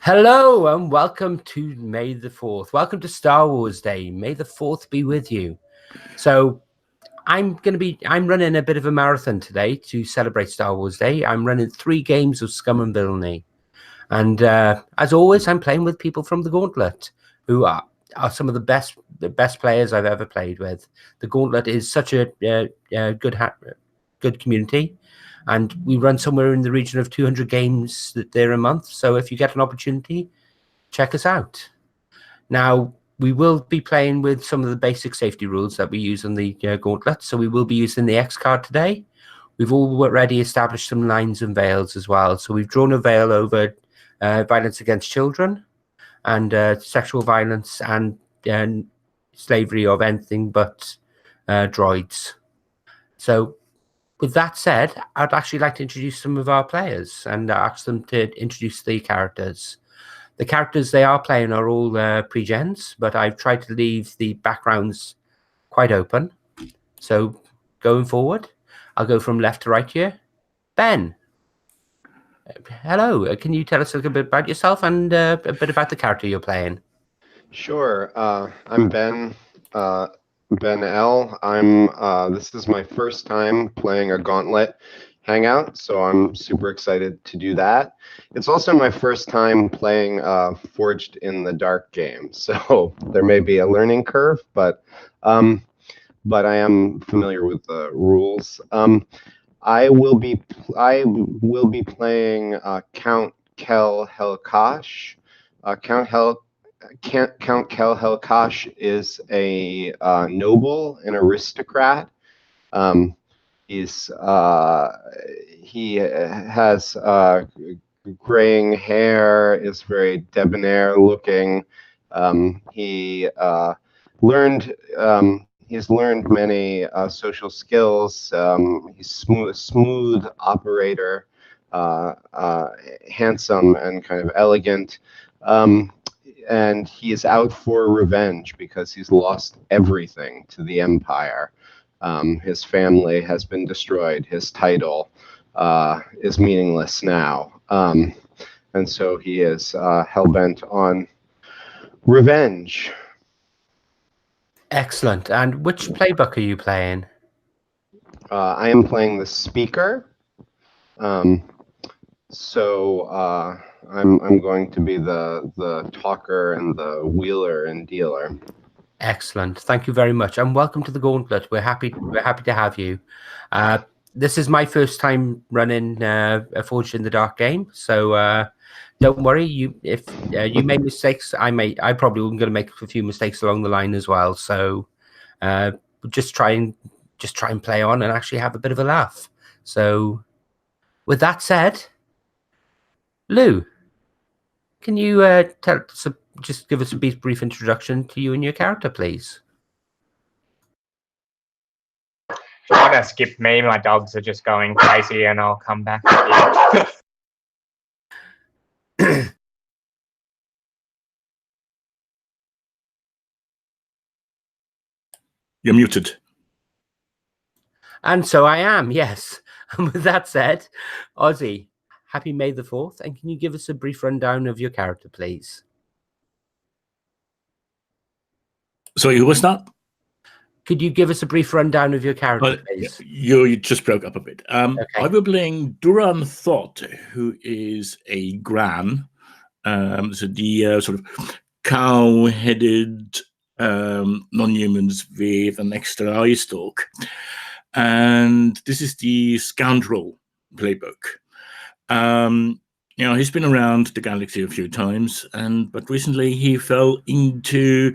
Hello and welcome to May the 4th. Welcome to Star Wars Day. May the 4th be with you. So I'm running a bit of a marathon today to celebrate Star Wars Day. I'm running 3 games of Scum and Villainy. And as always, I'm playing with people from the Gauntlet, who are some of the best players I've ever played with. The Gauntlet is such a good community. And we run somewhere in the region of 200 games there a month. So if you get an opportunity, check us out. Now, we will be playing with some of the basic safety rules that we use on the Gauntlet. So we will be using the X card today. We've already established some lines and veils as well. So we've drawn a veil over violence against children and sexual violence and slavery of anything but droids. So with that said, I'd actually like to introduce some of our players and ask them to introduce the characters. The characters they are playing are all pre-gens, but I've tried to leave the backgrounds quite open. So going forward, I'll go from left to right here. Ben. Hello. Can you tell us a little bit about yourself and a bit about the character you're playing? Sure. I'm Ben. Ben L. This is my first time playing a Gauntlet Hangout, so I'm super excited to do that. It's also my first time playing Forged in the Dark game, so there may be a learning curve, but I am familiar with the rules. I will be playing Count Kel Helkash. Count Kel Helkash is a noble, an aristocrat. He has graying hair, is very debonair looking. He's learned many social skills. He's smooth operator, handsome and kind of elegant. And he is out for revenge because he's lost everything to the Empire. His family has been destroyed. His title is meaningless now. And so he is hell-bent on revenge. Excellent. And which playbook are you playing? I am playing the Speaker. So I'm going to be the talker and the wheeler and dealer. Excellent. Thank you very much. And welcome to the Gauntlet. We're happy to have you. This is my first time running a Forged in the Dark game, so don't worry. If you make mistakes, I probably am going to make a few mistakes along the line as well. So just try and play on and actually have a bit of a laugh. So with that said, Lou, can you just give us a brief introduction to you and your character, please? If you want to skip me, my dogs are just going crazy, and I'll come back at you. You're muted. And so I am, yes. And with that said, Ozzy, happy May the 4th, and can you give us a brief rundown of your character, please? Sorry, who was that? Could you give us a brief rundown of your character, please? You just broke up a bit. Okay. I will be playing Duran Thought, who is a Gran, so the sort of cow-headed non-humans with an extra eye stalk. And this is the Scoundrel playbook. He's been around the galaxy a few times, but recently he fell into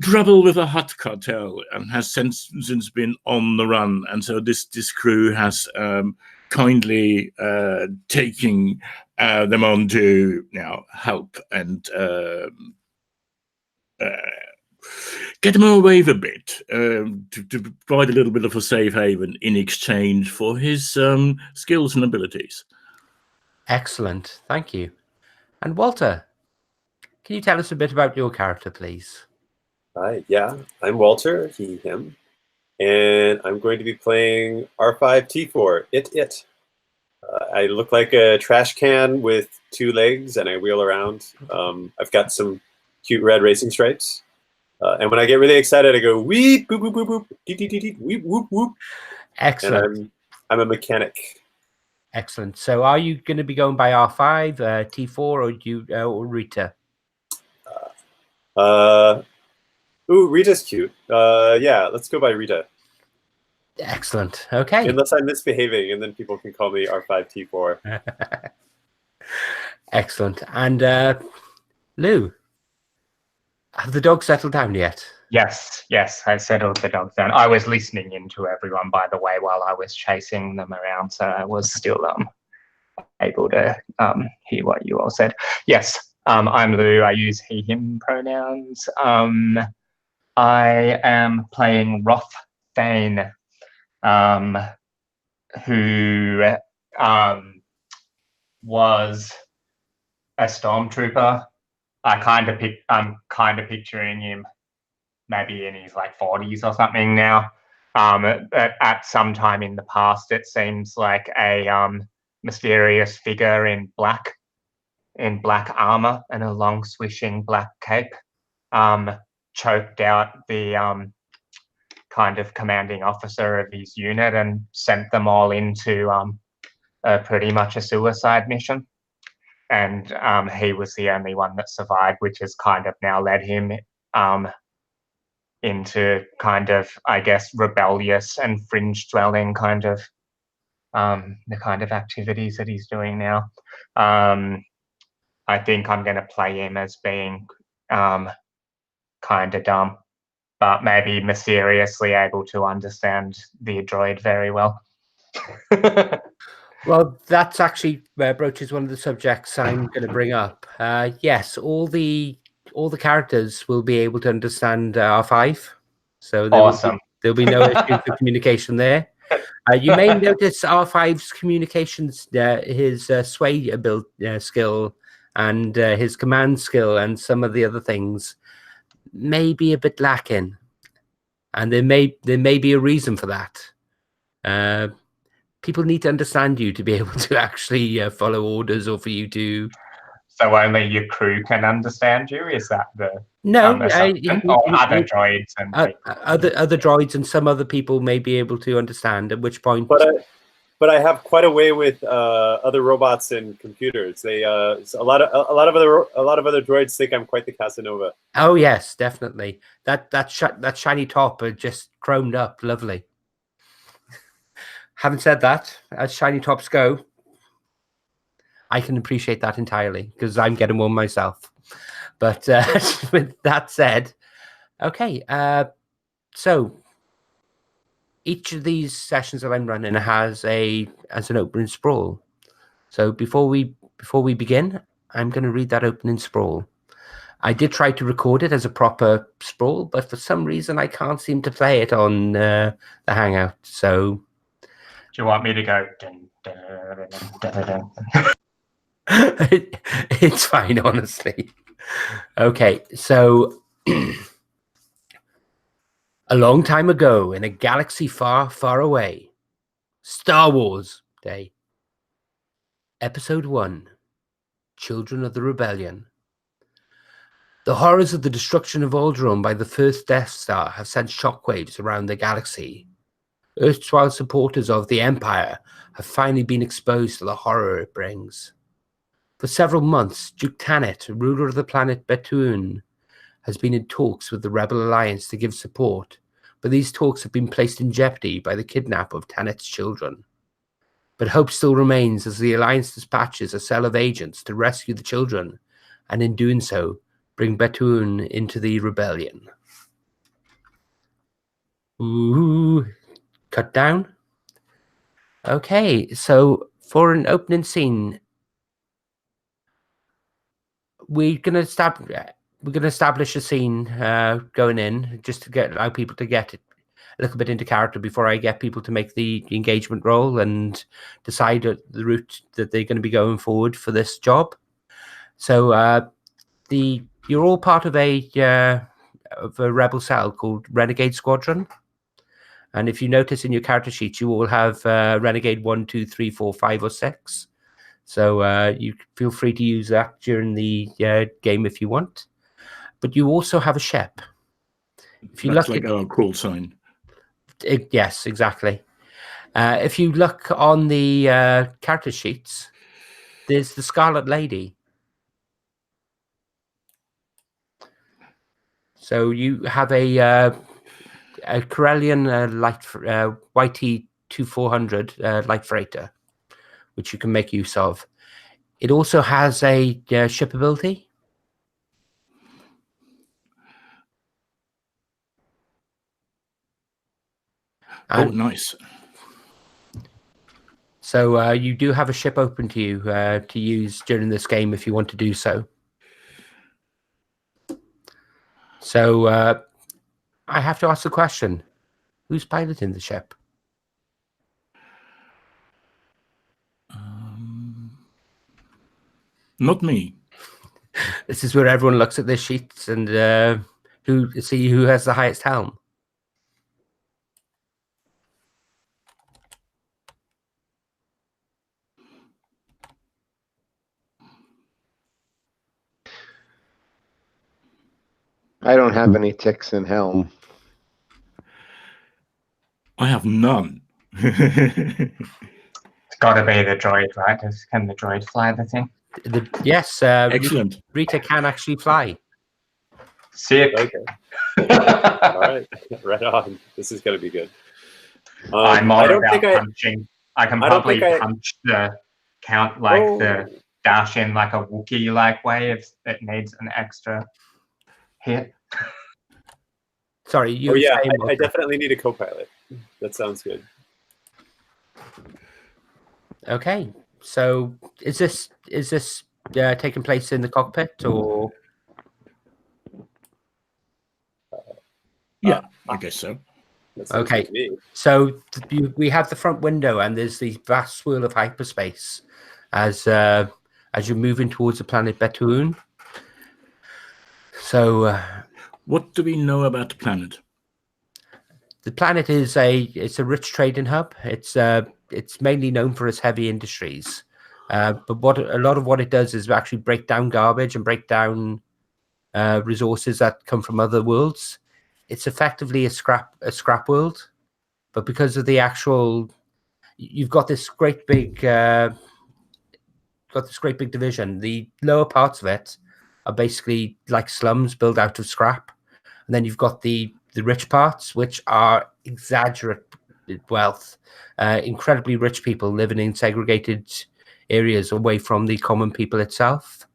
trouble with a hut cartel and has since been on the run. And so this crew has kindly taken them on to help and get him away a bit, to provide a little bit of a safe haven in exchange for his skills and abilities. Excellent, thank you. And Walter, can you tell us a bit about your character, please? Yeah, I'm Walter, he, him, and I'm going to be playing R5-T4, it. I look like a trash can with 2 legs, and I wheel around. I've got some cute red racing stripes. And when I get really excited, I go weep, boop, boop, boop, boop, dee, dee, dee, dee, weep, whoop, whoop. Excellent. And I'm a mechanic. Excellent. So are you going to be going by R5, T4, or Rita? Ooh, Rita's cute. Yeah, let's go by Rita. Excellent. Okay. Unless I'm misbehaving, and then people can call me R5, T4. Excellent. And Lou, have the dogs settled down yet? Yes, I settled the dogs down. I was listening in to everyone, by the way, while I was chasing them around, so I was still able to hear what you all said. Yes, I'm Lou. I use he, him pronouns. I am playing Roth Thane, who was a stormtrooper. I'm kind of picturing him maybe in his like 40s or something now. At some time in the past, it seems like a mysterious figure in black armor and a long swishing black cape choked out the kind of commanding officer of his unit and sent them all into pretty much a suicide mission. And he was the only one that survived, which has kind of now led him into kind of, I guess, rebellious and fringe dwelling kind of the kind of activities that he's doing now. I think I'm going to play him as being kind of dumb, but maybe mysteriously able to understand the droid very well. Well, that's actually broaches one of the subjects I'm going to bring up. Yes, all the characters will be able to understand R5, so there'll be no issue for communication there. You may notice R5's communications, his sway skill, and his command skill, and some of the other things may be a bit lacking, and there may be a reason for that. People need to understand you to be able to actually follow orders, or for you to. So only your crew can understand you? Is that the No? or other droids and other droids and some other people may be able to understand. At which point, but I have quite a way with other robots and computers. They a lot of other droids think I'm quite the Casanova. Oh yes, definitely. That shiny top are just chromed up, lovely. Having said that, as shiny tops go, I can appreciate that entirely because I'm getting one myself. But with that said, okay. So each of these sessions that I'm running has an opening sprawl. So before we begin, I'm going to read that opening sprawl. I did try to record it as a proper sprawl, but for some reason I can't seem to play it on the Hangout. So. Do you want me to go? Dun, dun, dun, dun, dun. It's fine, honestly. Okay, so a long time ago in a galaxy far, far away, Star Wars Day, Episode 1, Children of the Rebellion. The horrors of the destruction of Alderaan by the first Death Star have sent shockwaves around the galaxy. Erstwhile supporters of the Empire have finally been exposed to the horror it brings. For several months, Duke Tannet, ruler of the planet Bethuun, has been in talks with the Rebel Alliance to give support, but these talks have been placed in jeopardy by the kidnap of Tannet's children. But hope still remains as the Alliance dispatches a cell of agents to rescue the children, and in doing so, bring Bethuun into the rebellion. Ooh. Cut down. Okay, so for an opening scene, we're gonna establish a scene going in just to allow people to get a little bit into character before I get people to make the engagement roll and decide the route that they're going to be going forward for this job. So you're all part of a rebel cell called Renegade Squadron. And if you notice in your character sheets, you all have Renegade 1, 2, 3, 4, 5, or 6. So you feel free to use that during the game if you want. But you also have a ship. If you That's look like our call sign. yes, exactly. If you look on the character sheets, there's the Scarlet Lady. So you have a Corellian YT-2400 light freighter, which you can make use of. It also has a ship ability. Oh, nice. So you do have a ship open to you to use during this game if you want to do so. So I have to ask the question, who's piloting the ship? Not me. This is where everyone looks at their sheets and see who has the highest helm. I don't have any ticks in helm. I have none. It's got to be the droid, right? Can the droid fly the thing? Yes, Excellent. Rita can actually fly. Sick. Okay. All right. Right on. This is going to be good. I'm more I don't about think I. punching. I can I don't probably think I- punch the count like Oh. the dash in like a Wookiee like way if it needs an extra hit. Sorry, you. Oh yeah, saying I definitely need a co-pilot. That sounds good. Okay, so is this taking place in the cockpit or? Yeah, I guess so. That sounds Okay. good to me. So we have the front window, and there's the vast swirl of hyperspace as you're moving towards the planet Bethuun. So What do we know about the planet? the planet is a rich trading hub. It's mainly known for its heavy industries, but a lot of what it does is actually break down garbage and break down resources that come from other worlds. It's effectively a scrap world, but because of the actual, you've got this great big division. The lower parts of it are basically like slums built out of scrap, and then you've got the rich parts, which are exaggerate wealth, incredibly rich people living in segregated areas away from the common people itself.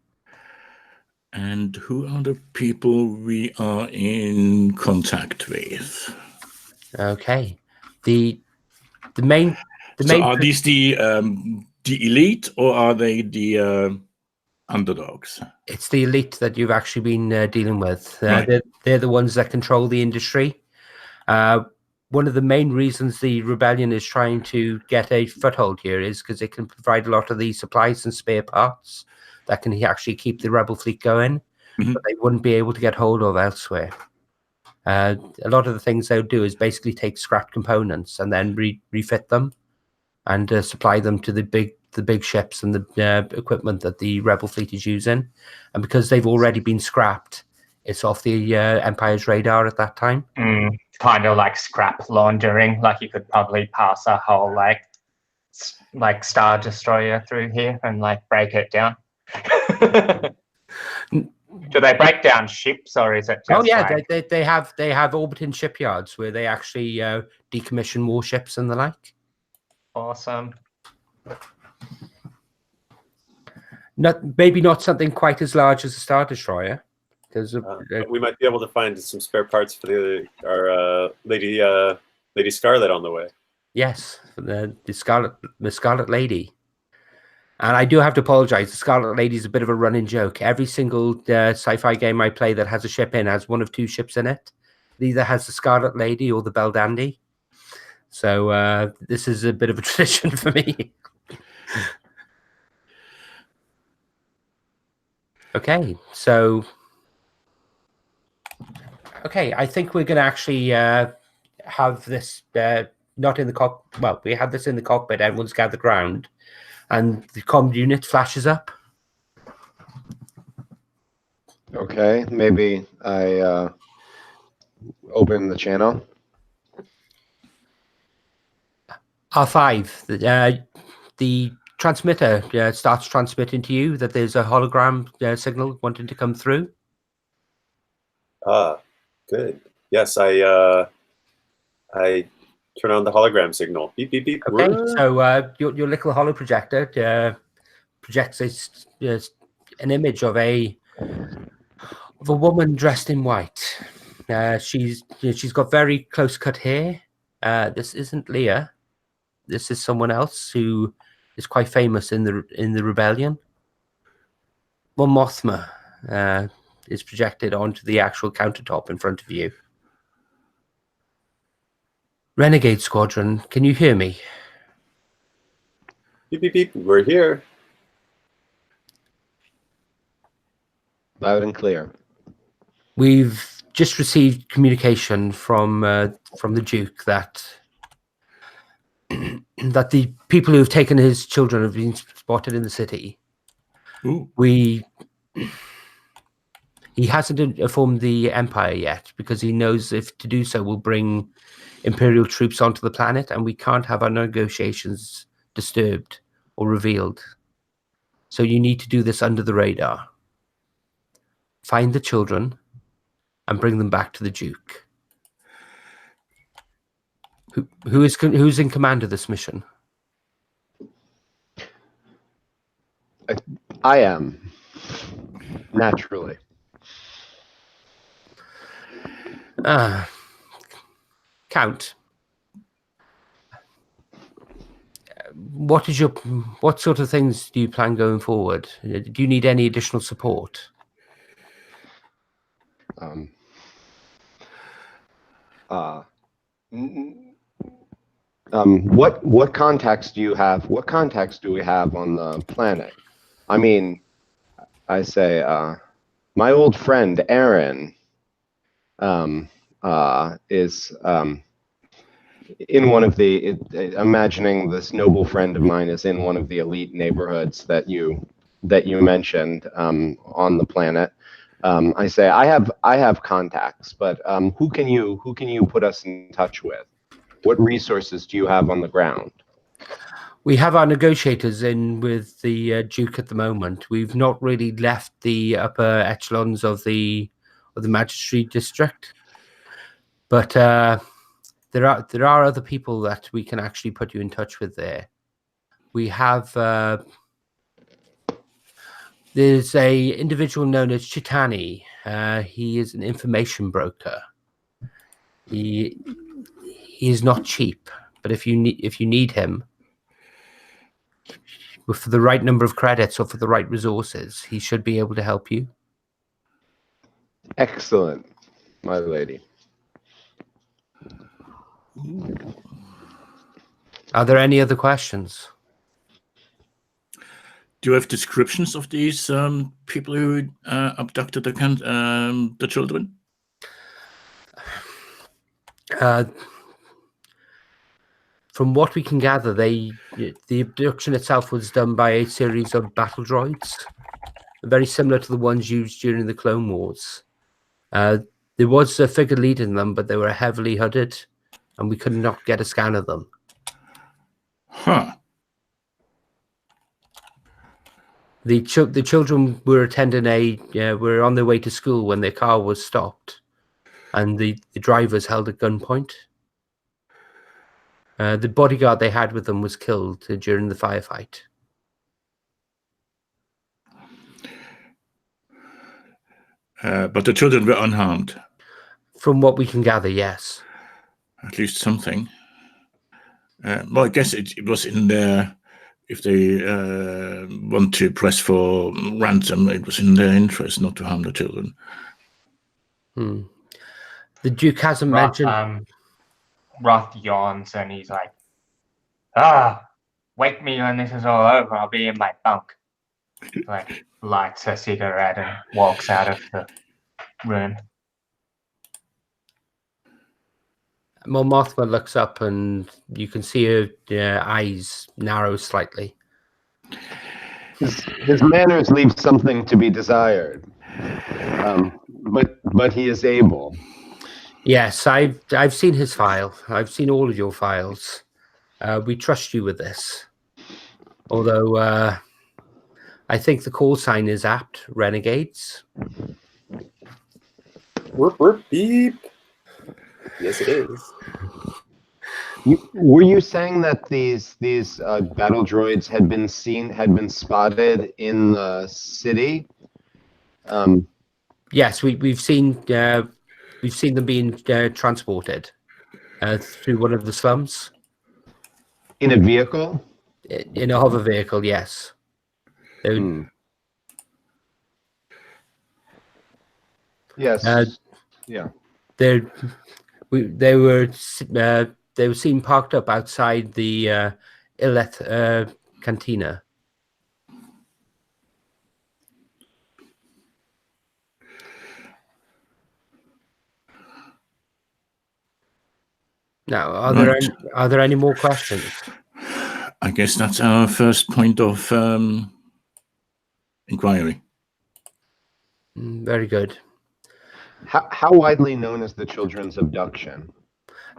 And who are the people we are in contact with? Okay, the main Are these the elite, or are they the underdogs? it's the elite that you've actually been dealing with. Right. They're the ones that control the industry. One of the main reasons the rebellion is trying to get a foothold here is because it can provide a lot of the supplies and spare parts that can actually keep the rebel fleet going, but they wouldn't be able to get hold of elsewhere. A lot of the things they'll do is basically take scrap components and then refit them and supply them to the big ships and the equipment that the rebel fleet is using. And because they've already been scrapped, it's off the Empire's radar at that time. Kind of like scrap laundering. Like you could probably pass a whole like Star Destroyer through here and like break it down. Do they break down ships, or is it just Oh yeah, like... they have orbiting shipyards where they actually decommission warships and the like. Awesome. Maybe not something quite as large as a Star Destroyer, because we might be able to find some spare parts for our Lady Scarlet on the way. yes, the Scarlet Lady. And I do have to apologize. The Scarlet Lady is a bit of a running joke. Every single sci-fi game I play that has a ship in has one of two ships in it. It either has the Scarlet Lady or the Bell Dandy. So this is a bit of a tradition for me. Okay, so I think we're going to actually have this not in the well, we have this in the cockpit. Everyone's gathered round, and the comm unit flashes up. Okay, maybe I open the channel. R5. The transmitter starts transmitting to you that there's a hologram signal wanting to come through. Ah, good. Yes, I turn on the hologram signal. Beep beep beep. Okay, Whirr. so your little holo projector projects an image of a woman dressed in white. She's got very close cut hair. This isn't Leah. This is someone else who is quite famous in the rebellion. Well, Mothma is projected onto the actual countertop in front of you. Renegade Squadron, can you hear me? Beep beep beep. We're here. Loud and clear. We've just received communication from the Duke that that the people who have taken his children have been spotted in the city. Ooh. He hasn't informed the Empire yet because he knows if to do so will bring Imperial troops onto the planet, and we can't have our negotiations disturbed or revealed. So you need to do this under the radar. Find the children and bring them back to the Duke. Who's in command of this mission? I am. Naturally. Count. What sort of things do you plan going forward? Do you need any additional support? What contacts do you have? What contacts do we have on the planet? I mean, I say, my old friend Aaron is in one of the. Imagining this noble friend of mine is in one of the elite neighborhoods that you mentioned on the planet. I say I have contacts, but who can you put us in touch with? What resources do you have on the ground? We have our negotiators in with the Duke at the moment. We've not really left the upper echelons of the magistrate district, but there are other people that we can actually put you in touch with there. We have there's a individual known as Chitani. He is an information broker. He is not cheap, but if you need him for the right number of credits or for the right resources, he should be able to help you. Excellent, my lady. Are there any other questions? Do you have descriptions of these people who abducted the children? From what we can gather, the abduction itself was done by a series of battle droids, very similar to the ones used during the Clone Wars. There was a figure leading them, but they were heavily hooded, and we could not get a scan of them. Huh. The children were attending were on their way to school when their car was stopped, and the drivers held at gunpoint. The bodyguard they had with them was killed during the firefight. But the children were unharmed. From what we can gather, yes. At least something. Well, I guess it was in there. If they want to press for ransom, it was in their interest not to harm the children. The Duke hasn't mentioned... Roth yawns and he's like, wake me when this is all over. I'll be in my bunk. Like, lights a cigarette and walks out of the room. Mon Mothma looks up, and you can see her eyes narrow slightly. His manners leave something to be desired, but he is able. Yes, I've seen his file. I've seen all of your files. We trust you with this. Although I think the call sign is apt, Renegades. Whoop, beep. Yes, it is. Were you saying that these battle droids had been spotted in the city? Yes, we've seen them being transported through one of the slums In a vehicle? in a hover vehicle. Yes. Yes. Yeah. They were seen parked up outside the Illeth cantina. Now, are there any more questions? I guess that's our first point of inquiry. Very good. How widely known is the children's abduction?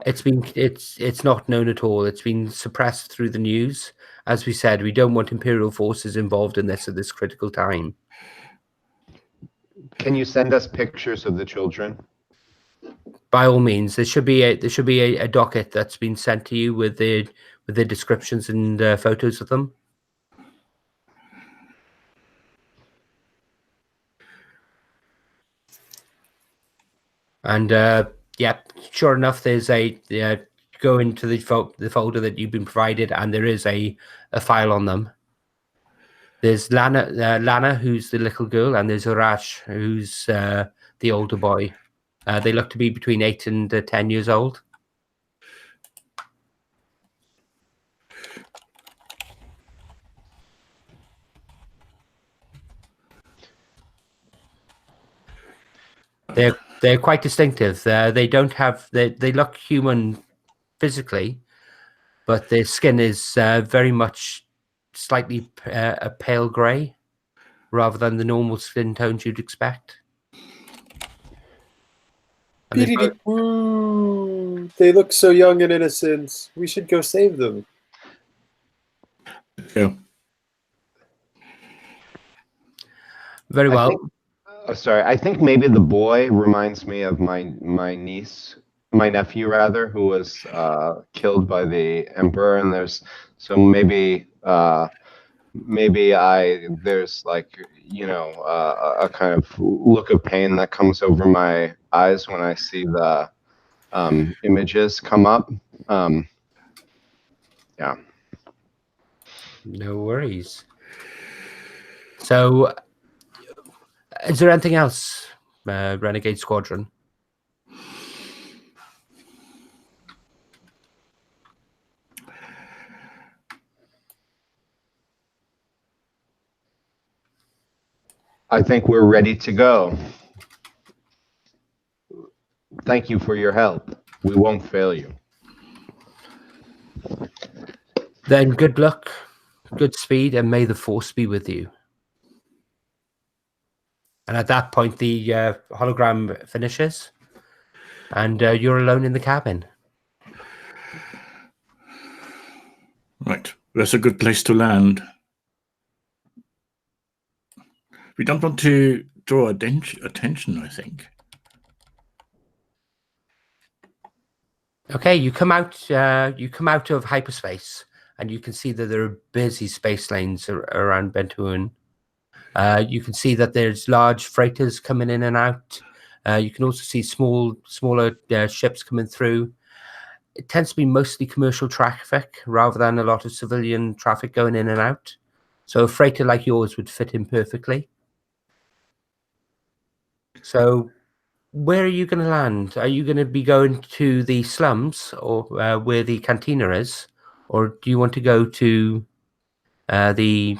It's not known at all. It's been suppressed through the news. As we said, we don't want Imperial forces involved in this at this critical time. Can you send us pictures of the children? By all means, there should be a docket that's been sent to you with the descriptions and photos of them. And yeah, sure enough, there's go into the folder that you've been provided, and there is a file on them. There's Lana, who's the little girl, and there's Urash, who's the older boy. They look to be between 8 and 10 years old. They're quite distinctive. They don't have they look human physically, but their skin is very much slightly a pale grey, rather than the normal skin tones you'd expect. They look so young and innocent. We should go save them. Yeah. Very well. Sorry, I think maybe the boy reminds me of my nephew rather, who was killed by the Emperor, and there's there's like, you know, a kind of look of pain that comes over my eyes when I see the images come up. Yeah. No worries. So, is there anything else, Renegade Squadron? I think we're ready to go. Thank you for your help. We won't fail you. Then good luck, good speed, and may the Force be with you. And at that point, the hologram finishes, and you're alone in the cabin. Right, that's a good place to land. We don't want to draw attention, I think. Okay, you come out. You come out of hyperspace, and you can see that there are busy space lanes around Bethuun. You can see that there's large freighters coming in and out. You can also see smaller ships coming through. It tends to be mostly commercial traffic rather than a lot of civilian traffic going in and out. So a freighter like yours would fit in perfectly. So where are you going to land? Are you going to be going to the slums or where the cantina is? Or do you want to go to the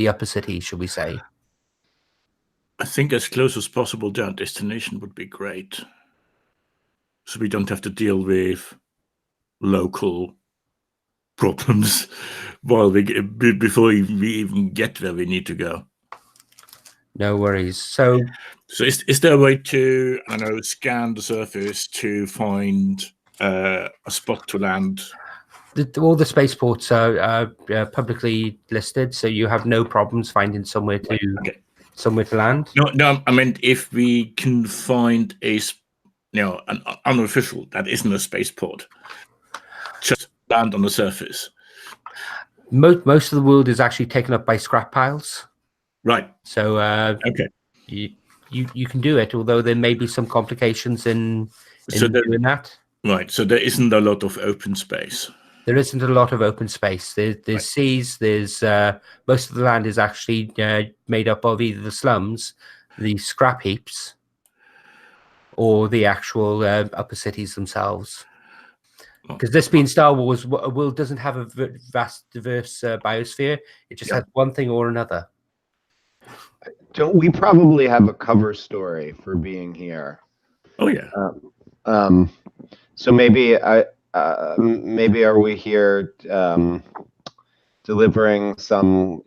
upper city, should we say? I think as close as possible to our destination would be great. so we don't have to deal with local problems while before we even get where we need to go. No worries. So is there a way to, I don't know, scan the surface to find a spot to land? all the spaceports are publicly listed, so you have no problems finding somewhere to land. No, I meant if we can find an unofficial that isn't a spaceport, just land on the surface. Most of the world is actually taken up by scrap piles. Right. So okay, you can do it, although there may be some complications in doing that. Right. So there isn't a lot of open space. There isn't a lot of open space. There's right. seas. There's most of the land is actually made up of either the slums, the scrap heaps, or the actual upper cities themselves. Because this being Star Wars, a world doesn't have a vast, diverse biosphere. It just has one thing or another. Don't we probably have a cover story for being here? Oh yeah. So maybe maybe are we here delivering some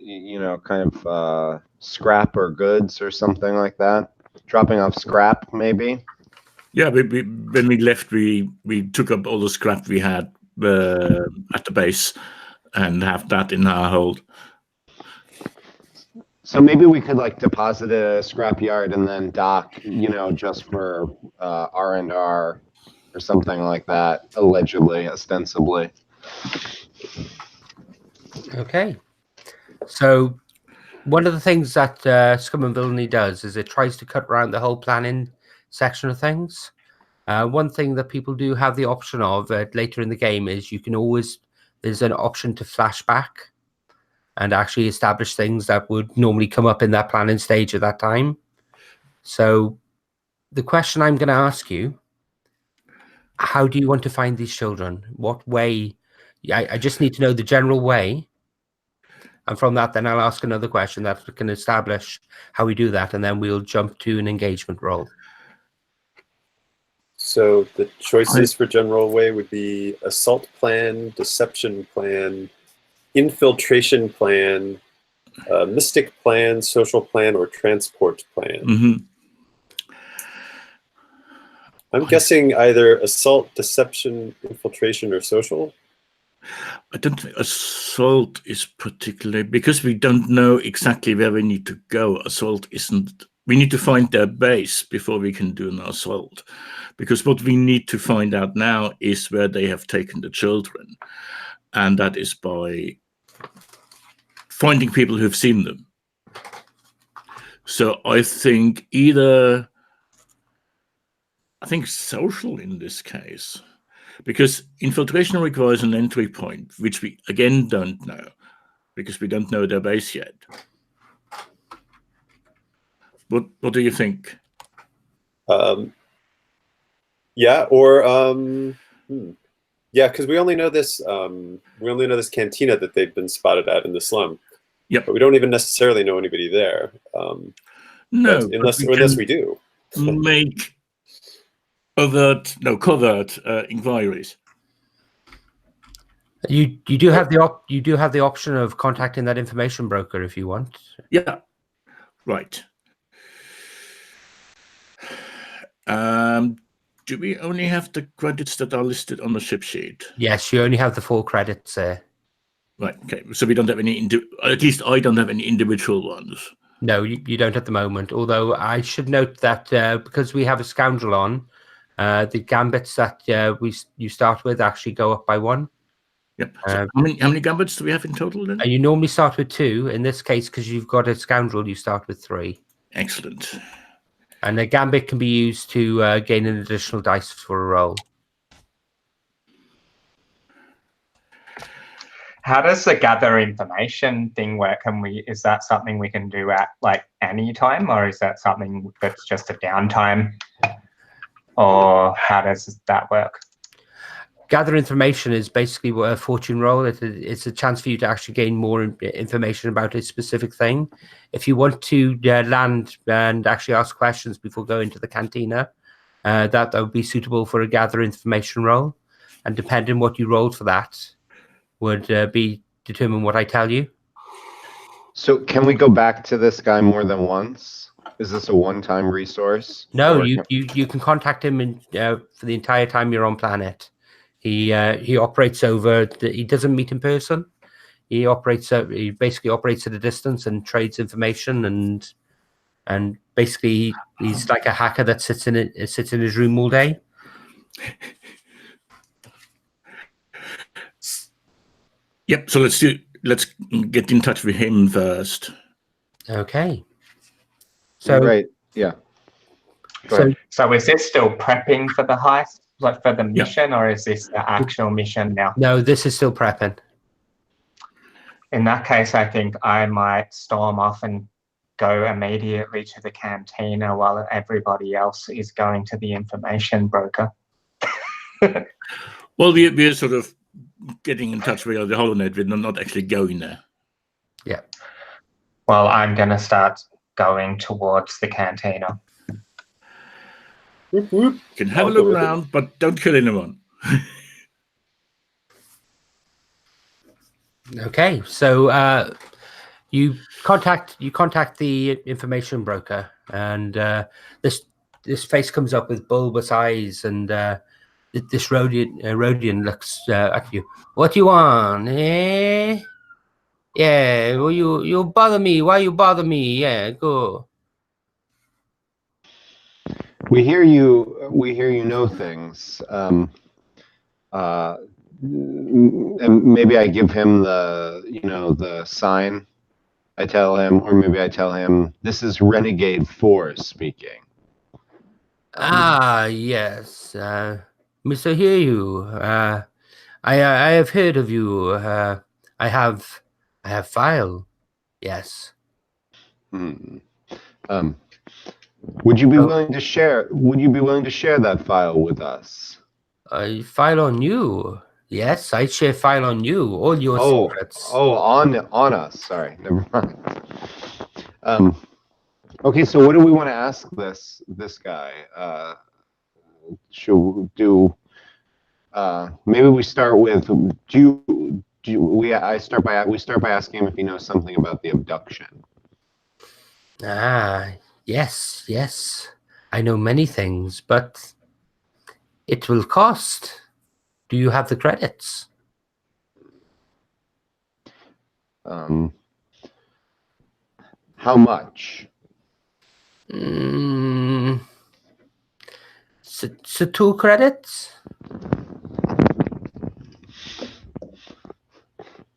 kind of scrap or goods or something like that? Dropping off scrap, maybe. Yeah, when we left, we took up all the scrap we had at the base and have that in our hold. So maybe we could deposit a scrap yard and then dock, just for R&R or something like that, allegedly, ostensibly. Okay. So one of the things that Scum and Villainy does is it tries to cut around the whole planning section of things. One thing that people do have the option of later in the game is there's an option to flashback and actually establish things that would normally come up in that planning stage at that time. So the question I'm going to ask you, how do you want to find these children? What way? I just need to know the general way. And from that, then I'll ask another question that can establish how we do that. And then we'll jump to an engagement role. So the choices for general way would be assault plan, deception plan, infiltration plan, mystic plan, social plan, or transport plan. Mm-hmm. I'm guessing either assault, deception, infiltration, or social. I don't think assault is particularly, because we don't know exactly where we need to go. Assault isn't. We need to find their base before we can do an assault, because what we need to find out now is where they have taken the children, and that is by finding people who've seen them. So I think social in this case, because infiltration requires an entry point, which we again don't know, because we don't know their base yet. What do you think? Yeah, or yeah, because we only know this. We only know this cantina that they've been spotted at in the slum. Yep. But we don't even necessarily know anybody there. No, unless we do. Make covert inquiries. You do have the option of contacting that information broker if you want. Yeah, right. Do we only have the credits that are listed on the ship sheet? Yes, you only have the 4 credits there. Right. Okay. So we don't have any. At least I don't have any individual ones. No, you don't at the moment. Although I should note that because we have a scoundrel on, the gambits that you start with actually go up by 1. Yep. So how many gambits do we have in total then? You normally start with 2. In this case, because you've got a scoundrel, you start with 3. Excellent. And a gambit can be used to gain an additional dice for a roll. How does the gather information thing work? Is that something we can do at any time, or is that something that's just a downtime? Or how does that work? Gather information is basically a fortune roll. It's a chance for you to actually gain more information about a specific thing. If you want to land and actually ask questions before going to the cantina, that would be suitable for a gather information roll, and depending what you rolled for that would be determine what I tell you. So can we go back to this guy more than once? Is this a one-time resource? No, Or you can contact him for the entire time you're on planet. He operates over. He doesn't meet in person. He basically operates at a distance and trades information, and basically he's like a hacker that sits in his room all day. Yep. So let's get in touch with him first. Okay. So right, yeah. Go ahead. So is this still prepping for the heist, like for the mission, or is this the actual mission now? No, this is still prepping. In that case, I think I might storm off and go immediately to the cantina while everybody else is going to the information broker. Well, we're sort of getting in touch with the HoloNet. We're not actually going there. Yeah. Well, I'm going to start going towards the cantina. Whoop, whoop. You can have a look around, but don't kill anyone. Okay, so you contact the information broker, and this face comes up with bulbous eyes, and this Rhodian looks at you. What do you want? Eh? Yeah. Well, you bother me. Why you bother me? Yeah. Go. We hear you know things. And maybe I give him the sign. I tell him, or maybe I tell him, this is Renegade 4 speaking. Yes, Mr. Hear you. I have heard of you. I have file. Yes. Would you be willing to share? Would you be willing to share that file with us? File on you. Yes, I share file on you. All your secrets. Oh, on us. Sorry, never mind. Okay, so what do we want to ask this guy? Should we do? Maybe we start with. We start by asking him if he knows something about the abduction. Yes. I know many things, but it will cost. Do you have the credits? How much? So 2 credits?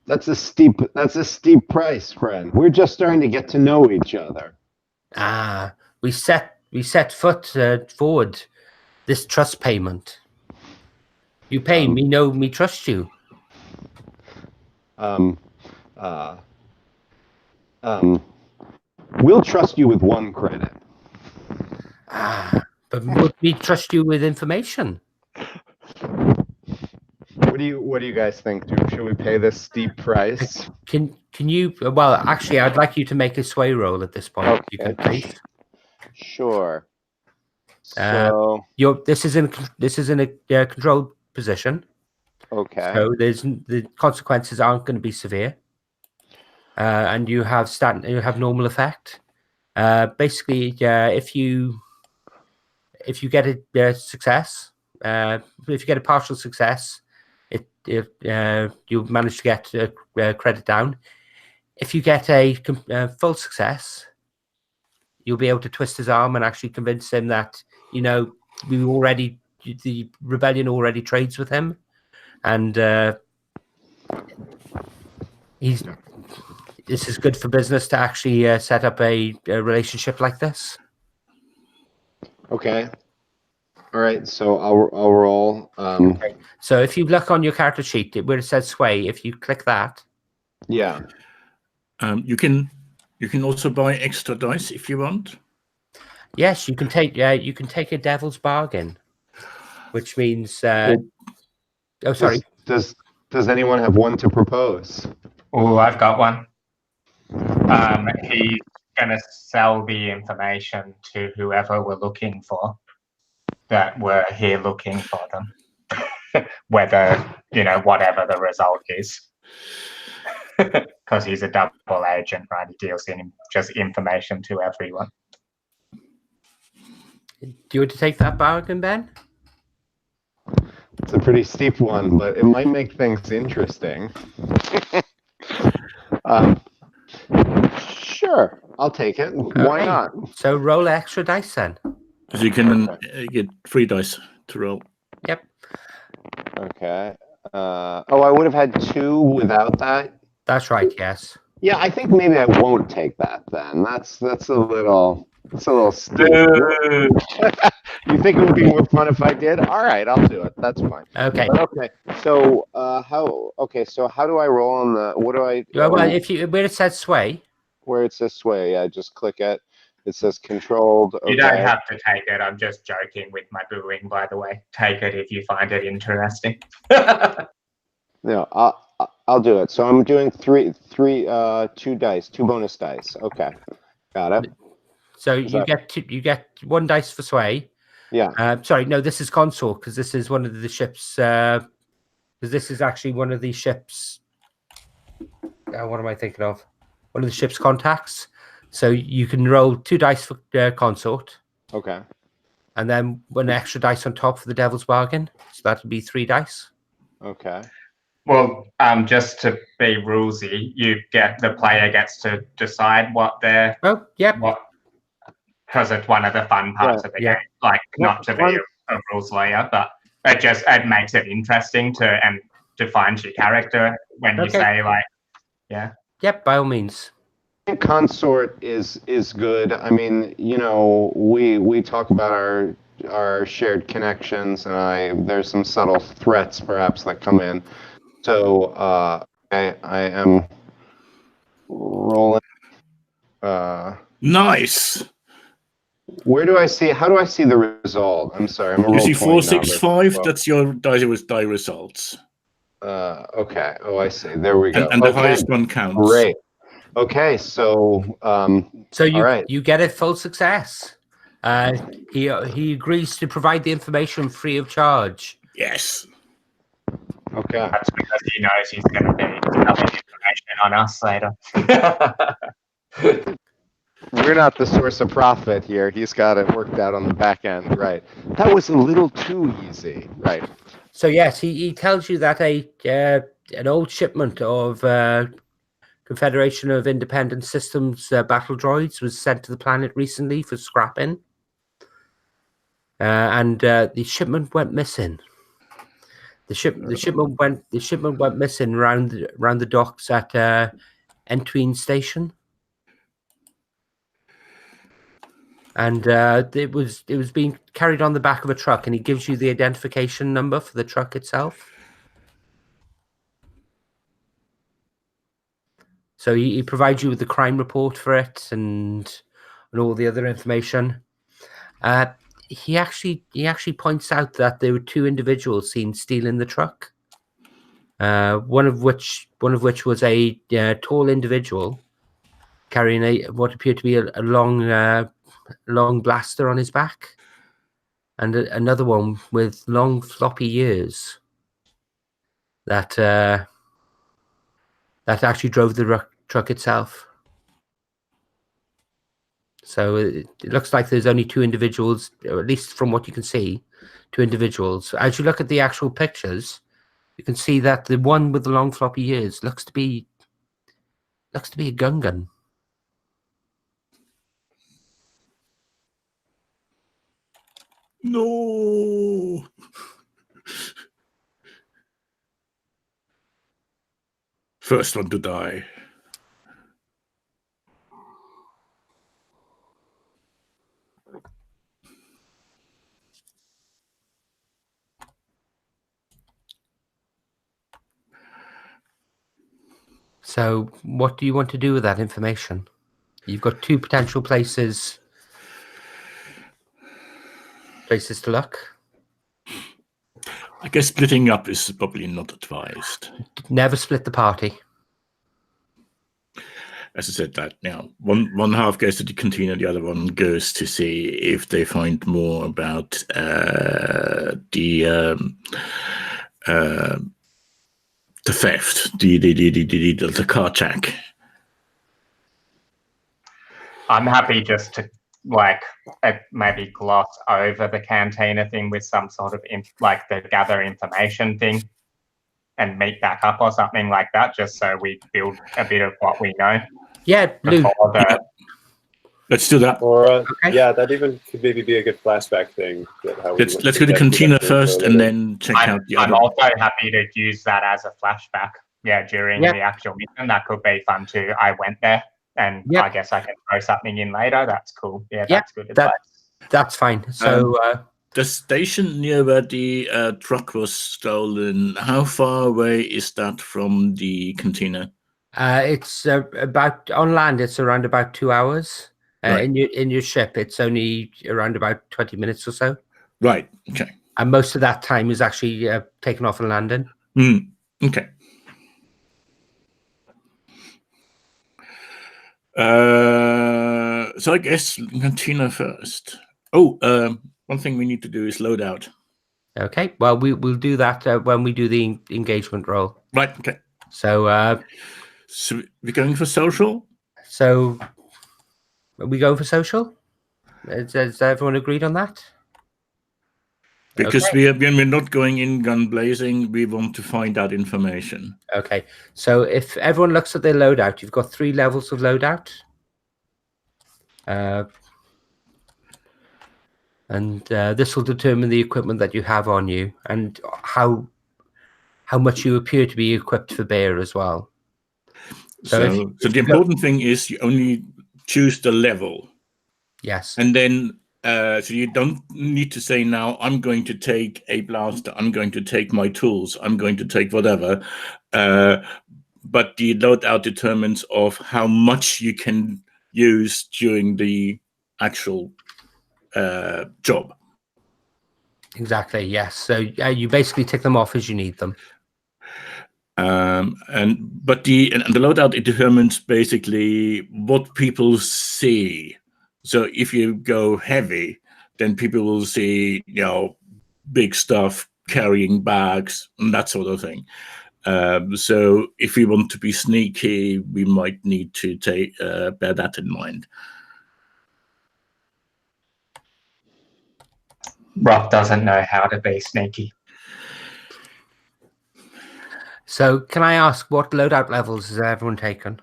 That's a steep price, friend. We're just starting to get to know each other. We set foot forward this trust payment. You pay me, know me, trust you. We'll trust you with 1 credit. But would we trust you with information? What do you guys think? Should we pay this steep price? Can you? Well, actually, I'd like you to make a sway roll at this point. Okay. You can, please. Sure. So this is in a controlled position. okay. So the consequences aren't going to be severe, and you have normal effect. Basically, if you get a success, if you get a partial success, you'll manage to get credit down. If you get a full success, you'll be able to twist his arm and actually convince him that the rebellion already trades with him, and this is good for business to actually set up a relationship like this. Okay. All right. So I'll roll. Okay. So if you look on your character sheet where it says sway, if you click that, Yeah. You can also buy extra dice if you want. yes, you can take a devil's bargain, which means oh, sorry. Does anyone have one to propose? Oh, I've got one. He's going to sell the information to whoever we're looking for. that we're here looking for them, whether, whatever the result is. Because he's a double agent, right? He deals in just information to everyone. Do you want to take that bargain, Ben? It's a pretty steep one, but it might make things interesting. Sure, I'll take it. Why Okay. not? So roll extra dice then. So you can get 3 dice to roll. Yep. Okay. I would have had 2 without that. That's right, yes. Yeah, I think maybe I won't take that then. That's a little steep. You think it would be more fun if I did? All right, I'll do it. That's fine. Okay. But okay. So how do I roll on the what do I Well, where it says sway. where it says sway, yeah, just click it. It says controlled. Okay. You don't have to take it. I'm just joking with my booing, by the way. Take it if you find it interesting. No, I'll do it. So I'm doing 2 dice, 2 bonus dice. Okay, got it. So you get 1 dice for sway. Yeah. Sorry, no, this is consort because this is one of the ships. Because this is actually one of the ships. What am I thinking of? One of the ship's contacts. So you can roll 2 dice for consort. Okay. And then 1 extra dice on top for the devil's bargain. So that would be 3 dice. Okay. Well, just to be rulesy, the player gets to decide what they're because it's one of the fun parts of the game. Like, not to be a rules lawyer, but it makes it interesting to find your character when you say Yep, by all means. Consort is good. I mean, we talk about our shared connections, and there's some subtle threats perhaps that come in. So I am rolling. Nice. Where do I see? How do I see the result? I'm sorry. I'm a You see roll 4, 6, 5. That's your die results. Okay. Oh, I see. There we go. And the highest one counts. Great. Okay. So you get a full success. He agrees to provide the information free of charge. Yes. Okay. That's because he knows he's going to be having information on us later. We're not the source of profit here. He's got it worked out on the back end, right? That was a little too easy, right? So yes, he tells you that an old shipment of Confederation of Independent Systems battle droids was sent to the planet recently for scrapping, and the shipment went missing. The shipment went missing around the docks at Bethuun station, and it was being carried on the back of a truck. And he gives you the identification number for the truck itself. So he provides you with the crime report for it and all the other information. He actually points out that there were 2 individuals seen stealing the truck. One of which was a tall individual carrying what appeared to be a long blaster on his back, and another one with long floppy ears that actually drove the truck itself. So it looks like there's only 2 individuals, or at least from what you can see, 2 individuals. As you look at the actual pictures, you can see that the one with the long floppy ears looks to be a Gungan. No. First one to die. So what do you want to do with that information? You've got 2 potential places to look. I guess splitting up is probably not advised. Never split the party. as I said, that one half goes to the cantina, the other one goes to see if they find more about the theft, the car check. I'm happy just to like maybe gloss over the cantina thing with some sort of like the gather information thing and meet back up or something like that, just so we build a bit of what we know. Yeah, Lou. before the- Let's do that. Or Okay. yeah, that even could maybe be a good flashback thing. Let's go to cantina first and then check out the other. I'm also happy to use that as a flashback. Yeah, during the actual mission, that could be fun too. I went there, and I guess I can throw something in later. That's cool. Yeah, that's good advice. That's fine. So the station near where the truck was stolen, how far away is that from the cantina? it's about on land. It's around about 2 hours. Right. In your ship, it's only around about 20 minutes or so. Right. Okay. And most of that time is actually taken off and landing. Okay. So I guess cantina first. Oh, one thing we need to do is load out. Okay. Well, we'll do that when we do the engagement roll. Right. Okay. So so we're going for social. So are we going for social? Has everyone agreed on that? Because we're not going in gun blazing. We want to find out information. Okay. So if everyone looks at their loadout, you've got 3 levels of loadout. And this will determine the equipment that you have on you and how much you appear to be equipped for bear as well. So the important thing is you only choose the level. Yes. And then so you don't need to say now, I'm going to take a blaster, I'm going to take my tools, I'm going to take whatever. But the loadout determines of how much you can use during the actual job. Exactly, yes. So you basically tick them off as you need them. But the loadout, it determines basically what people see. So if you go heavy, then people will see, big stuff, carrying bags, and that sort of thing. So if we want to be sneaky, we might need to bear that in mind. Rock doesn't know how to be sneaky. So can I ask what loadout levels has everyone taken?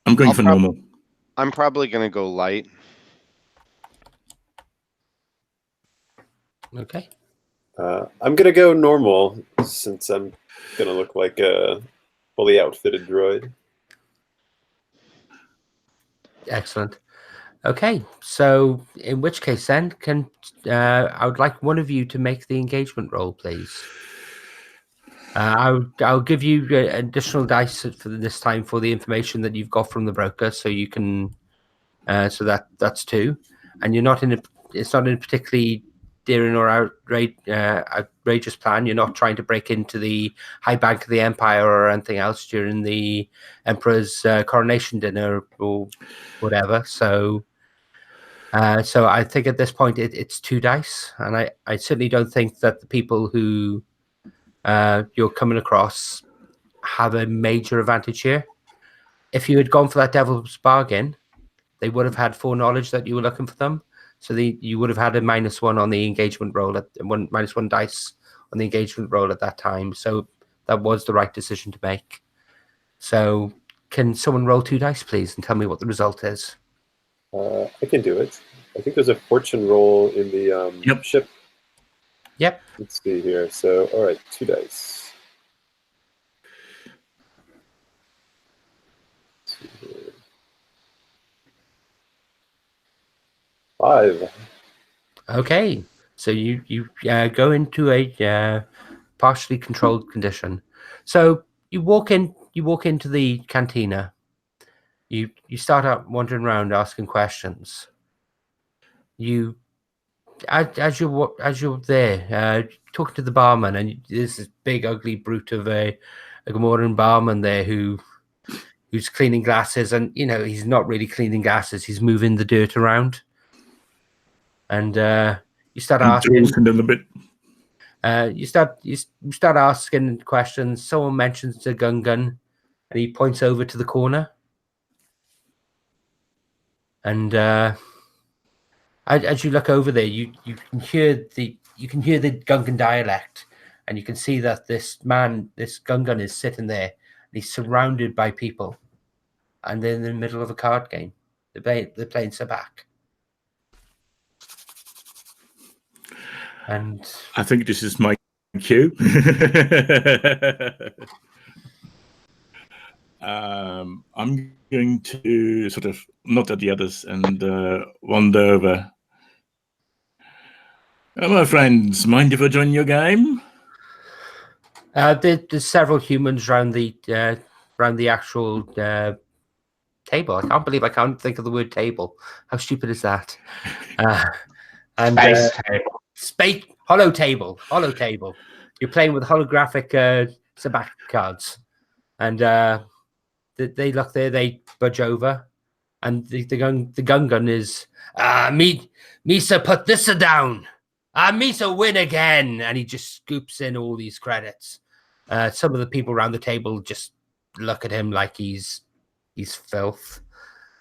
I'm going for normal. I'm probably going to go light. Okay. I'm going to go normal since I'm going to look like a fully outfitted droid. Excellent. Okay, so in which case then, I would like one of you to make the engagement roll, please. I'll give you additional dice for this time for the information that you've got from the broker, so you can. So that's 2, and you're not in a. It's not in a particularly daring or outrageous plan. You're not trying to break into the high bank of the Empire or anything else during the Emperor's coronation dinner or whatever. So I think at this point it's 2 dice, and I certainly don't think that the people who you're coming across have a major advantage here. If you had gone for that devil's bargain, they would have had foreknowledge that you were looking for them, so you would have had a -1 on the engagement roll -1 dice on the engagement roll at that time. So that was the right decision to make. So can someone roll 2 dice, please, and tell me what the result is? I can do it. I think there's a fortune roll in the ship. Yep. Let's see here. So, all right, 2 dice. Let's see here. 5. Okay, so you go into a partially controlled condition. So you walk into the cantina. You start out wandering around asking questions. As you're there, talking to the barman, and there's this big ugly brute of a a Gomorran barman there who's cleaning glasses, and he's not really cleaning glasses. He's moving the dirt around, and you start asking. A little bit. You start asking questions. Someone mentions the gun, and he points over to the corner. And as you look over there, you can hear the Gungan dialect, and you can see that this Gungan is sitting there, and he's surrounded by people, and they're in the middle of a card game. They're playing sabak. And I think this is my cue. I'm going to sort of nod at the others and wander over. My friends, mind if I join your game? there's several humans around the actual table. I can't believe I can't think of the word table. How stupid is that? And Space table. Hollow table. You're playing with holographic sabak cards, and they look there. They budge over, and the Gungan is Misa put this down. Misa win again, and he just scoops in all these credits. Some of the people around the table just look at him like he's filth,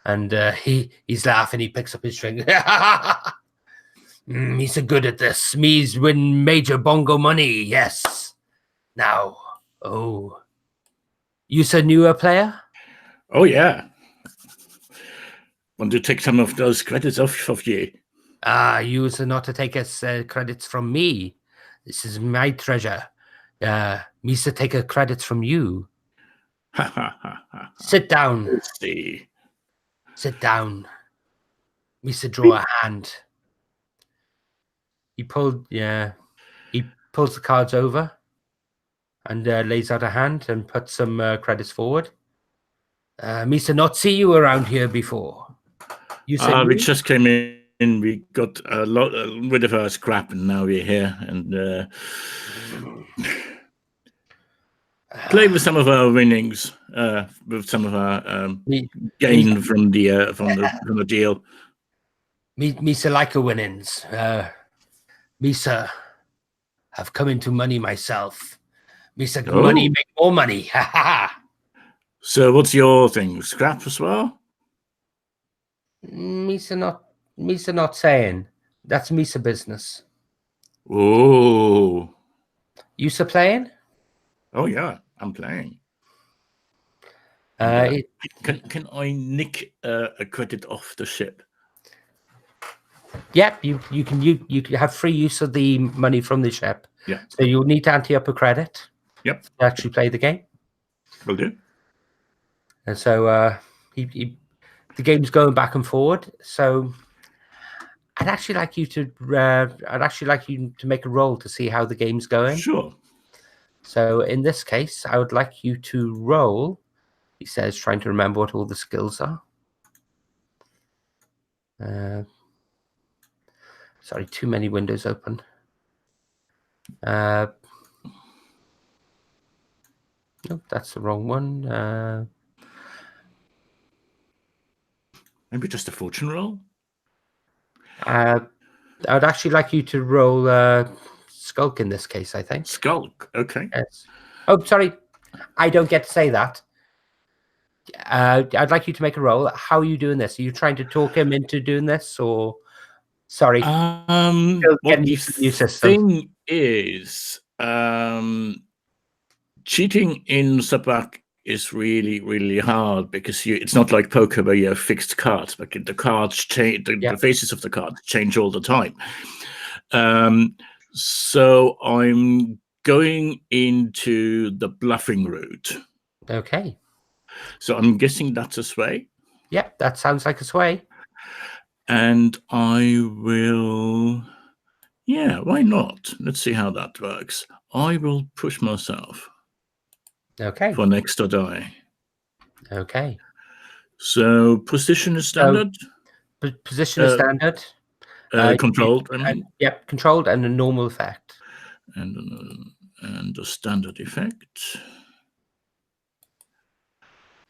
and he's laughing. He picks up his string. Misa good at this. Me's win major bongo money. Yes. Now, you a newer player? Oh yeah. Want to take some of those credits off of you? You are not to take us credits from me. This is my treasure. Misa take credits from you. Sit down. Let's see. Sit down. Misa draw a hand. He pulls the cards over and lays out a hand and puts some credits forward. Misa not see you around here before. You said we just came in. We got a bit of a scrap, and now we're here and play with some of our winnings, with some of our gain from the deal. Misa like a winnings. Misa have come into money myself. Misa money make more money. Ha ha. So what's your thing? Scrap as well? Misa not saying. That's Misa business. Oh. You playing? Oh yeah, I'm playing. Can I nick a credit off the ship? Yep, you can have free use of the money from the ship. Yeah. So you'll need to ante up a credit. Yep. To actually play the game. Will do. And so the game's going back and forward. So I'd actually like you to make a roll to see how the game's going. Sure. So in this case, I would like you to roll. He says, trying to remember what all the skills are. Sorry, too many windows open. Nope, that's the wrong one. Maybe just a fortune roll? I'd actually like you to roll Skulk in this case, I think. Skulk, okay. Yes. Oh, sorry. I don't get to say that. I'd like you to make a roll. How are you doing this? Are you trying to talk him into doing this, or... Sorry. What the thing is, cheating in Sabak is really, really hard because it's not like poker where you have fixed cards, but the cards change, the faces of the cards change all the time. So I'm going into the bluffing route. Okay. So I'm guessing that's a sway. Yep, that sounds like a sway. And I will, why not? Let's see how that works. I will push myself. Okay. For an extra die. Okay. So position is standard? Position is standard. Controlled, I mean. Yep, controlled and a normal effect. And a standard effect.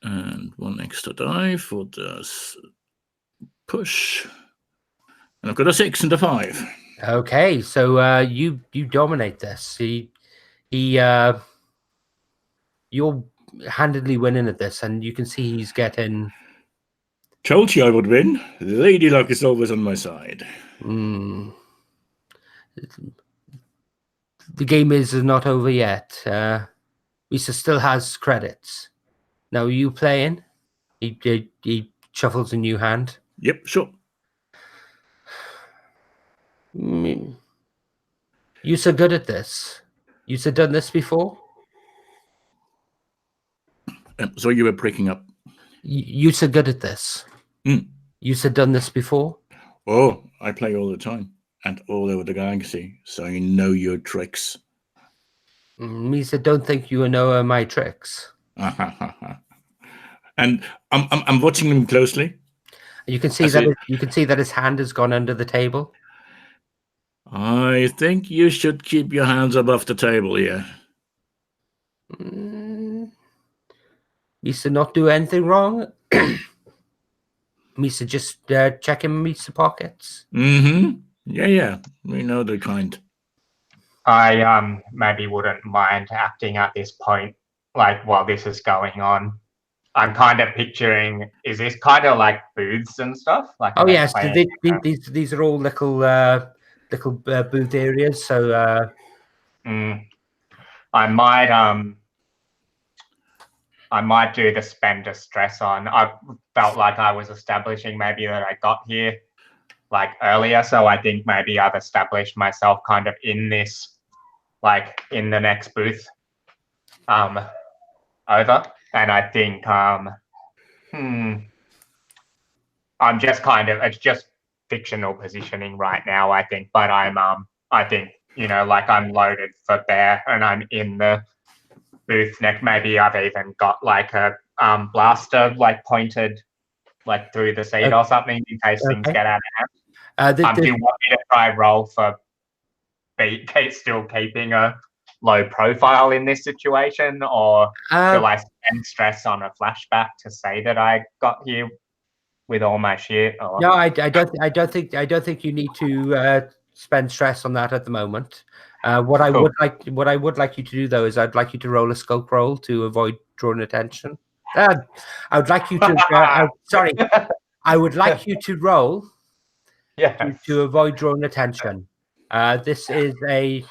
And 1 extra die for the push. And I've got a 6 and a 5. Okay, so you dominate this. You're handedly winning at this, and you can see he's getting. Told you I would win. Lady luck is always on my side. The game is not over yet. Misa still has credits. Now, are you playing? He shuffles a new hand. Yep, sure. You're so good at this. You've done this before? So you were breaking up. You're so good at this. You've done this before? Oh, I play all the time and all over the galaxy, so you know your tricks. Misa, don't think you know my tricks. And I'm watching them closely. You can see that his hand has gone under the table. I think you should keep your hands above the table here. Misa not do anything wrong. Misa just checking Misa pockets. Yeah. We know the kind. I maybe wouldn't mind acting at this point, like while this is going on. I'm kind of picturing, is this kind of like booths and stuff? Like, oh yes, these are all little booth areas. So I might do the spend distress on. I felt like I was establishing maybe that I got here like earlier, so I think maybe I've established myself kind of in this, like in the next booth over, and I think I'm just kind of, it's just fictional positioning right now, I think, but I think, you know, like I'm loaded for bear and I'm in the booth next. Maybe I've even got like a blaster like pointed like through the seat or something in case things get out of hand. Do you want me to try roll for still keeping a low profile in this situation, or do I spend stress on a flashback to say that I got here with all my shit? Or? No, I don't think you need to spend stress on that at the moment. What I would like you to do though is I'd like you to roll a skulk roll to avoid drawing attention. I would like you to. Sorry, I would like you to roll. To avoid drawing attention. This is a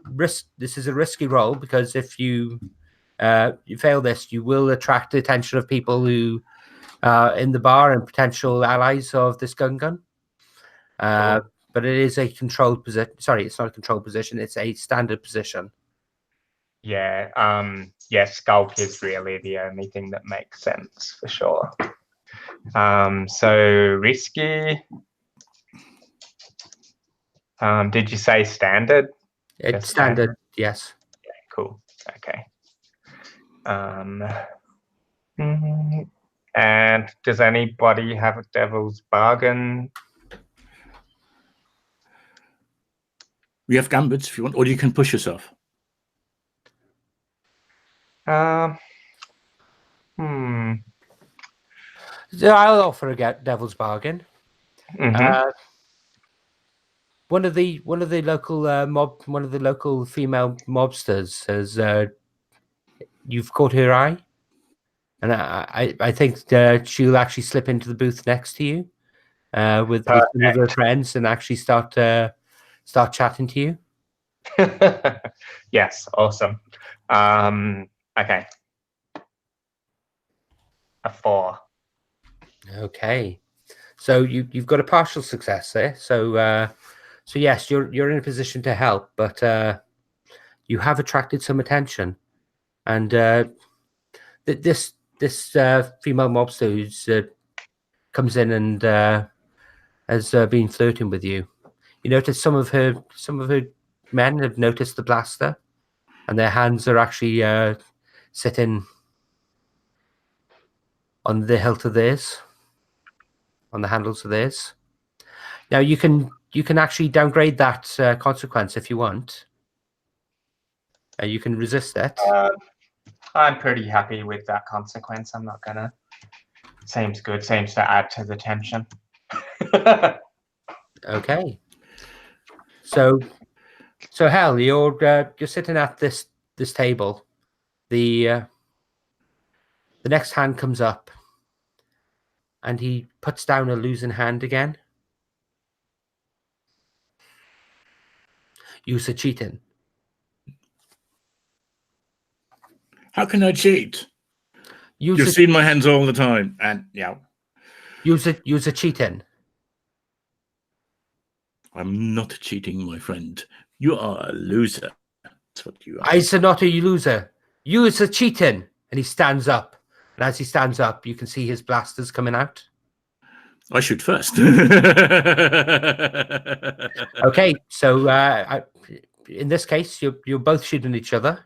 risky roll, because if you fail this, you will attract the attention of people who in the bar and potential allies of this gun. But it is a controlled position. Sorry, it's not a controlled position. It's a standard position. Yeah. Skulk is really the only thing that makes sense for sure. So risky. Did you say standard? It's standard, yes. Yeah, cool. Okay. And does anybody have a devil's bargain? We have gambits if you want, or you can push yourself. So I'll offer a devil's bargain. One of the local local female mobsters has you've caught her eye, and I think she'll actually slip into the booth next to you with some of her friends and actually start chatting to you. Yes, awesome. Okay, a 4. Okay, so you've got a partial success there. So yes, you're in a position to help, but you have attracted some attention, and this female mobster who's comes in and has been flirting with you. You notice some of her men have noticed the blaster, and their hands are actually sitting on the hilt of theirs, on the handles of theirs. Now you can actually downgrade that consequence if you want. You can resist it. I'm pretty happy with that consequence. I'm not gonna. Seems good. Seems to add to the tension. Okay. So Hal, you're sitting at this table. The next hand comes up, and he puts down a losing hand again. Use a cheating. How can I cheat? You've seen my hands all the time, and yeah. Use a cheating. I'm not cheating, my friend. You are a loser. That's what you are. I said not a loser. Use a cheating. And he stands up. And as he stands up, you can see his blasters coming out. I shoot first. Okay, so in this case, you're both shooting each other.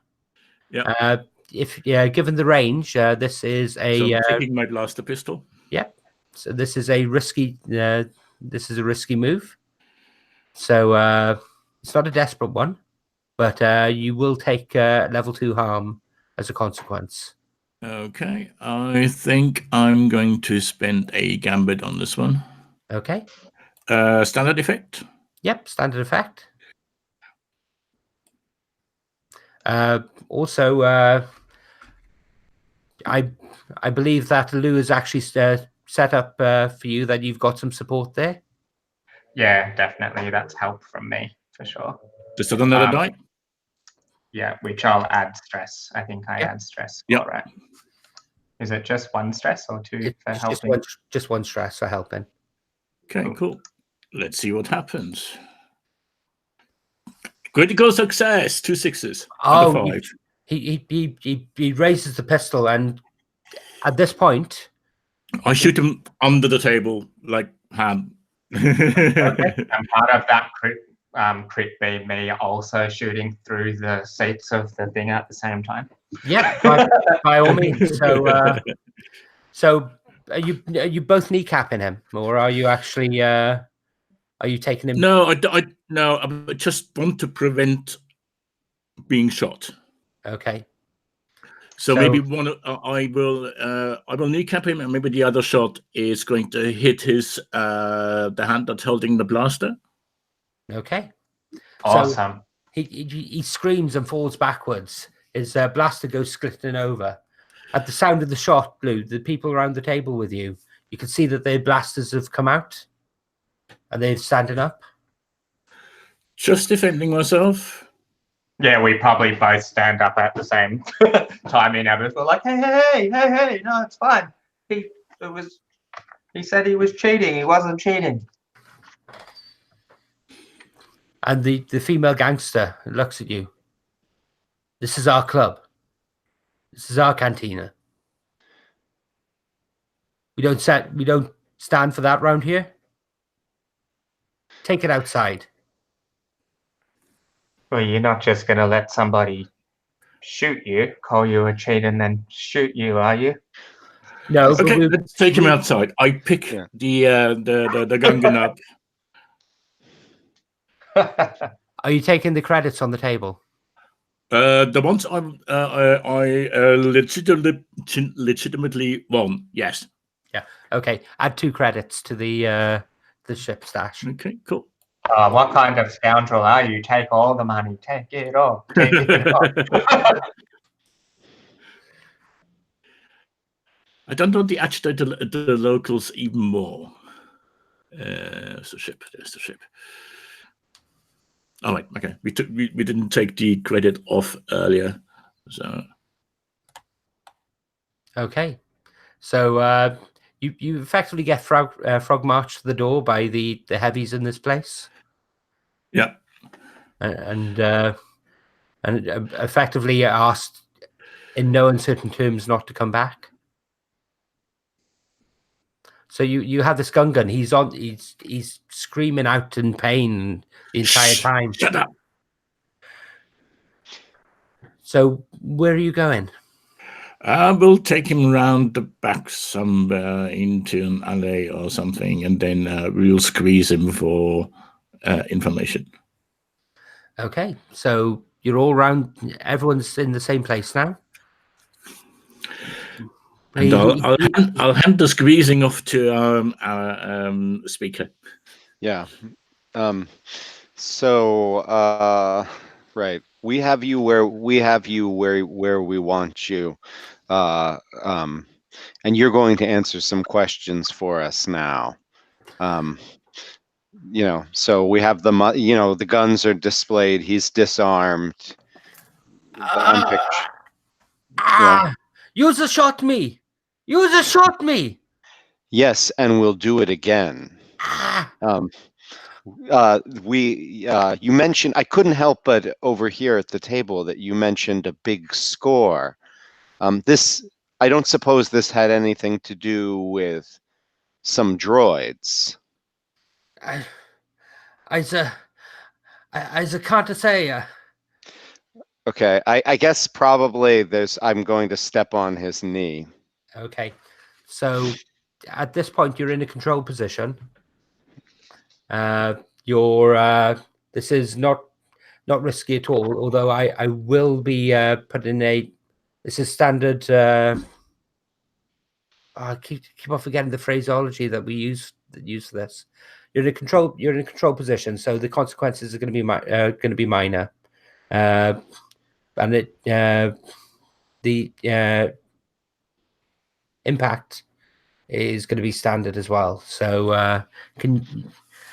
Yeah. If given the range, this is a. So taking my blaster pistol. Yeah. So this is a risky. This is a risky move. So it's not a desperate one, but you will take level 2 harm as a consequence. Okay, I think I'm going to spend a gambit on this one. Okay. Standard effect? Yep, standard effect. Also, I believe that Lou has actually set up for you that you've got some support there. Yeah, definitely. That's help from me for sure. Just another die? Yeah, which I'll add stress. I think I add stress. Yeah. Right. Is it just 1 stress or 2 for It's helping? just one stress for helping. Okay, cool. Let's see what happens. Critical success, 2 6s. Oh, 5. He raises the pistol, and at this point, I shoot him under the table like ham. Okay. And part of that crit be me also shooting through the seats of the thing at the same time. yeah, by all means. So are you both kneecapping him, or are you actually are you taking him? No, I just want to prevent being shot. Okay. So maybe one I will kneecap him, and maybe the other shot is going to hit his the hand that's holding the blaster. Okay. Awesome. So he screams and falls backwards. His blaster goes splitting over. At the sound of the shot, Blue, the people around the table with you, you can see that their blasters have come out, and they're standing up. Just defending myself. Yeah, we probably both stand up at the same time in others. We're like, hey, no, it's fine. He said he was cheating. He wasn't cheating. And the female gangster looks at you. This is our club. This is our cantina. We don't stand for that round here. Take it outside. Well, you're not just going to let somebody shoot you, call you a cheat, and then shoot you, are you? No. Okay, let's take him outside. I pick the gun up. Are you taking the credits on the table? The ones I legitimately won. Yes. Yeah. Okay. Add 2 credits to the ship stash. Okay. Cool. What kind of scoundrel are you? Take all the money. Take it all. Take it all. I don't want to agitate the locals even more. There's the ship. There's the ship. All right. Okay. We didn't take the credit off earlier, so. Okay. So you effectively get frog marched to the door by the heavies in this place. Yeah. And effectively asked in no uncertain terms not to come back. So you have this gun. He's screaming out in pain the entire time. Shut up. So where are you going? We'll take him round the back somewhere into an alley or something, and then we'll squeeze him for information. Okay, so you're all around. Everyone's in the same place now. And I'll hand the squeezing off to our speaker. Yeah. So right, we have you where we want you, and you're going to answer some questions for us now. So we have the guns are displayed. He's disarmed. I'm picturing. Yeah. User shot me. User shot me. Yes, and we'll do it again. Ah. You mentioned, I couldn't help but overhear at the table that you mentioned a big score. I don't suppose this had anything to do with some droids. I can't say. Okay, I guess probably I'm going to step on his knee. Okay, so at this point you're in a control position. This is not risky at all. Although I will be putting this is standard. I keep on forgetting the phraseology that we use for this. You're in a control position, so the consequences are going to be minor, and the impact is going to be standard as well. So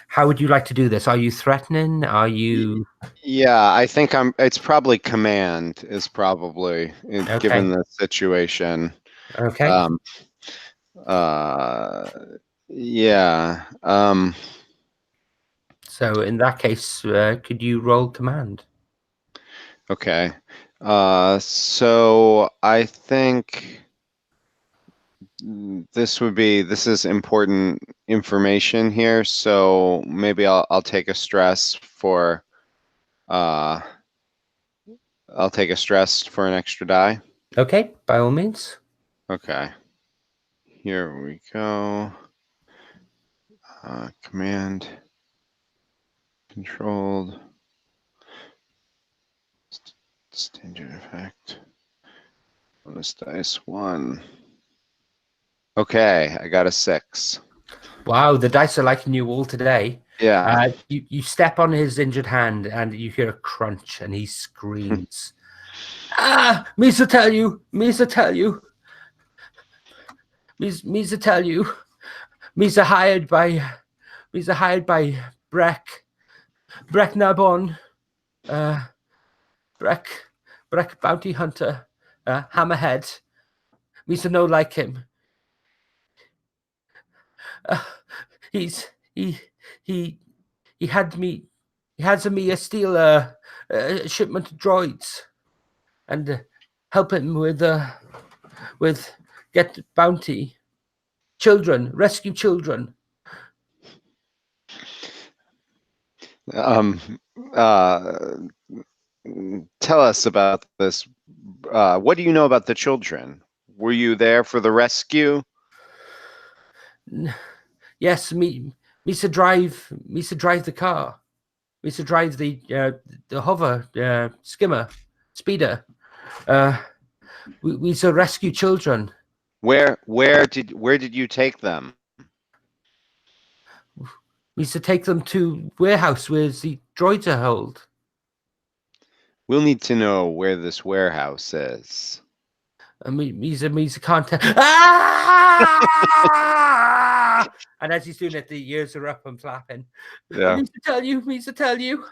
how would you like to do this? Are you threatening? Are you? Yeah, I think it's probably command is probably given the situation. Okay. Yeah. So in that case, could you roll command? Okay. So I think this is important information here. So maybe I'll take a stress for an extra die. Okay, by all means. Okay. Here we go. Command controlled standard effect. Bonus dice 1. Okay, I got a 6. Wow, the dice are liking you all today. Yeah. You step on his injured hand and you hear a crunch and he screams. Misa tell you. Misa hired by Breck Nabon. Breck bounty hunter. Hammerhead. Misa no like him. He has me steal a shipment of droids and help him with get bounty rescue children. Tell us about this. What do you know about the children? Were you there for the rescue? Yes, Misa drive the car. Misa drive the hover skimmer speeder. We rescue children. Where did you take them? We used to take them to warehouse where the droids are held. We'll need to know where this warehouse is. Misa can't tell. And as he's doing it, the ears are up and flapping. Yeah. Misa tell you.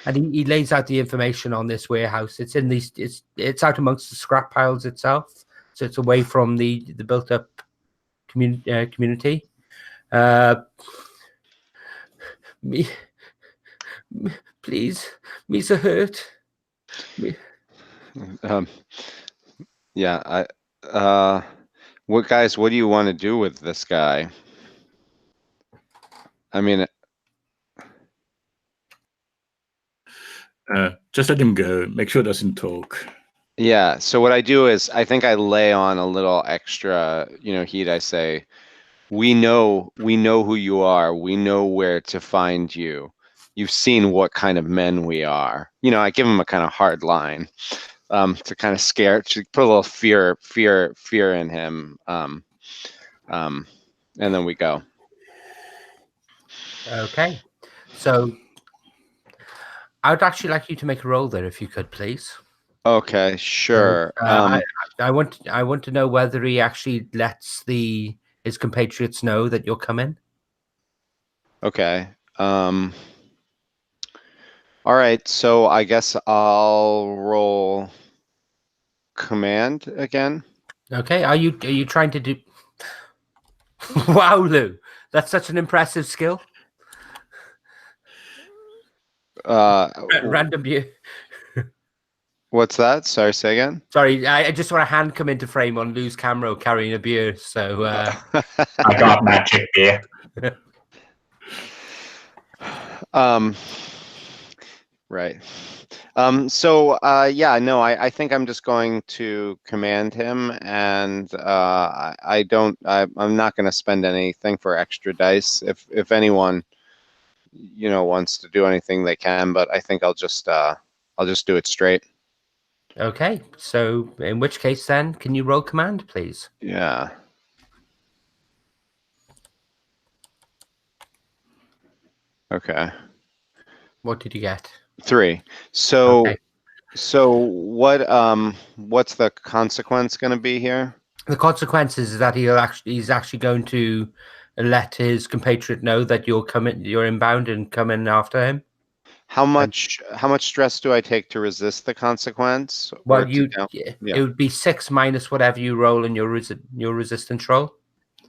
And he lays out the information on this warehouse. It's in these. It's out amongst the scrap piles itself, so it's away from the built-up community. Please, Misa hurt. Yeah. What do you want to do with this guy? I mean. Just let him go. Make sure he doesn't talk. Yeah. So what I do is I think I lay on a little extra, heat. I say, we know who you are. We know where to find you. You've seen what kind of men we are. I give him a kind of hard line. to kind of scare, to put a little fear in him. And then we go. Okay. So I would actually like you to make a roll there, if you could, please. Okay, sure. I want to know whether he actually lets his compatriots know that you're coming. Okay. All right. So I guess I'll roll command again. Okay. Are you trying to do? Wow, Lou, that's such an impressive skill. Random view. What's that? Sorry, say again. Sorry, I just saw a hand come into frame on Lou's camera carrying a beer. So I got magic beer. Right. So yeah, no, I think I'm just going to command him, and I'm not going to spend anything for extra dice. If anyone, wants to do anything, they can, but I think I'll just do it straight. okay. So in which case, then, can you roll command, please? Yeah. Okay. What did you get? 3. So Okay. so what's the consequence going to be here? The consequences is that he's actually going to let his compatriot know that you're inbound and coming after him. How much stress do I take to resist the consequence? Well, Yeah. it would be 6 minus whatever you roll in your resistance roll.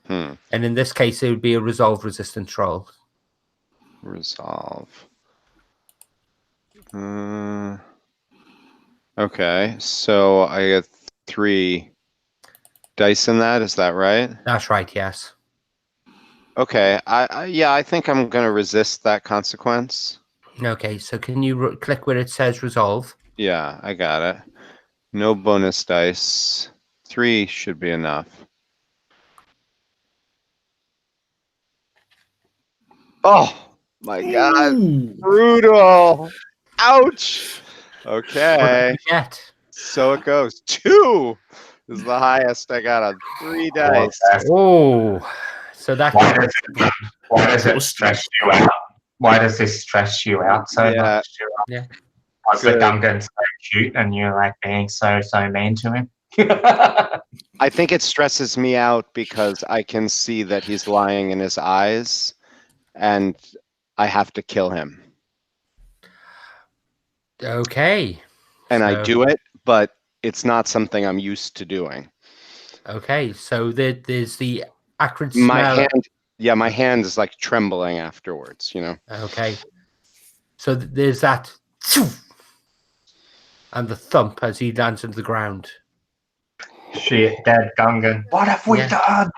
And in this case, it would be a resolve resistance roll. Resolve. Okay, so I get 3 dice in that. Is that right? That's right. Yes. Okay. I think I'm gonna resist that consequence. Okay. So can you click where it says resolve? Yeah, I got it. No bonus dice. 3 should be enough. Oh my God! Ooh. Brutal. Ouch. Okay. What did you get? So it goes. 2 is the highest. I got a 3 dice. Oh, so that. Why does it stress you out? Why does this stress you out so Yeah. much? Yeah. Was the Gungan so cute and you're like being so mean to him? I think it stresses me out because I can see that he's lying in his eyes, and I have to kill him. Okay. And I do it, but it's not something I'm used to doing. Okay, so there's the acrid smell. My hand is like trembling afterwards, Okay. So there's that, and the thump as he lands into the ground. Shit, dead Gungan. What have we done?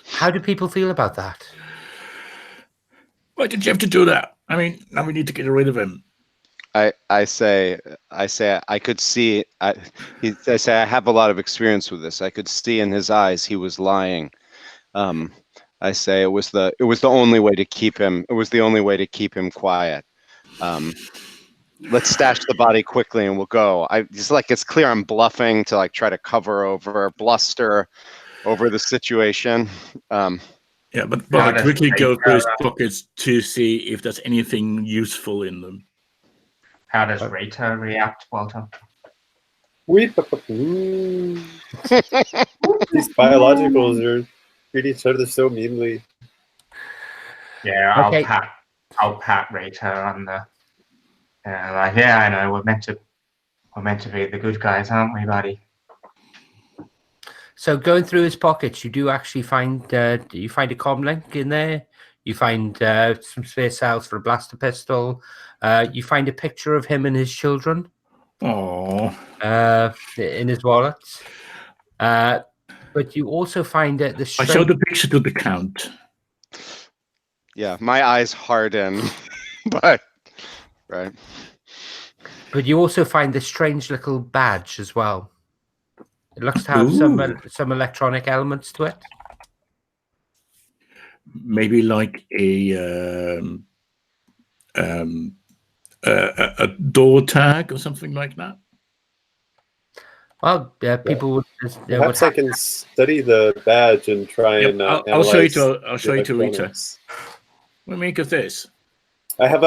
How do people feel about that? Why did you have to do that? I mean, now we need to get rid of him. I say I could see. I say I have a lot of experience with this. I could see in his eyes he was lying. I say it was the only way to keep him. It was the only way to keep him quiet. Let's stash the body quickly and we'll go. It's clear I'm bluffing to try to bluster over the situation. Yeah, but I quickly go through his pockets to see if there's anything useful in them. How does Rita react, Walter? These biologicals are treating each other so meanly. Yeah, Okay. I'll pat Rita on the. I know we're meant to be the good guys, aren't we, buddy? So going through his pockets, you do actually find a comm link in there. You find some spare cells for a blaster pistol. You find a picture of him and his children. Oh. In his wallet. But you also find the. I showed the picture to the Count. Yeah, my eyes harden, but right. But you also find this strange little badge as well. It looks to have some electronic elements to it. Maybe like a a door tag or something like that? Well, people would. Perhaps I can study the badge and try and I'll show you analyze I'll show you to Rita. electronics. What do you make of this? I have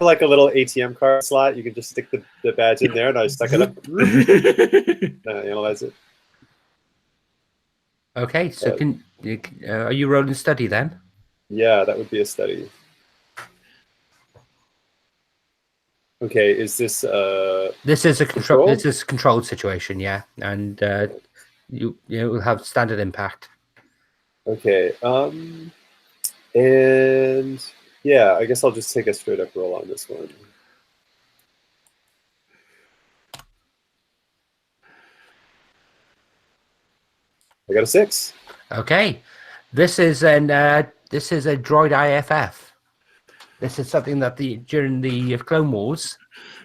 like a little ATM card slot. You can just stick the badge in there, and I suck it up. Analyze it. Okay, so are you rolling study then? Yeah, that would be a study. Okay, is this This is a control? This is a controlled situation, yeah, and you will have standard impact. Okay, and yeah, I guess I'll just take a straight up roll on this one. I got a 6. Okay, this is a droid IFF. This is something that during the Clone Wars,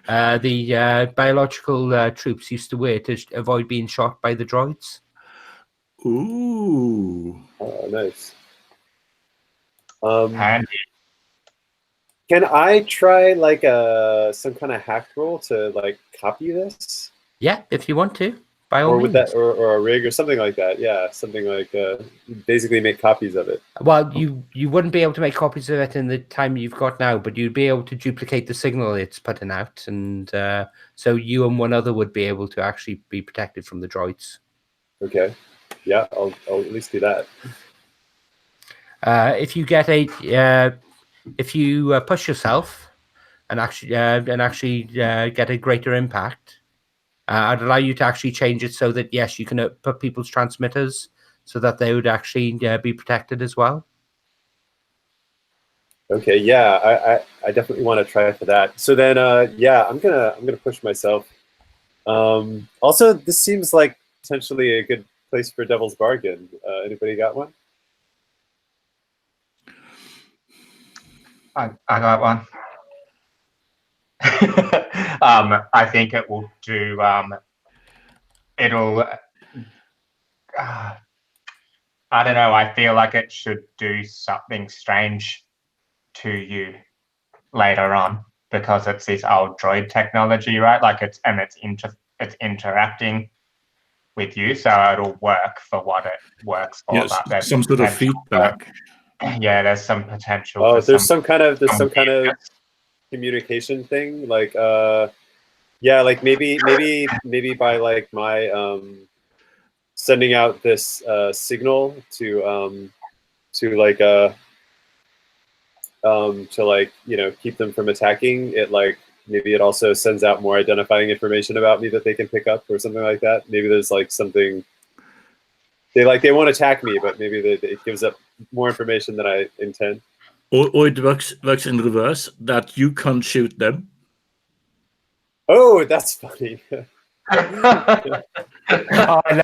the biological troops used to wear to avoid being shot by the droids. Ooh. Oh, nice. Handy. Can I try like some kind of hack roll to like copy this? Yeah, if you want to, by all Or means. with that, or a rig or something like that. Yeah, something like basically make copies of it. Well, you wouldn't be able to make copies of it in the time you've got now, but you'd be able to duplicate the signal it's putting out, and so you and one other would be able to actually be protected from the droids. Okay. Yeah, I'll at least do that. If you get if you push yourself and actually get a greater impact, I'd allow you to actually change it so that yes, you can put people's transmitters so that they would actually be protected as well. Okay, yeah, I definitely want to try for that. So then, yeah, I'm gonna push myself. Also, this seems like potentially a good place for Devil's Bargain. Anybody got one? I got one. I think it will do. It'll. I don't know. I feel like it should do something strange to you later on because it's this old droid technology, right? Like it's interacting with you, so it'll work for what it works for. Yes, but there's some sort of feedback. Yeah, there's some potential. Oh, for there's some kind of communication thing, like yeah, like maybe by like my sending out this signal to like keep them from attacking it, like maybe it also sends out more identifying information about me that they can pick up or something like that. Maybe there's like something they won't attack me, but maybe it gives up more information than I intend. Or it works in reverse, that you can't shoot them. Oh, that's funny. Oh, I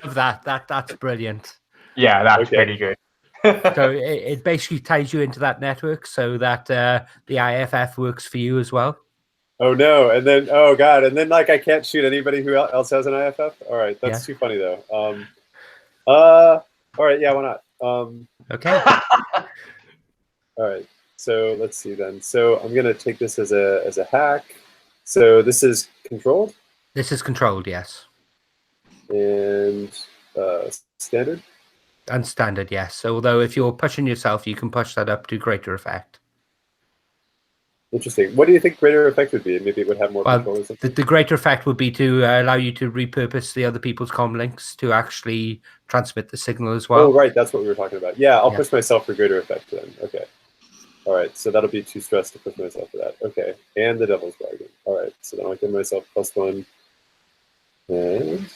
love that. That's brilliant. Yeah, that's pretty good. So it basically ties you into that network so that the IFF works for you as well. Oh no, and then oh god, and then like I can't shoot anybody who else has an IFF. All right, that's too funny though. All right, yeah, why not? Okay. All right, so let's see then. So I'm gonna take this as a hack. So this is controlled. This is controlled, yes. And standard. And standard, yes. Although if you're pushing yourself, you can push that up to greater effect. Interesting. What do you think greater effect would be? Maybe it would have more control or something? The greater effect would be to allow you to repurpose the other people's comm links to actually transmit the signal as well. Oh, right. That's what we were talking about. Yeah, I'll push myself for greater effect then. Okay. All right. So that'll be too stressed to push myself for that. Okay. And the Devil's Bargain. All right. So then I'll give myself +1. And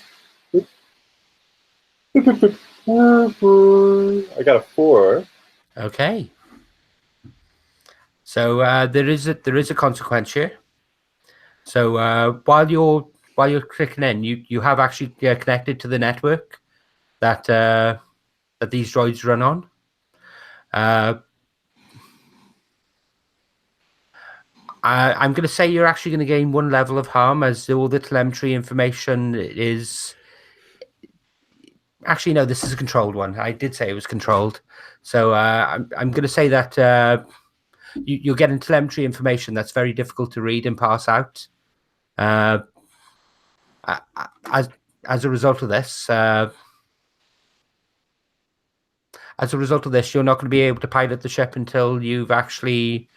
I got a 4. Okay. So there is a consequence here. So while you're clicking in, you have actually connected to the network that that these droids run on. I'm going to say you're actually going to gain 1 level of harm as all the telemetry information is. Actually, no, this is a controlled one. I did say it was controlled. So I'm going to say that you're getting telemetry information that's very difficult to read and pass out. As a result of this, you're not going to be able to pilot the ship until you've actually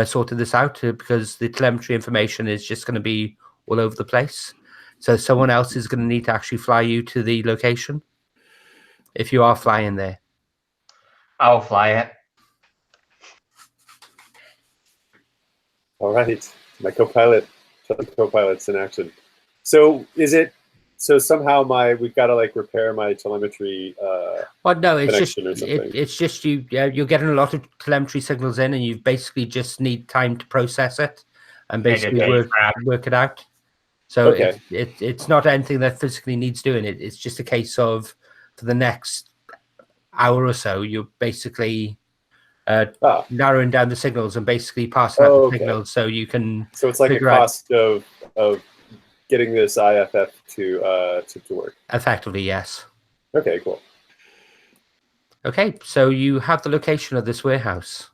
sorted this out, because the telemetry information is just going to be all over the place. So someone else is going to need to actually fly you to the location if you are flying there. I'll fly it. All right, my co-pilot's in action. So is it? So somehow we've got to like repair my telemetry. Well, no, it's just connection or something. it's just you're getting a lot of telemetry signals in, and you basically just need time to process it and basically work it out. So Okay. it's not anything that physically needs doing. It's just a case of, for the next hour or so, you're basically narrowing down the signals and basically passing out the signals so you can. So it's like a cost of getting this IFF to work. Effectively, yes. Okay, cool. Okay, so you have the location of this warehouse.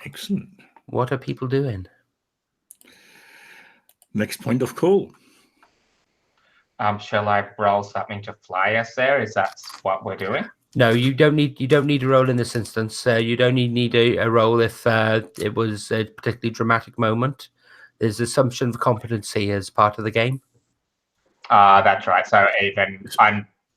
Excellent. What are people doing? Next point of call. Shall I roll something to fly us there? Is that what we're doing? No, you don't need a roll in this instance. You'd only need a roll if it was a particularly dramatic moment. There's assumption of competency as part of the game. That's right. So even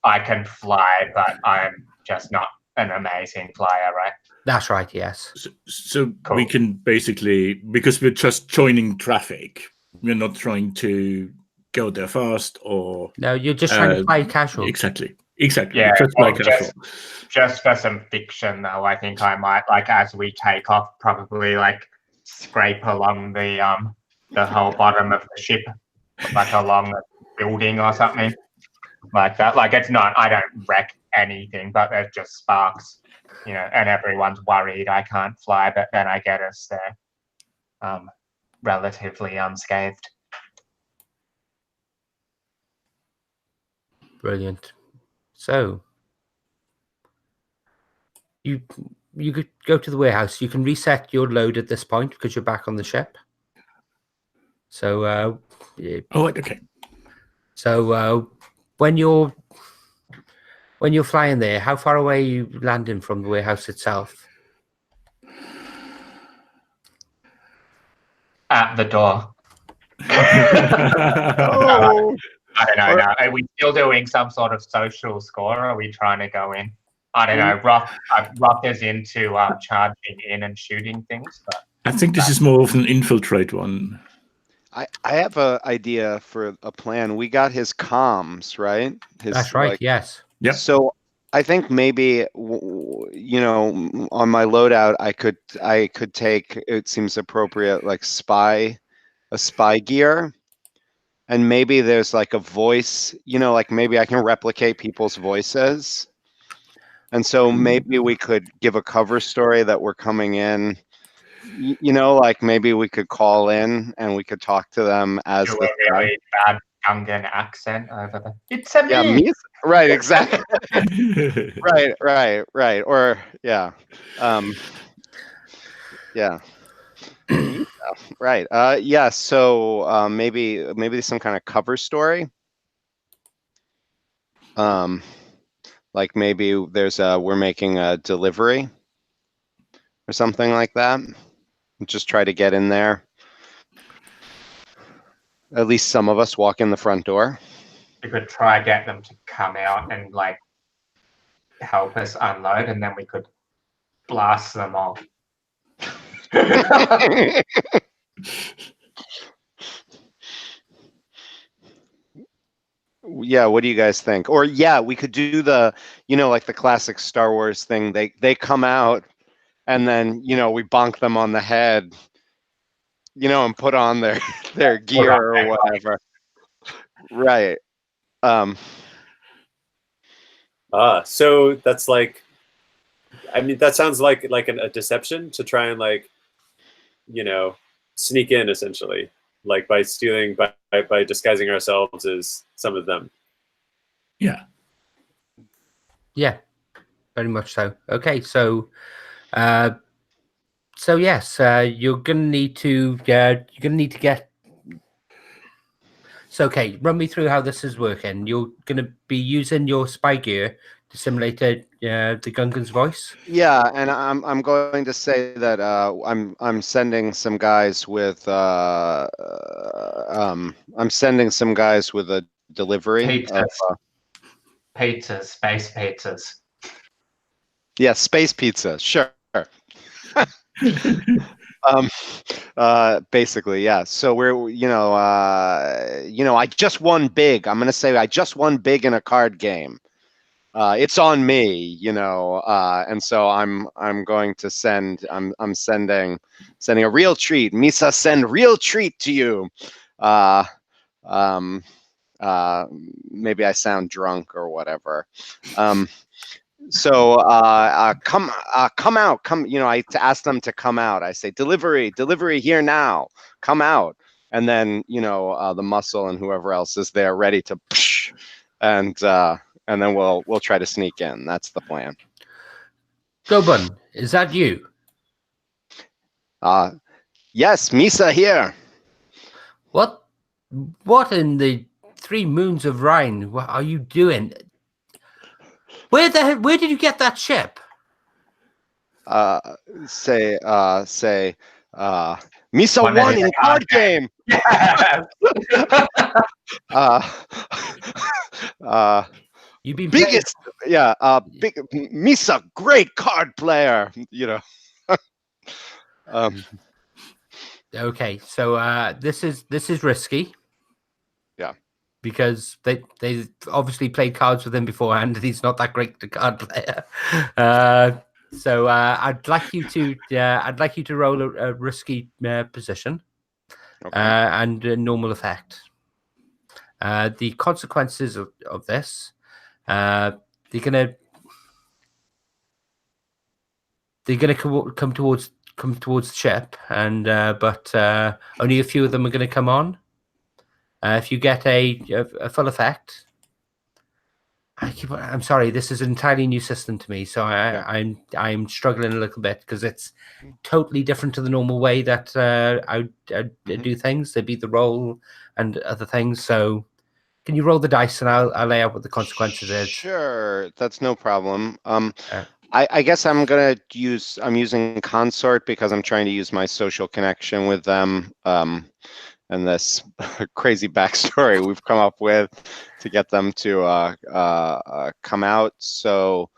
I can fly, but I'm just not an amazing flyer, right? That's right, yes. So Cool. we can basically, because we're just joining traffic, we're not trying to go there fast or... No, you're just trying to play casual. Exactly. Yeah, Just well, play casual. just for some fiction, though, I think I might, like, as we take off, probably, like, scrape along the whole bottom of the ship, like along the building or something like that. Like, it's not, I don't wreck anything, but there's just sparks, you know, and everyone's worried I can't fly, but then I get us there relatively unscathed. Brilliant. So you could go to the warehouse. You can reset your load at this point because you're back on the ship. So Okay. So when you're flying there, how far away are you landing from the warehouse itself? At the door. Oh. I don't know. Now, are we still doing some sort of social score? Or are we trying to go in? I don't know. Rock is into charging in and shooting things. But I think this is more of an infiltrate one. I have an idea for a plan. We got his comms, right? That's right. Yes. Yep. So I think maybe you know, on my loadout, I could take. It seems appropriate, like a spy gear, and maybe there's like a voice. You know, like maybe I can replicate people's voices, and so maybe we could give a cover story that we're coming in. You know, like maybe we could call in and we could talk to them as do the a really bad Gungan accent over there. It's a me. me, right? Exactly. right. Or yeah, yeah. Right. Yeah. So maybe some kind of cover story. Like maybe there's we're making a delivery or something like that. Just try to get in there. At least some of us walk in the front door. We could try get them to come out and like help us unload, and then we could blast them off. Yeah, what do you guys think? Or yeah, we could do the, you know, like the classic Star Wars thing. They come out and then, you know, we bonk them on the head, you know, and put on their gear or whatever. Right. So that's like, I mean, that sounds like a deception to try and like, you know, sneak in essentially, like by stealing, by disguising ourselves as some of them. Yeah. Yeah, very much so. Okay, so So yes, you're gonna need to get. So okay, run me through how this is working. You're gonna be using your spy gear to simulate the Gungan's voice. Yeah, and I'm going to say that I'm sending some guys with a delivery Pizzas. of Pizzas, space pizzas. yeah, space pizza, sure. Basically, yeah. So we're I just won big. I'm gonna say I just won big in a card game. It's on me, and so I'm going to send I'm sending a real treat. Misa, send real treat to you. Maybe I sound drunk or whatever. So come out, come. I ask them to come out. I say delivery here now. Come out, and then the muscle and whoever else is there ready to, and then we'll try to sneak in. That's the plan. Gobun, is that you? Yes, Misa here. What in the 3 moons of Rhine? What are you doing? Where did you get that ship? Say Misa won in card game. You've been biggest, big Misa, great card player. Okay, so this is risky. Yeah. Because they obviously played cards with him beforehand, and he's not that great a card player. So I'd like you to roll a risky position, and a normal effect. The consequences of this, they're gonna come towards the ship, and but only a few of them are going to come on. If you get a full effect, I'm sorry, this is an entirely new system to me, so I'm struggling a little bit because it's totally different to the normal way that I do things. They beat the roll and other things. So, can you roll the dice and I'll lay out what the consequences is? Sure, that's no problem. I guess I'm using Consort because I'm trying to use my social connection with them. And this crazy backstory we've come up with to get them to come out. So,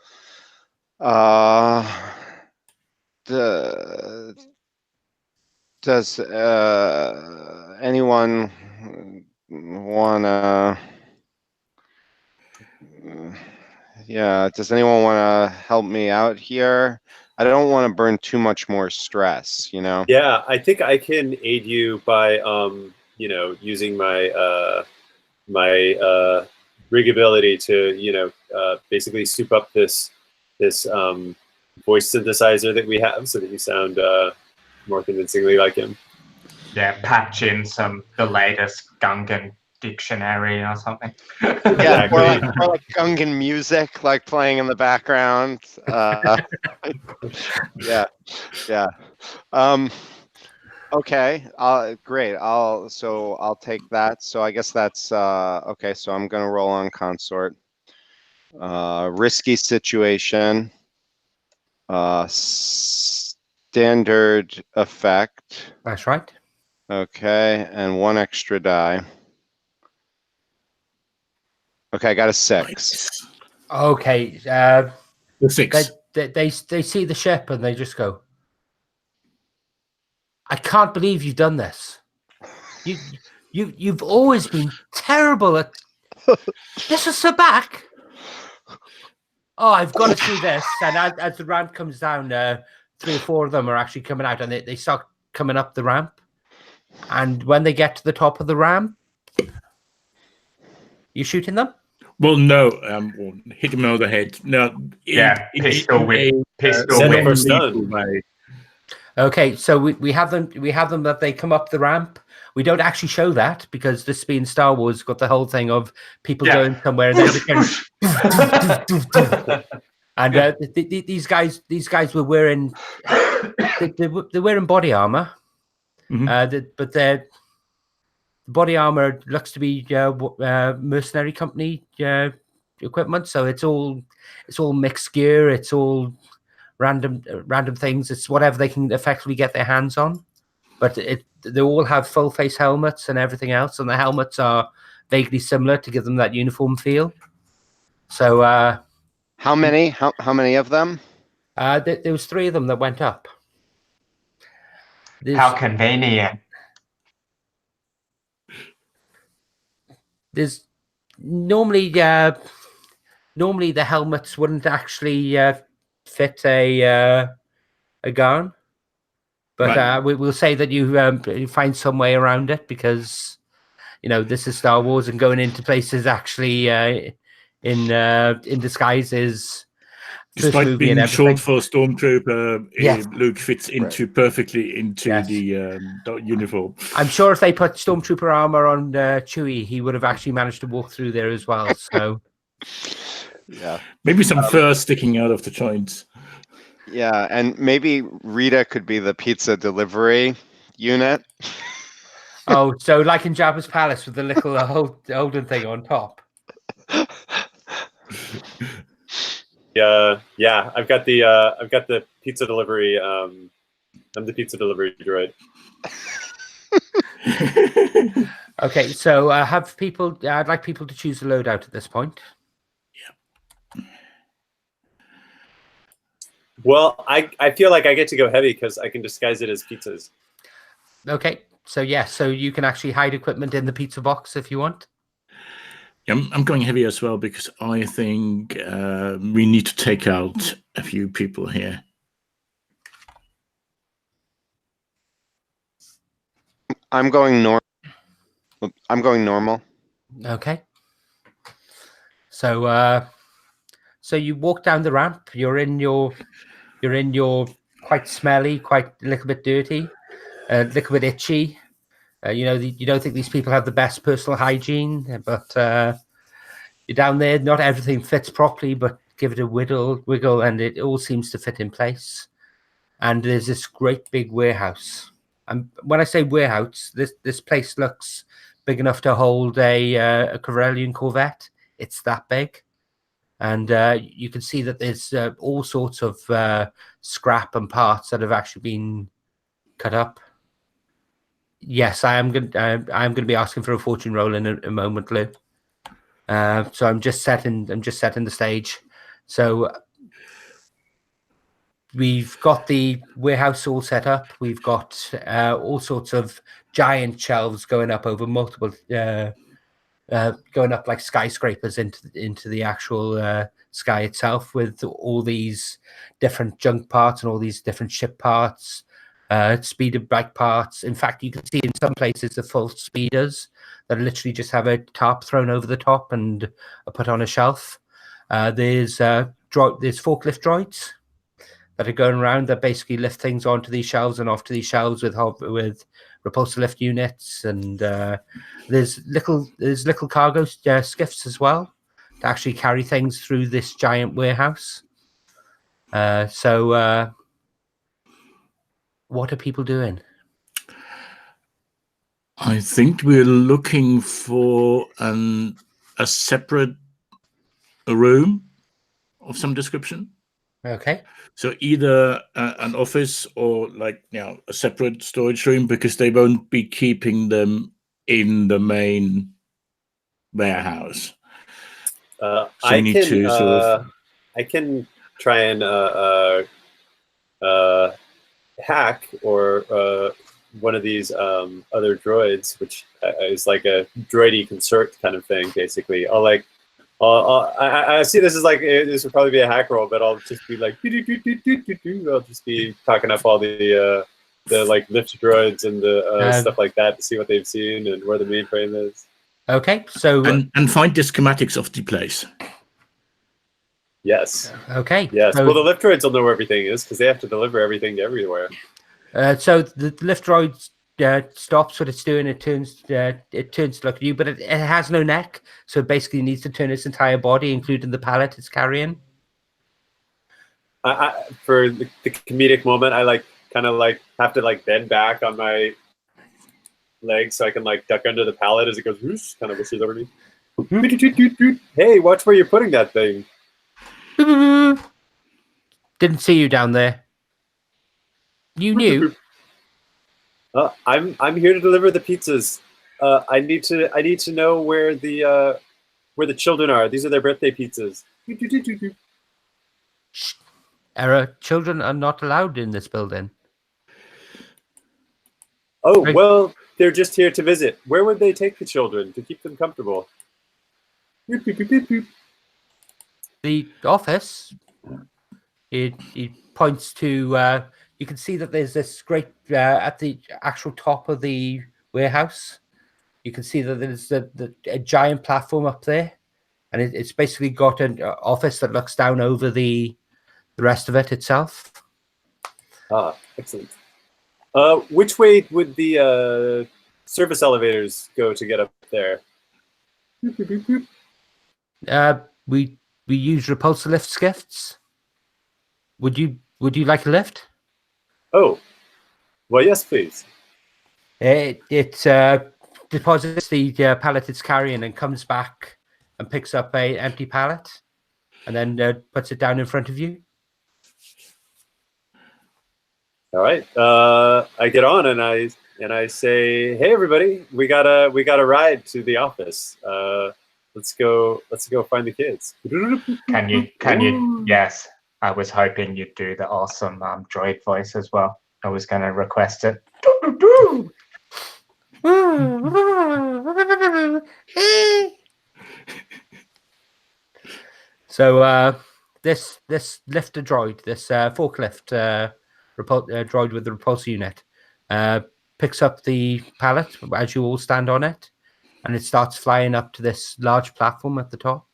does anyone wanna? Does anyone want to help me out here? I don't want to burn too much more stress, Yeah, I think I can aid you by, using my my rig ability to, basically soup up this voice synthesizer that we have, so that you sound more convincingly like him. Yeah, patch in the latest Gungan dictionary or something. Yeah, or like Gungan music, like playing in the background. Yeah. Okay. Great. I'll take that. So I guess that's okay. So I'm gonna roll on Consort. Risky situation. Standard effect. That's right. Okay, and 1 extra die. Okay, I got a 6. Okay. The 6. They see the ship and they just go, I can't believe you've done this. You've always been terrible at this is Sabak. Oh, I've got to see this. And as the ramp comes down, 3 or 4 of them are actually coming out, and they start coming up the ramp. And when they get to the top of the ramp, you shooting them? Well, no, hit him over the head. No, pistol whip. Okay, so we have them that they come up the ramp. We don't actually show that because this being Star Wars got the whole thing of people going somewhere and then And these guys were wearing they're wearing body armor, but their body armor looks to be mercenary company equipment. So it's all mixed gear. It's all random things. It's whatever they can effectively get their hands on. But they all have full face helmets and everything else, and the helmets are vaguely similar to give them that uniform feel. So how many of them? There was 3 of them that went up. How convenient. There's normally the helmets wouldn't actually fit a gun, but Right. we'll say that you find some way around it, because this is Star Wars, and going into places actually in disguise is Despite being short for a stormtrooper, Luke fits perfectly into the uniform. I'm sure if they put stormtrooper armor on Chewie, he would have actually managed to walk through there as well. So, yeah, maybe some fur sticking out of the joints. Yeah, and maybe Rita could be the pizza delivery unit. Oh, so like in Jabba's palace with the little Holden thing on top. Yeah, I've got the pizza delivery. I'm the pizza delivery droid. Okay, so I'd like people to choose a loadout at this point. Yeah. Well, I feel like I get to go heavy because I can disguise it as pizzas. Okay, so so you can actually hide equipment in the pizza box if you want. I'm going heavy as well, because I think we need to take out a few people here. I'm going normal. Okay. So you walk down the ramp. You're in your quite smelly, quite a little bit dirty, a little bit itchy. You don't think these people have the best personal hygiene, but you're down there. Not everything fits properly, but give it a wiggle, and it all seems to fit in place. And there's this great big warehouse. And when I say warehouse, this place looks big enough to hold a Corellian Corvette. It's that big. And you can see that there's all sorts of scrap and parts that have actually been cut up. Yes, I'm going to be asking for a fortune roll in a moment, Lou. So I'm just setting the stage. So we've got the warehouse all set up. We've got all sorts of giant shelves going up over multiple, going up like skyscrapers into the actual sky itself, with all these different junk parts and all these different ship parts. Speeder bike parts. In fact, you can see in some places the full speeders that literally just have a tarp thrown over the top and are put on a shelf. There's forklift droids that are going around that basically lift things onto these shelves and off to these shelves with repulsor lift units. And there's little cargo skiffs as well to actually carry things through this giant warehouse. What are people doing? I think we're looking for a separate room of some description. Okay. So either an office or a separate storage room, because they won't be keeping them in the main warehouse. I can try and hack or one of these other droids, which is like a droidy consort kind of thing. Basically, I see this this would probably be a hack roll, but I'll just be like, I'll just be talking up all the lift droids and the stuff like that to see what they've seen and where the mainframe is. Okay, so and find the schematics of the place. Yes. Okay. Yes. So, well, the lift droids will know where everything is because they have to deliver everything to everywhere. So the lift droid stops what it's doing. It turns to look at you, but it has no neck, so it basically needs to turn its entire body, including the pallet it's carrying. For the comedic moment, I like kind of like have to like bend back on my legs so I can like duck under the pallet as it goes whoosh, kind of whishes over me. Hey, watch where you're putting that thing. Didn't see you down there. You knew. I'm here to deliver the pizzas. I need to know where the children are. These are their birthday pizzas. Shh. Error. Children are not allowed in this building. Oh, well, they're just here to visit. Where would they take the children to keep them comfortable? The office, it points to, you can see that there's this great, at the actual top of the warehouse, you can see that there's a giant platform up there, and it's basically got an office that looks down over the rest of it itself. Ah, excellent. Which way would the service elevators go to get up there? We use repulsor lift skiffs. Would you like a lift? Oh, well, yes, please. It deposits the pallet it's carrying and comes back and picks up a empty pallet, and then puts it down in front of you. All right. I get on and I say, "Hey, everybody, we got a ride to the office. Let's go find the kids." Can you? Yes, I was hoping you'd do the awesome droid voice as well. I was going to request it. So this lifter droid, this forklift droid with the repulsor unit, picks up the pallet as you all stand on it, and it starts flying up to this large platform at the top.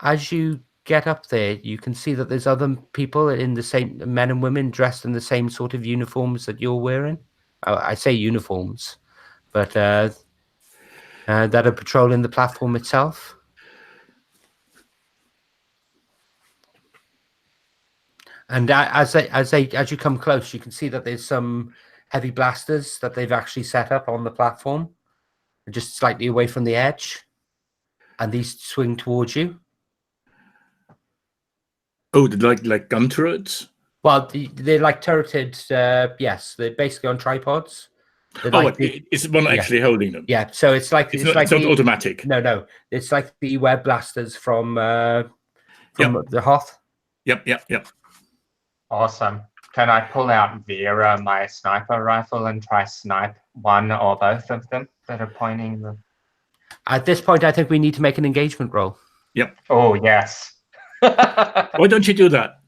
As you get up there, you can see that there's other people in the same, men and women dressed in the same sort of uniforms that you're wearing. I say uniforms, but that are patrolling the platform itself. And as you come close, you can see that there's some heavy blasters that they've actually set up on the platform, just slightly away from the edge, and these swing towards you. Oh, like gun turrets? Well, they're like turreted. Yes, they're basically on tripods. Oh, like it's one actually holding them. Yeah, so it's like it's not automatic. No, it's like the web blasters from the Hoth. Yep. Awesome. Can I pull out Vera, my sniper rifle, and try snipe one or both of them that are pointing the... At this point, I think we need to make an engagement roll. Yep. Oh, yes. Why don't you do that,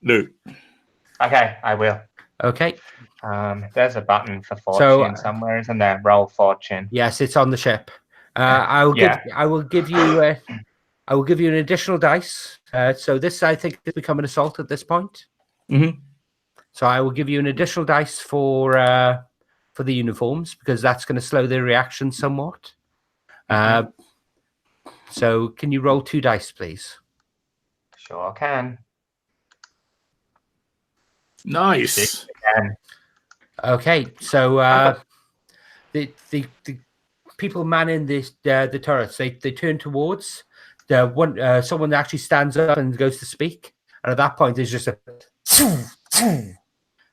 Lou? Okay, I will. Okay. There's a button for fortune somewhere, isn't there? Roll fortune. Yes, it's on the ship. I will give you an additional dice. So this, I think, has become an assault at this point. Mm-hmm. So I will give you an additional dice for the uniforms, because that's going to slow their reaction somewhat. So can you roll 2 dice, please? Sure can. Nice. Okay, so the people manning the turrets, they turn towards someone that actually stands up and goes to speak, and at that point there's just a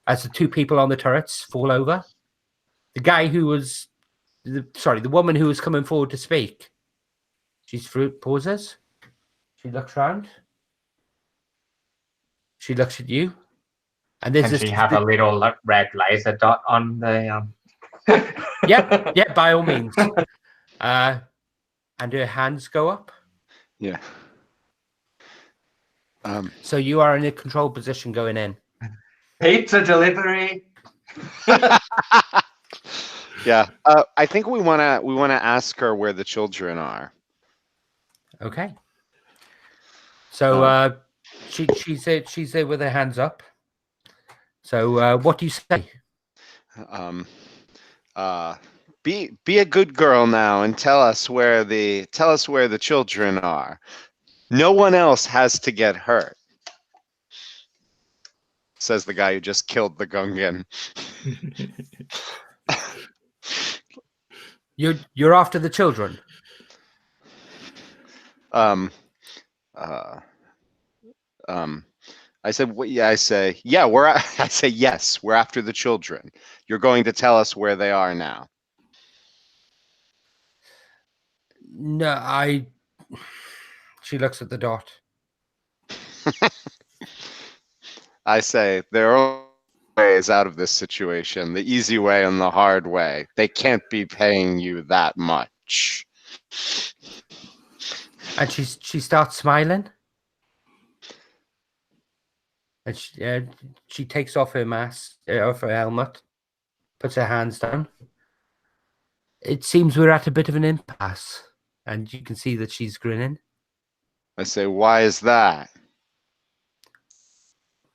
as the 2 people on the turrets fall over. The guy who was the woman who was coming forward to speak, she pauses, she looks around, she looks at you, and there's Can she have a little red laser dot on the yeah, by all means. And her hands go up. Yeah. So you are in a control position going in. Pizza delivery. Yeah. I think we wanna ask her where the children are. Okay. So she's there with her hands up. So what do you say? Be a good girl now and tell us where the children are. No one else has to get hurt, says the guy who just killed the Gungan. You're after the children. Um, I said, yeah, I say, yeah, I say, yes, we're after the children. You're going to tell us where they are now. No, She looks at the dot. I say, there are ways out of this situation, the easy way and the hard way. They can't be paying you that much. And she starts smiling. And she takes off her mask, off her helmet, puts her hands down. It seems we're at a bit of an impasse, and you can see that she's grinning. I say, why is that?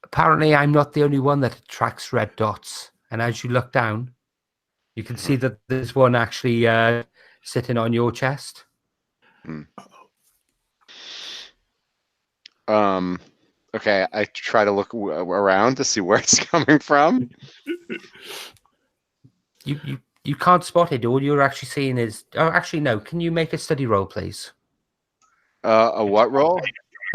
Apparently, I'm not the only one that attracts red dots. And as you look down, you can see that there's one actually sitting on your chest. Okay, I try to look around to see where it's coming from. You can't spot it. All you're actually seeing is... Oh, actually, no. Can you make a study roll, please? A what roll?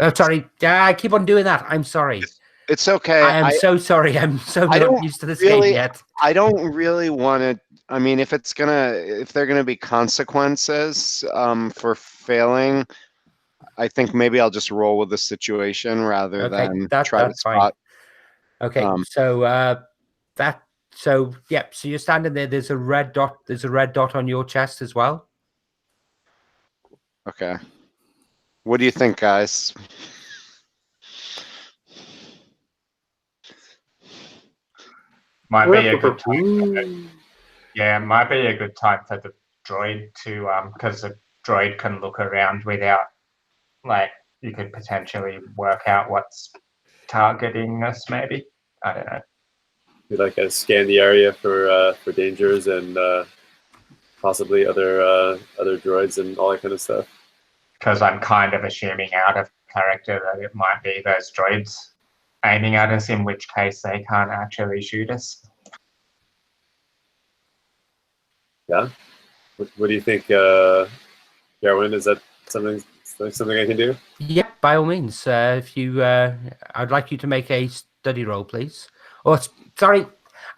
Oh, sorry. I keep on doing that. I'm sorry. It's okay. I am so sorry. I'm so not used to this game yet. I don't really want to. I mean, if they're gonna be consequences for failing, I think maybe I'll just roll with the situation rather than try to spot. Okay, so so you're standing there. There's a red dot. There's a red dot on your chest as well. Okay. What do you think, guys? Might be a good time. Might be a good time for the droid to because the droid can look around without, like, you could potentially work out what's targeting us. Maybe, I don't know. We like scan the area for dangers and possibly other droids and all that kind of stuff. Because I'm kind of assuming out of character that it might be those droids aiming at us, in which case they can't actually shoot us. Yeah. What do you think, Jarwin? Is that something I can do? Yeah, by all means. If you, I'd like you to make a study roll, please. Or sorry,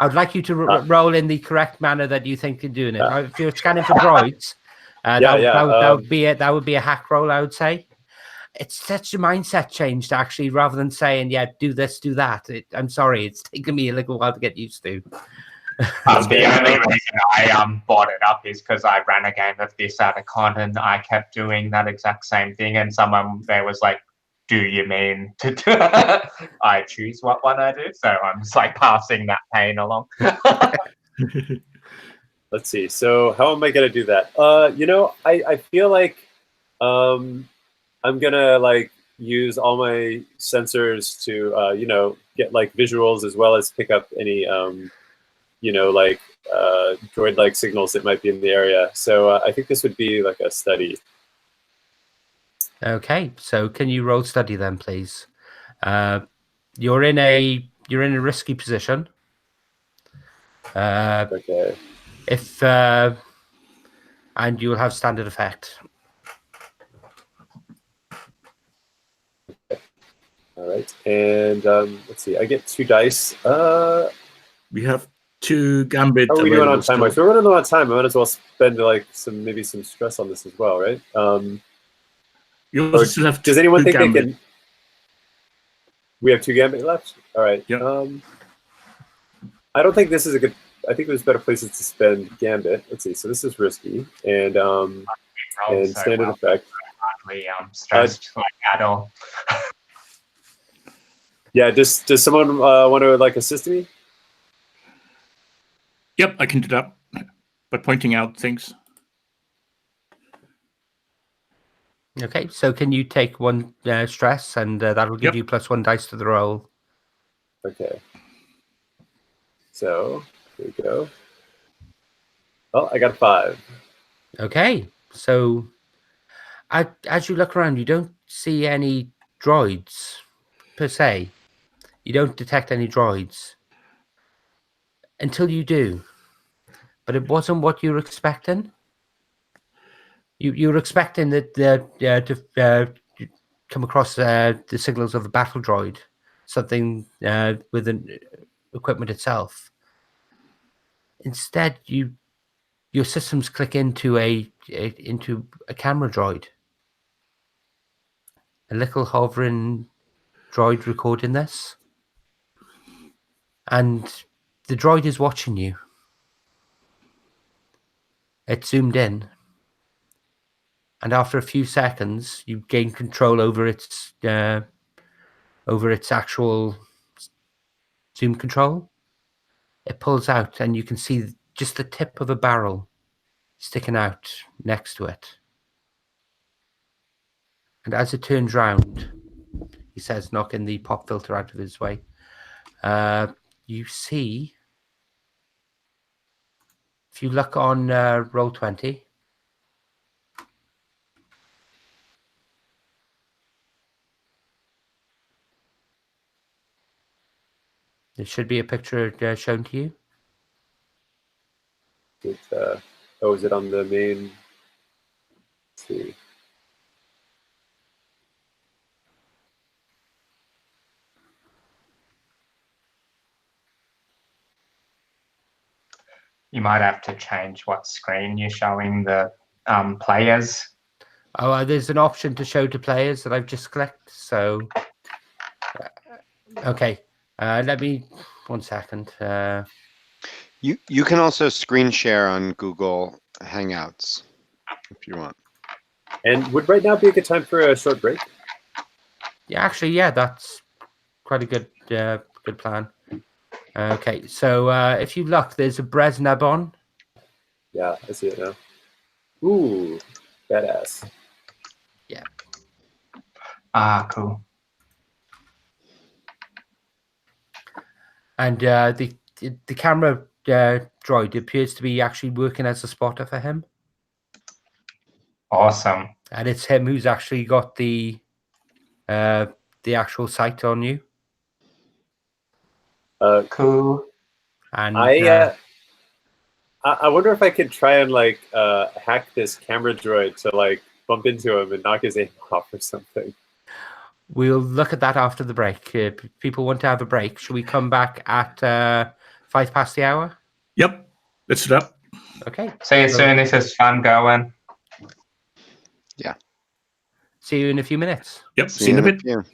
I would like you to roll in the correct manner that you think you're doing it. If you're scanning for droids, that would be a hack roll, I would say. It's such a mindset change, actually, rather than saying, yeah, do this, do that. I'm sorry, it's taken me a little while to get used to. The only reason I brought it up is because I ran a game of this at a con and I kept doing that exact same thing, and someone there was like, do you mean to do I choose what one I do? So I'm just like passing that pain along. Let's see. So how am I gonna do that? I feel like I'm gonna like use all my sensors to get like visuals as well as pick up any droid-like signals that might be in the area. So I think this would be like a study. Okay, so can you roll study then, please? You're in a risky position. Okay. And you'll have standard effect. All right, and let's see. I get 2 dice. We have 2 gambit. How are we doing on time? So we're running low on time. I might as well spend like maybe some stress on this as well, right? You still have does anyone think gambit. they can? We have 2 gambit left. All right. Yeah. I don't think this is a good. I think there's better places to spend gambit. Let's see. So this is risky and standard effect. Stressed like at all. Yeah. Does someone want to like assist me? Yep, I can do that by pointing out things. Okay, so can you take 1 stress, and that'll give you +1 dice to the roll. Okay. So here we go. Oh, I got a 5. Okay, so as you look around, you don't see any droids per se. You don't detect any droids until you do. But it wasn't what you were expecting. You were expecting that to come across the signals of a battle droid, something with an equipment itself. Instead, your systems click into a camera droid, a little hovering droid recording this, and the droid is watching you. It's zoomed in, and after a few seconds, you gain control over its actual zoom control. It pulls out, and you can see just the tip of a barrel sticking out next to it. And as it turns round, he says, knocking the pop filter out of his way, you see, if you look on Roll20, there should be a picture shown to you. Is it on the main? Let's see. You might have to change what screen you're showing the players. Oh, there's an option to show to players that I've just clicked. So, okay, let me 1 second. You can also screen share on Google Hangouts if you want. And would right now be a good time for a short break? Yeah, actually, yeah, that's quite a good plan. Okay, so if you look, there's a Bresnab on. Yeah, I see it now. Ooh, badass. Yeah. Ah, cool. And the camera droid appears to be actually working as a spotter for him. Awesome. And it's him who's actually got the actual sight on you. Cool. And I wonder if I could try and like hack this camera droid to like bump into him and knock his aim off or something. we'll look at that after the break. People want to have a break. Should we come back at 5 past the hour? Yep, let's do that. Okay. See you soon. This is fun going. Yeah. See you in a few minutes. Yep, see you in a bit. few.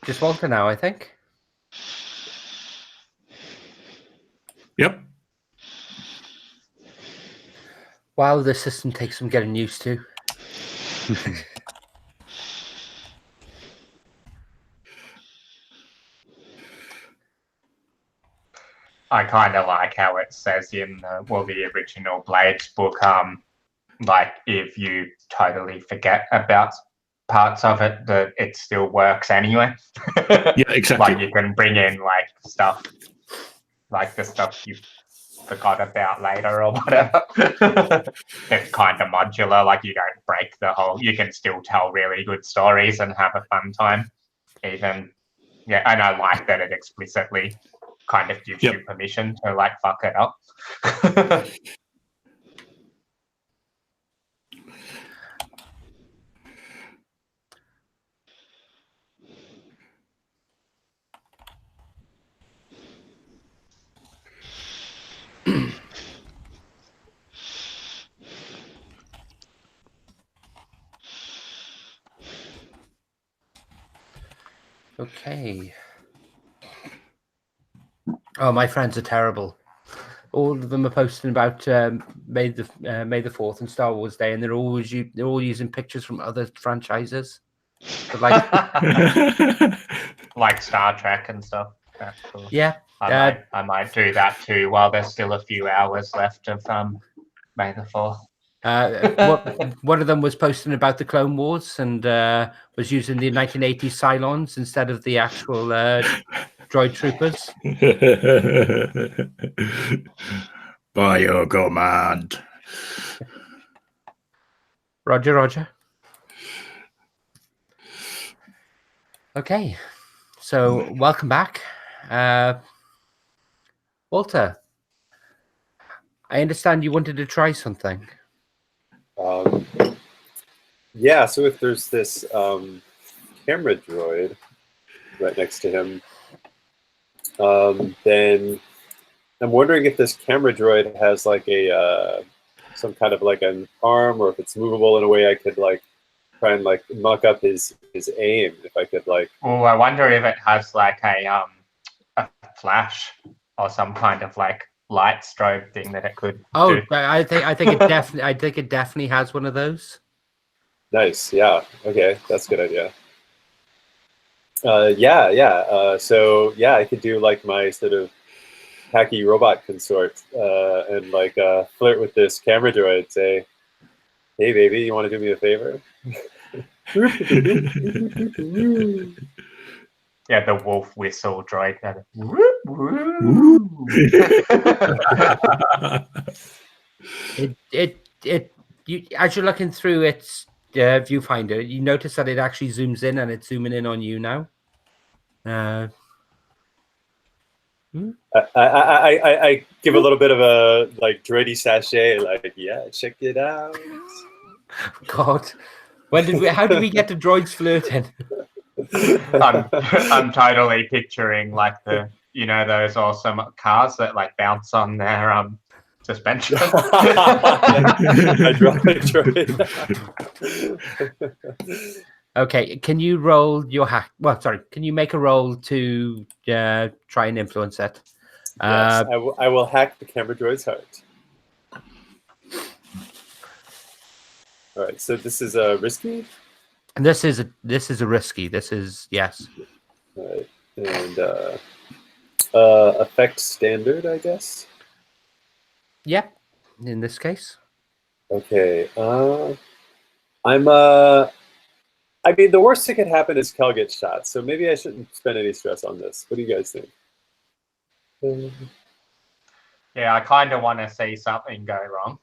Just Walter now, I think. Yep. Wow, the system takes some getting used to. I kind of like how it says in the original Blades book, like if you totally forget about parts of it, that it still works anyway. Yeah, exactly. Like you can bring in like stuff, like the stuff you forgot about later or whatever. It's kind of modular, like you don't break the whole, you can still tell really good stories and have a fun time. Even, yeah, and I like that it explicitly kind of gives you permission to like fuck it up. Okay. Oh, my friends are terrible. All of them are posting about May the 4th and Star Wars Day, and they're all using pictures from other franchises. But like Star Trek and stuff. That's cool. Yeah. I might do that too while there's still a few hours left of May the 4th. One of them was posting about the Clone Wars and was using the 1980s Cylons instead of the actual droid troopers. By your command. Roger, Roger. Okay, so welcome back. Walter, I understand you wanted to try something. Yeah, so if there's this camera droid right next to him, then I'm wondering if this camera droid has like a some kind of like an arm, or if it's movable in a way I could like try and like muck up his aim. If I could like. Oh, I wonder if it has like a flash or some kind of like light strobe thing that it could. Oh, do. I think it definitely has one of those. Nice. Yeah. Okay, that's a good idea. Yeah. So yeah, I could do like my sort of hacky robot consort and like flirt with this camera droid. Say, hey, baby, you want to do me a favor? Yeah, the wolf whistle droid. As you're looking through its viewfinder, you notice that it actually zooms in, and it's zooming in on you now. I give a little bit of a like droidy sachet, like, yeah, check it out. God, how did we get to droids flirting? I'm totally picturing like those awesome cars that like bounce on their suspension. I dropped a droid. Okay, can you roll your hack? Well, sorry, can you make a roll to try and influence it? Yes, I will hack the camera droid's heart. All right, so this is risky. And this is a risky. This is yes. All right, and effect standard, I guess. Yeah, in this case. Okay, I mean, the worst that could happen is Kel gets shot, so maybe I shouldn't spend any stress on this. What do you guys think? Yeah, I kind of want to see something go wrong.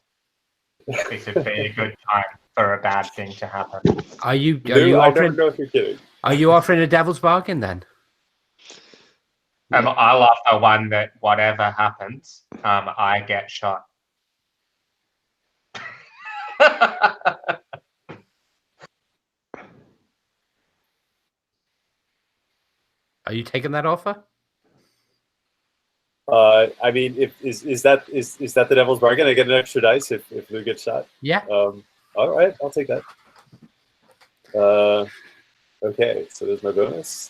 This would be a good time for a bad thing to happen. Are you I offering? don't know if you're kidding. Are you offering a devil's bargain then? I'll offer one that whatever happens, I get shot. Are you taking that offer? I mean, is that the devil's bargain? I get an extra dice if Lou gets shot. Yeah. All right, I'll take that. Okay, so there's my bonus.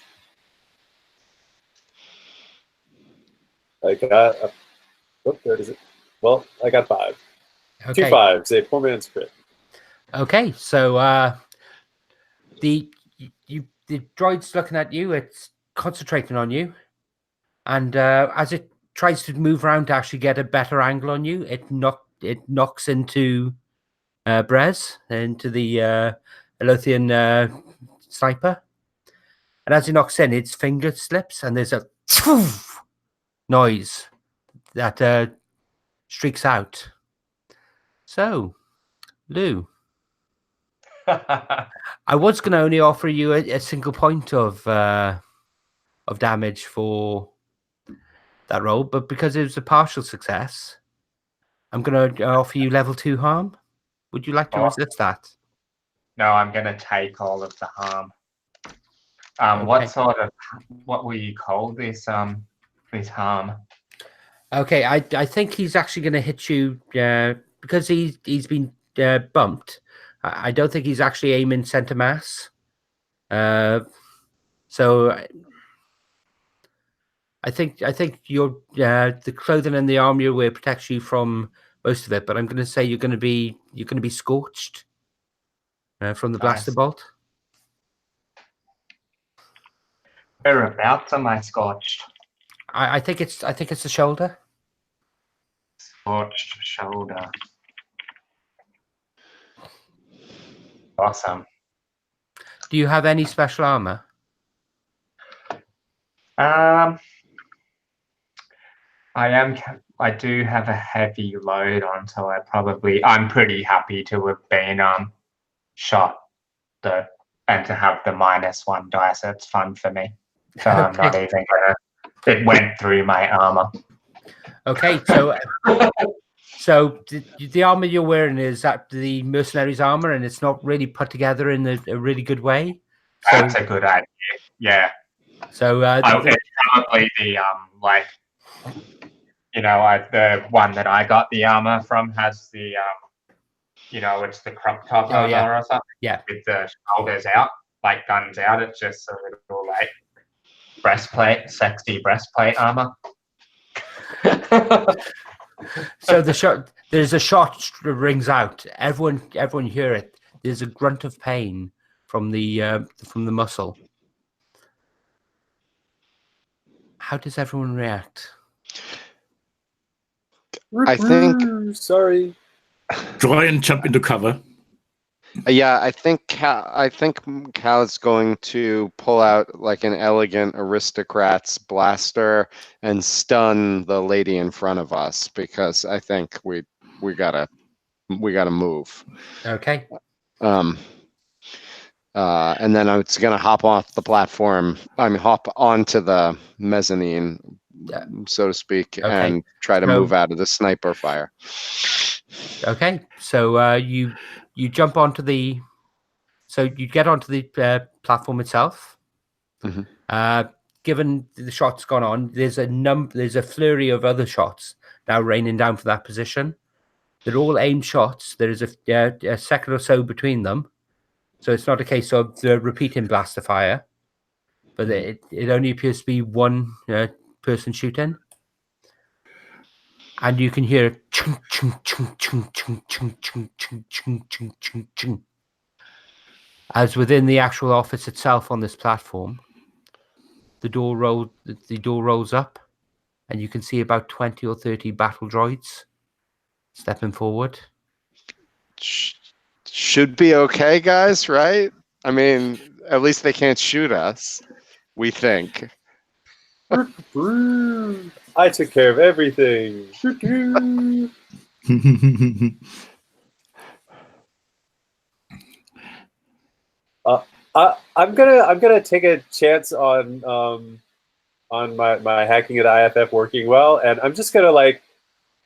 I got a, oh, there it is. Well, I got 5. Okay. 2 5s, a poor man's crit. Okay, so the droid's looking at you. It's concentrating on you, and as it tries to move around to actually get a better angle on you, it knocks into Brez, into the Elothian sniper, and as he knocks in, its finger slips, and there's a noise that streaks out. So, Lou, I was going to only offer you a single point of damage for that roll, but because it was a partial success, I'm going to offer you level 2 harm. Would you like to resist that? No, I'm going to take all of the harm. Okay. What will you call this harm? Okay, I think he's actually going to hit you because he's been bumped. I don't think he's actually aiming center mass. So I think your the clothing and the armor you wear protects you from most of it, but I'm going to say you're going to be scorched from the blaster bolt. Whereabouts am I scorched? I think it's the shoulder. Scorched shoulder. Awesome. Do you have any special armor? I do have a heavy load on, so I'm pretty happy to have been shot though, and to have the -1 dice. It's fun for me. So I'm not even gonna. It went through my armor. Okay, so the armor you're wearing, is that the mercenary's armor, and it's not really put together in a really good way. So, that's a good idea. Yeah. So it's probably the the one that I got the armor from has the it's the crop top armor or something. Yeah. With the shoulders out, like guns out. It's just a little like breastplate, sexy breastplate armor. So there's a shot rings out. Everyone hear it. There's a grunt of pain from the muscle. How does everyone react? I think. Sorry. Try and jump into cover. Yeah, I think Cal's going to pull out like an elegant aristocrat's blaster and stun the lady in front of us, because I think we gotta move. Okay. And then it's gonna hop off the platform. Hop onto the mezzanine, so to speak, and try to move out of the sniper fire. Okay, so you jump onto the, so you get onto the platform itself. Mm-hmm. Given the shots gone on, there's a flurry of other shots now raining down for that position. They're all aimed shots. There is a second or so between them, so it's not a case of the repeating blaster fire, but it only appears to be one person shooting. And you can hear chung chung chung chung chung chung chung chung chung chung chung chung as within the actual office itself on this platform, the door rolls up, and you can see about 20 or 30 battle droids stepping forward. Should be okay, guys, right? I mean, at least they can't shoot us, we think. I took care of everything. I'm gonna take a chance on my hacking of the IFF working well, and I'm just gonna like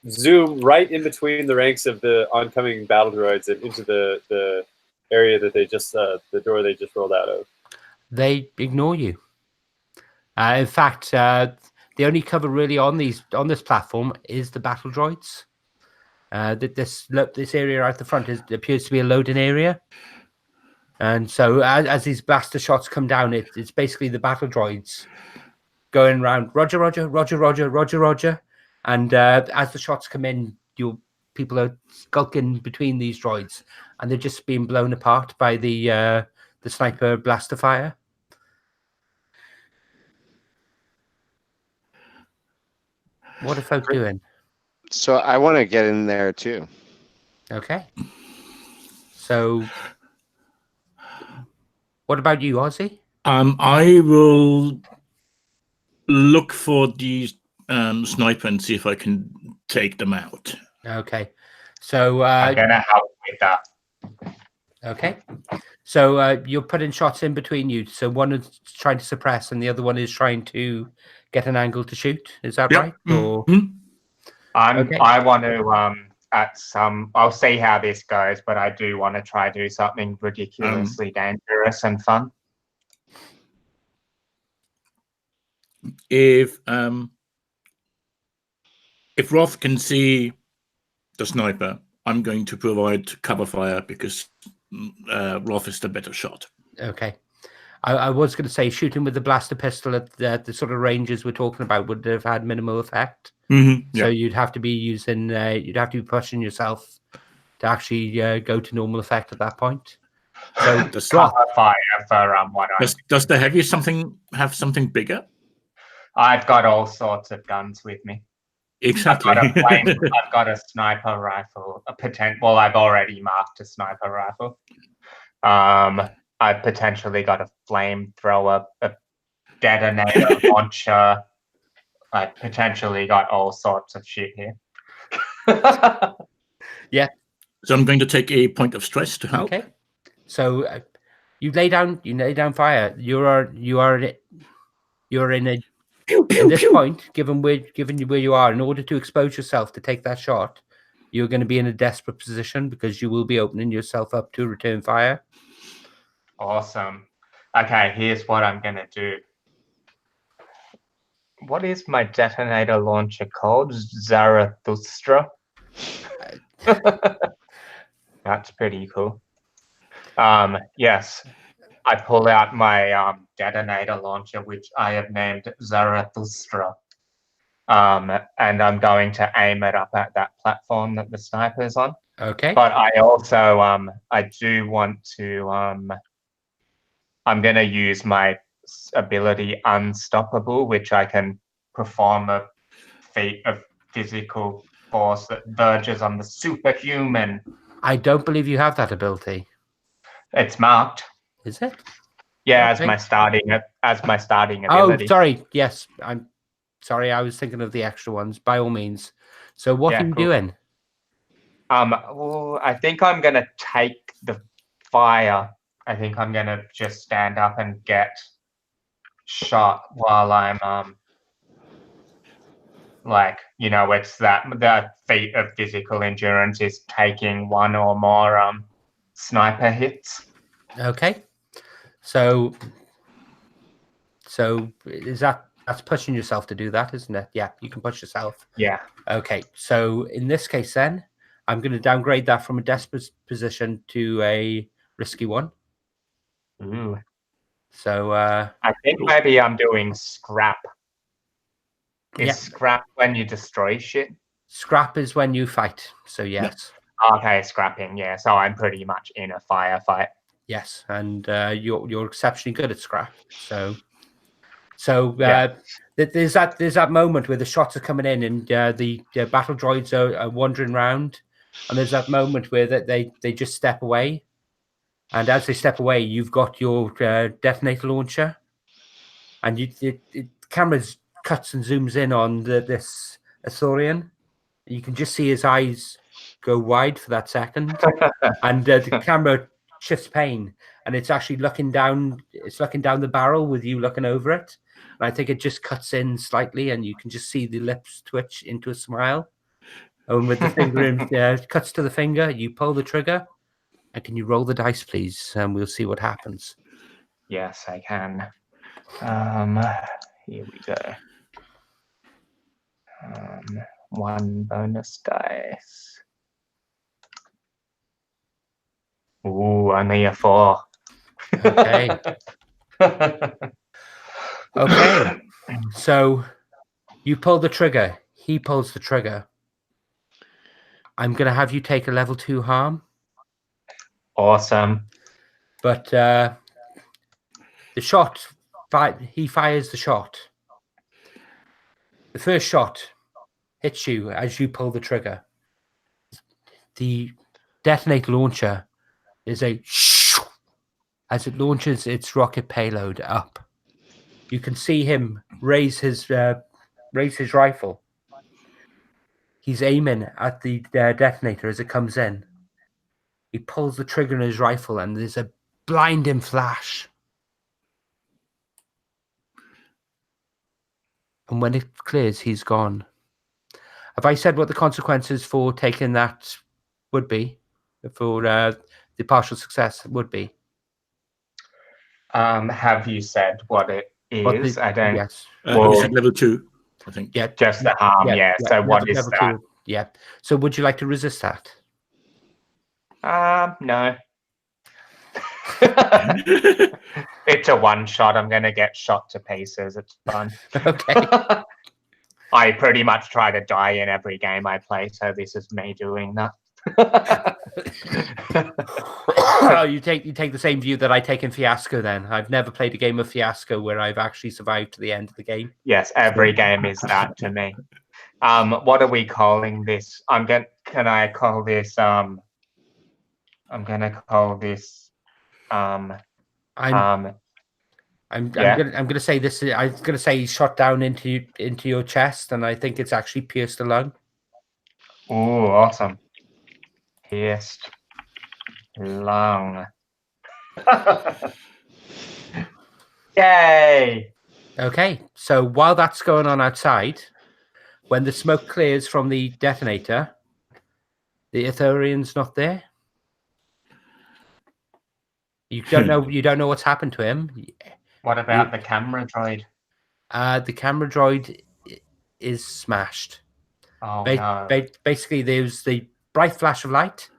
zoom right in between the ranks of the oncoming battle droids and into the area that they just the door they just rolled out of. They ignore you. In fact, the only cover really on this platform is the battle droids. This area out the front appears to be a loading area, and so as these blaster shots come down, it's basically the battle droids going around, Roger, Roger, Roger, Roger, Roger, Roger. And as the shots come in, people are skulking between these droids, and they're just being blown apart by the sniper blaster fire. What are folk doing? So I want to get in there too. Okay. So, what about you, Ozzy? I will look for the sniper and see if I can take them out. Okay. So, I'm gonna help with that. okay. So you're putting shots in between you. So one is trying to suppress, and the other one is trying to get an angle to shoot. Is that right? Or okay. I want to I'll see how this goes, but I do want to try do something ridiculously dangerous and fun. If Roth can see the sniper, I'm going to provide cover fire because Roth is the better shot. Okay. I was going to say shooting with the blaster pistol at the sort of ranges we're talking about would have had minimal effect. So you'd have to be using, you'd have to be pushing yourself to actually go to normal effect at that point. So does Cover fire for what does the heavy have something bigger? I've got all sorts of guns with me. Exactly. I've got a sniper rifle, well, I've already marked a sniper rifle. I've potentially got a flamethrower, a detonator launcher. I've potentially got all sorts of shit here. Yeah. So I'm going to take a point of stress to help. Okay. So you lay down fire. You are in a at this point, given where you are, in order to expose yourself to take that shot, you're going to be in a desperate position because you will be opening yourself up to return fire. Awesome. Okay, here's what I'm going to do. What is my detonator launcher called? Zarathustra? That's pretty cool. Yes, I pull out my detonator launcher, which I have named Zarathustra. And I'm going to aim it up at that platform that the sniper's on. Okay. But I also, I do want to, I'm going to use my ability Unstoppable, which I can perform a feat of physical force that verges on the superhuman. I don't believe you have that ability. It's marked. Is it? Yeah, Okay. as my starting ability. Oh, sorry. Yes, I'm sorry. I was thinking of the extra ones. By all means. So what are you doing? Well, I think I'm gonna take the fire. I think I'm gonna just stand up and get shot while I'm like, you know, it's that the feat of physical endurance is taking one or more sniper hits. Okay. So is that's pushing yourself to do that, isn't it? Yeah, you can push yourself. Yeah. Okay. So in this case, then I'm going to downgrade that from a desperate position to a risky one. Ooh. So I think maybe I'm doing scrap. Is yeah. scrap when you destroy shit? Scrap is when you fight. So yes. Okay, scrapping. Yeah. So I'm pretty much in a firefight. Yes, and you're exceptionally good at scrap. So Yeah. there's that moment where the shots are coming in and the battle droids are wandering around, and there's that moment where they just step away, and as they step away, you've got your detonator launcher, and the camera cuts and zooms in on this Astorian. You can just see his eyes go wide for that second, and the camera shifts pane, and it's actually looking down. It's looking down the barrel with you looking over it, and I think it just cuts in slightly, and you can just see the lips twitch into a smile. And with the finger in, cuts to the finger, you pull the trigger, and can you roll the dice, please? And we'll see what happens. Yes, I can. Here we go. One bonus dice. Ooh, only a 4. Okay. Okay. So you pull the trigger. He pulls the trigger. I'm going to have you take a level 2 harm. Awesome. But the shot, he fires the shot. The first shot hits you as you pull the trigger. The detonator launcher is a shoo as it launches its rocket payload up. You can see him raise his rifle. He's aiming at the detonator as it comes in. He pulls the trigger in his rifle, and there's a blinding flash. And when it clears, he's gone. Have I said what the consequences for taking that would be? For the partial success would be? Have you said what it is? I don't. Yes. Well, you said level 2, I think. Yeah. Just the harm, yeah. So what is level that? 2, yeah. So would you like to resist that? No. It's a one shot. I'm going to get shot to pieces. It's fun. Okay. I pretty much try to die in every game I play, so this is me doing that. Oh, you take the same view that I take in Fiasco then. I've never played a game of Fiasco where I've actually survived to the end of the game. Yes, every game is that to me. What are we calling this? I'm gonna call this I'm gonna say this. I'm gonna say shot down into your chest, and I think it's actually pierced the lung. Oh, awesome! Pierced lung. Yay! Okay, so while that's going on outside, when the smoke clears from the detonator, the Ithorian's not there. You don't know. You don't know what's happened to him. What about the camera droid? The camera droid is smashed. Oh no! Basically, there's the bright flash of light.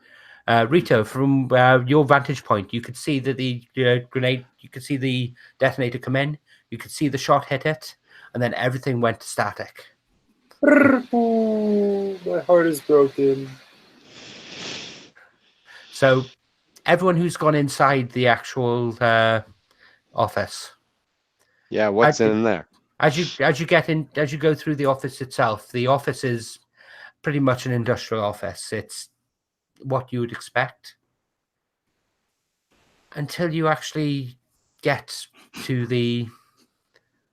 Rito, from your vantage point, you could see that the grenade. You could see the detonator come in. You could see the shot hit it, and then everything went static. My heart is broken. So, everyone who's gone inside the actual office. Yeah, what's in there? As you go through the office itself, the office is pretty much an industrial office. It's what you would expect until you actually get to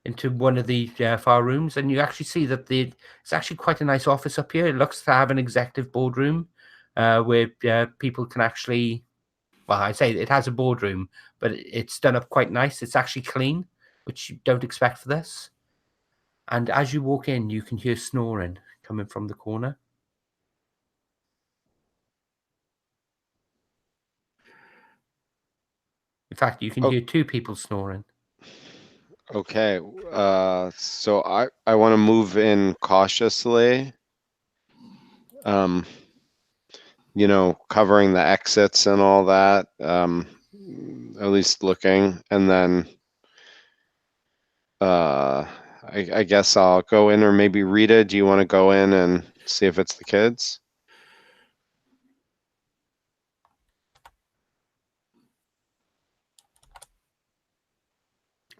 into one of the far rooms, and you actually see that it's actually quite a nice office up here. It looks to have an executive boardroom where people can actually. Well, I say it has a boardroom, but it's done up quite nice. It's actually clean, which you don't expect for this. And as you walk in, you can hear snoring coming from the corner. In fact, you can hear two people snoring. Okay, so I want to move in cautiously. Covering the exits and all that. At least looking, and then I guess I'll go in, or maybe Rita, do you want to go in and see if it's the kids?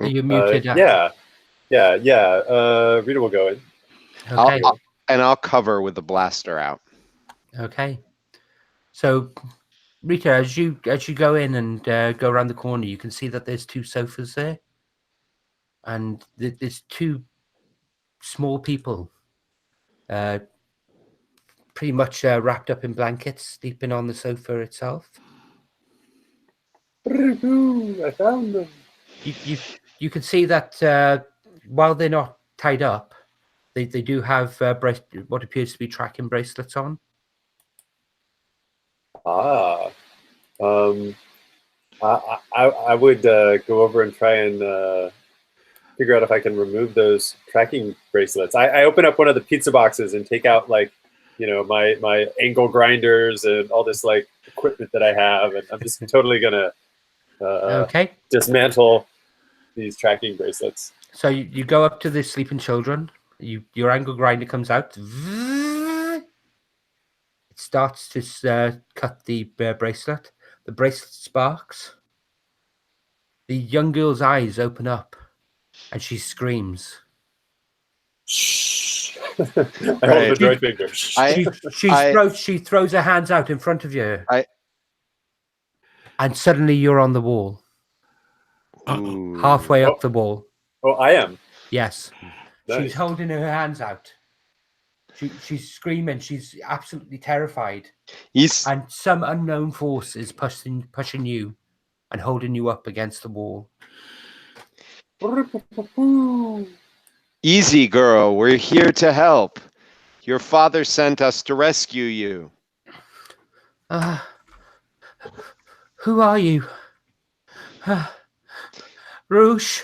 Are you muted? Yeah. Rita will go in. Okay. I'll cover with the blaster out. Okay. So, Rita, as you go in and go around the corner, you can see that there's two sofas there, and there's two small people, pretty much wrapped up in blankets, sleeping on the sofa itself. I found them. You can see that while they're not tied up, they do have what appears to be tracking bracelets on. I would go over and try and figure out if I can remove those tracking bracelets. I open up one of the pizza boxes and take out my angle grinders and all this equipment that I have, and I'm just totally gonna dismantle these tracking bracelets. So you go up to the sleeping children. Your angle grinder comes out. It starts to cut the bracelet. The bracelet sparks. The young girl's eyes open up, and she screams. Shh. I hold the Right. droid finger. She throws her hands out in front of you. I- And suddenly you're on the wall, Ooh. halfway up the wall. Oh, I am. Yes. Nice. She's holding her hands out. She's screaming. She's absolutely terrified. And some unknown force is pushing you and holding you up against the wall. Easy, girl. We're here to help. Your father sent us to rescue you. Who are you? Rouge,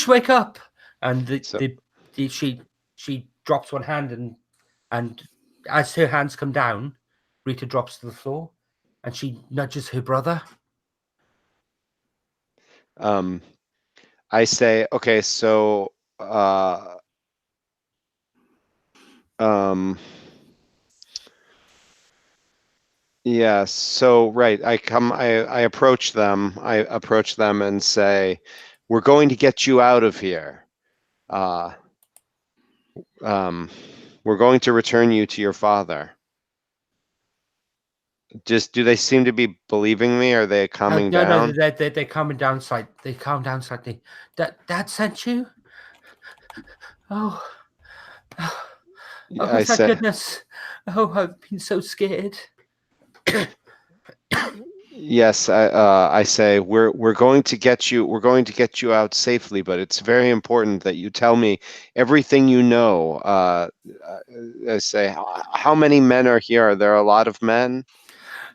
wake up! And she drops one hand, and as her hands come down, Rita drops to the floor, and she nudges her brother. I say, okay, so yeah, so right, I approach them and say, we're going to get you out of here. We're going to return you to your father. Just, do they seem to be believing me? Or are they calming down? No, they're calming down slightly. They calm down slightly. Dad sent you? Oh, I thank say, goodness. Oh, I've been so scared. yes, I say, we're going to get you out safely, but it's very important that you tell me everything you know. I say, how many men are here? Are there a lot of men?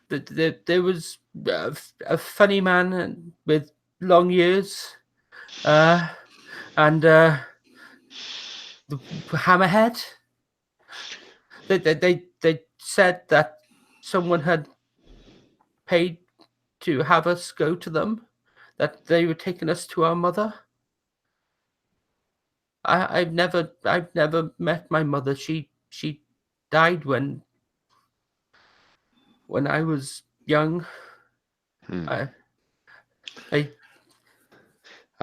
There was a funny man with long ears, and the hammerhead. They said that someone had paid to have us go to them, that they were taking us to our mother. I've never met my mother. She died when I was young. I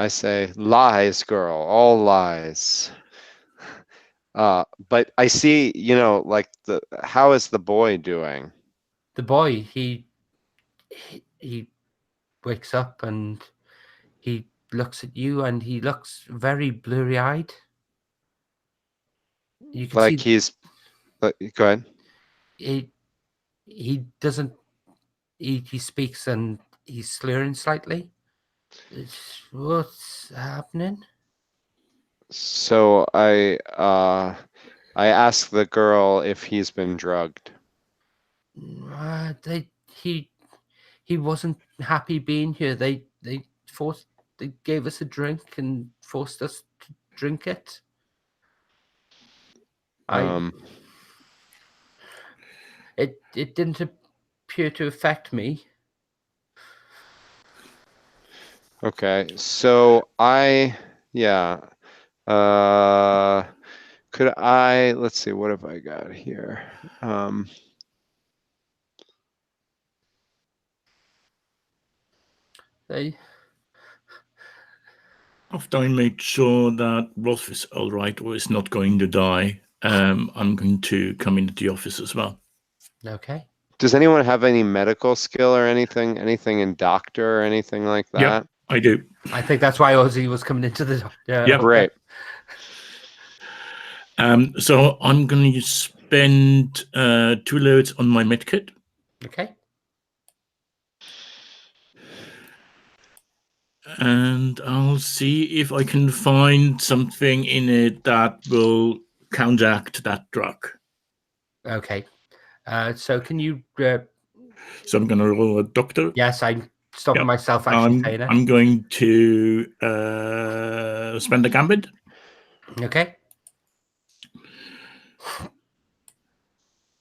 say, lies, girl, all lies. But I see, like how is the boy doing? The boy, he wakes up and he looks at you, and he looks very blurry-eyed. You can Like see he's, go ahead. He doesn't. He speaks and he's slurring slightly. What's happening? So I ask the girl if he's been drugged. He wasn't happy being here. They gave us a drink and forced us to drink it. It didn't appear to affect me. Okay, so could I, let's see, what have I got here? After I made sure that Rolf is all right or is not going to die, I'm going to come into the office as well. Okay. Does anyone have any medical skill or anything in doctor or anything like that? Yep, I do. I think that's why Ozzy was coming into the. Yeah, right. So I'm going to spend 2 loads on my medkit. Okay. And I'll see if I can find something in it that will counteract that drug. Okay. So can you? So I'm going to roll a doctor. Yes, I'm stopping myself actually saying it. I'm going to spend a gambit. Okay.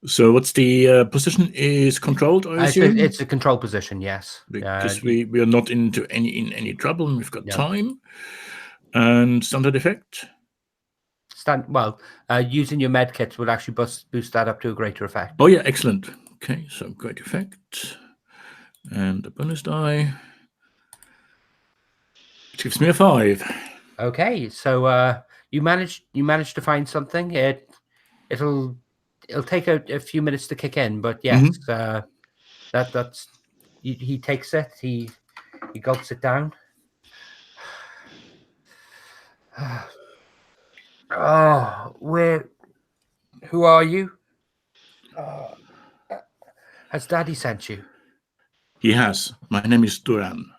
So what's the position? Is controlled, I assume? It's a control position, yes. Because we are not in any trouble and we've got time. And standard effect? Using your med kit will actually boost that up to a greater effect. Oh, yeah, excellent. Okay, so great effect. And the bonus die. Which gives me a 5. Okay, so you managed to find something. It'll take a few minutes to kick in, but yes, that's he takes it. He gulps it down. Oh, who are you? Has Daddy sent you? He has. My name is Duran.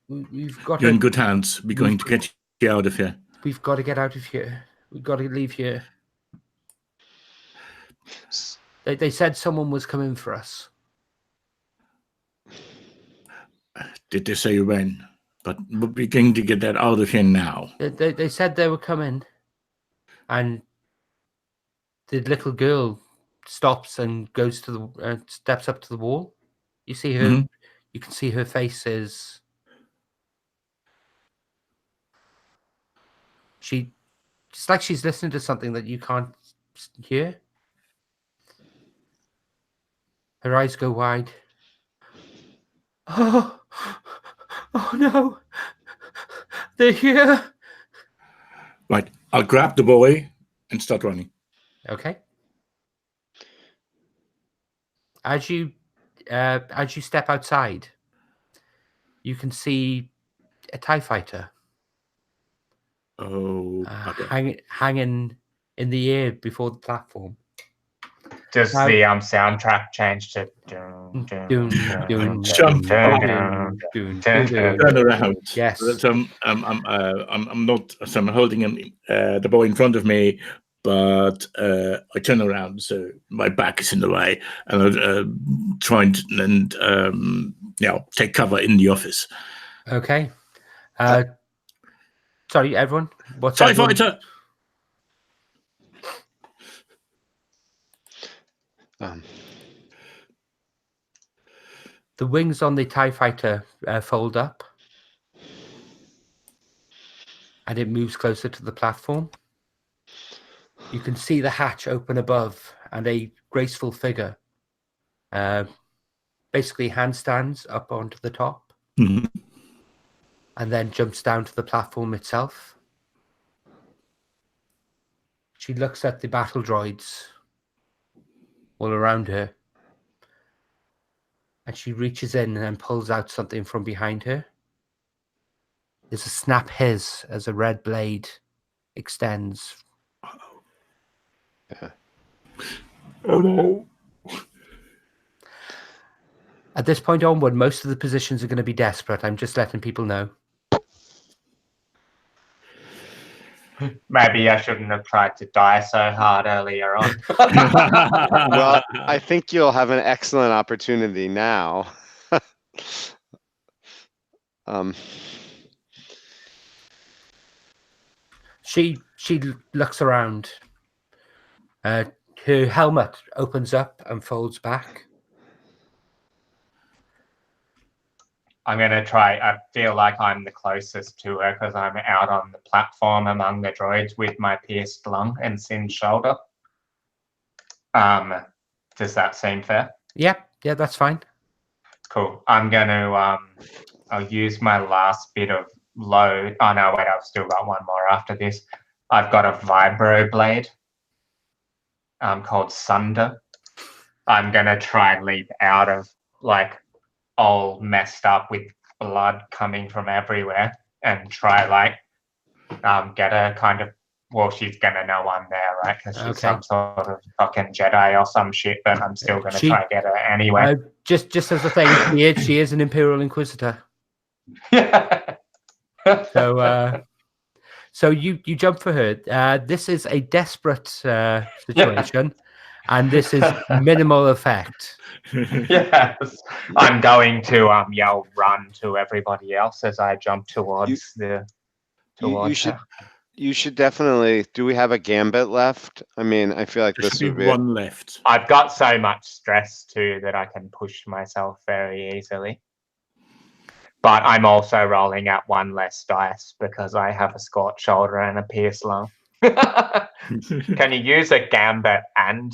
We've got You're to, in good hands. We're going to get you out of here. we've got to get out of here. We've got to leave here. They said someone was coming for us. Did they say when? But we're going to get that out of here now. They said they were coming, and the little girl stops and goes to the steps up to the wall. You see her. You can see her face is. It's like she's listening to something that you can't hear. Her eyes go wide. Oh no! They're here. Right, I'll grab the boy and start running. Okay. As you step outside, you can see a TIE fighter. Oh, hanging in the air before the platform. Does the soundtrack change to turn around? Yes. So I'm not. So I'm holding the boy in front of me, but I turn around, so my back is in the way, and I'm trying to take cover in the office. Okay. Sorry, everyone. What's TIE everyone? fighter. The wings on the TIE fighter fold up, and it moves closer to the platform. You can see the hatch open above, and a graceful figure basically handstands up onto the top, and then jumps down to the platform itself. She looks at the battle droids all around her, and she reaches in and pulls out something from behind her. There's a snap hiss as a red blade extends. Yeah. Oh no. At this point onward, most of the positions are going to be desperate. I'm just letting people know. Maybe I shouldn't have tried to die so hard earlier on. Well, I think you'll have an excellent opportunity now. She looks around. Her helmet opens up and folds back. I'm going to try. I feel like I'm the closest to her because I'm out on the platform among the droids with my pierced lung and singed shoulder. Does that seem fair? Yeah, that's fine. Cool. I'm going to, I'll use my last bit of load. Oh, no, wait, I've still got one more after this. I've got a vibro blade called Sunder. I'm going to try and leap out of, like, all messed up with blood coming from everywhere and try, like, get her kind of, well, she's going to know I'm there, right? Because she's some sort of fucking Jedi or some shit, but I'm still going to try and get her anyway. Just as a thing, she is an Imperial Inquisitor. So you jump for her. This is a desperate situation, and this is minimal effect. Yes, I'm going to yell "run" to everybody else as I jump towards her. You should definitely. Do we have a gambit left? I mean, I feel like There this should would be be one left. I've got so much stress too that I can push myself very easily. But I'm also rolling out 1 less dice because I have a scorched shoulder and a pierced lung. Can you use a gambit and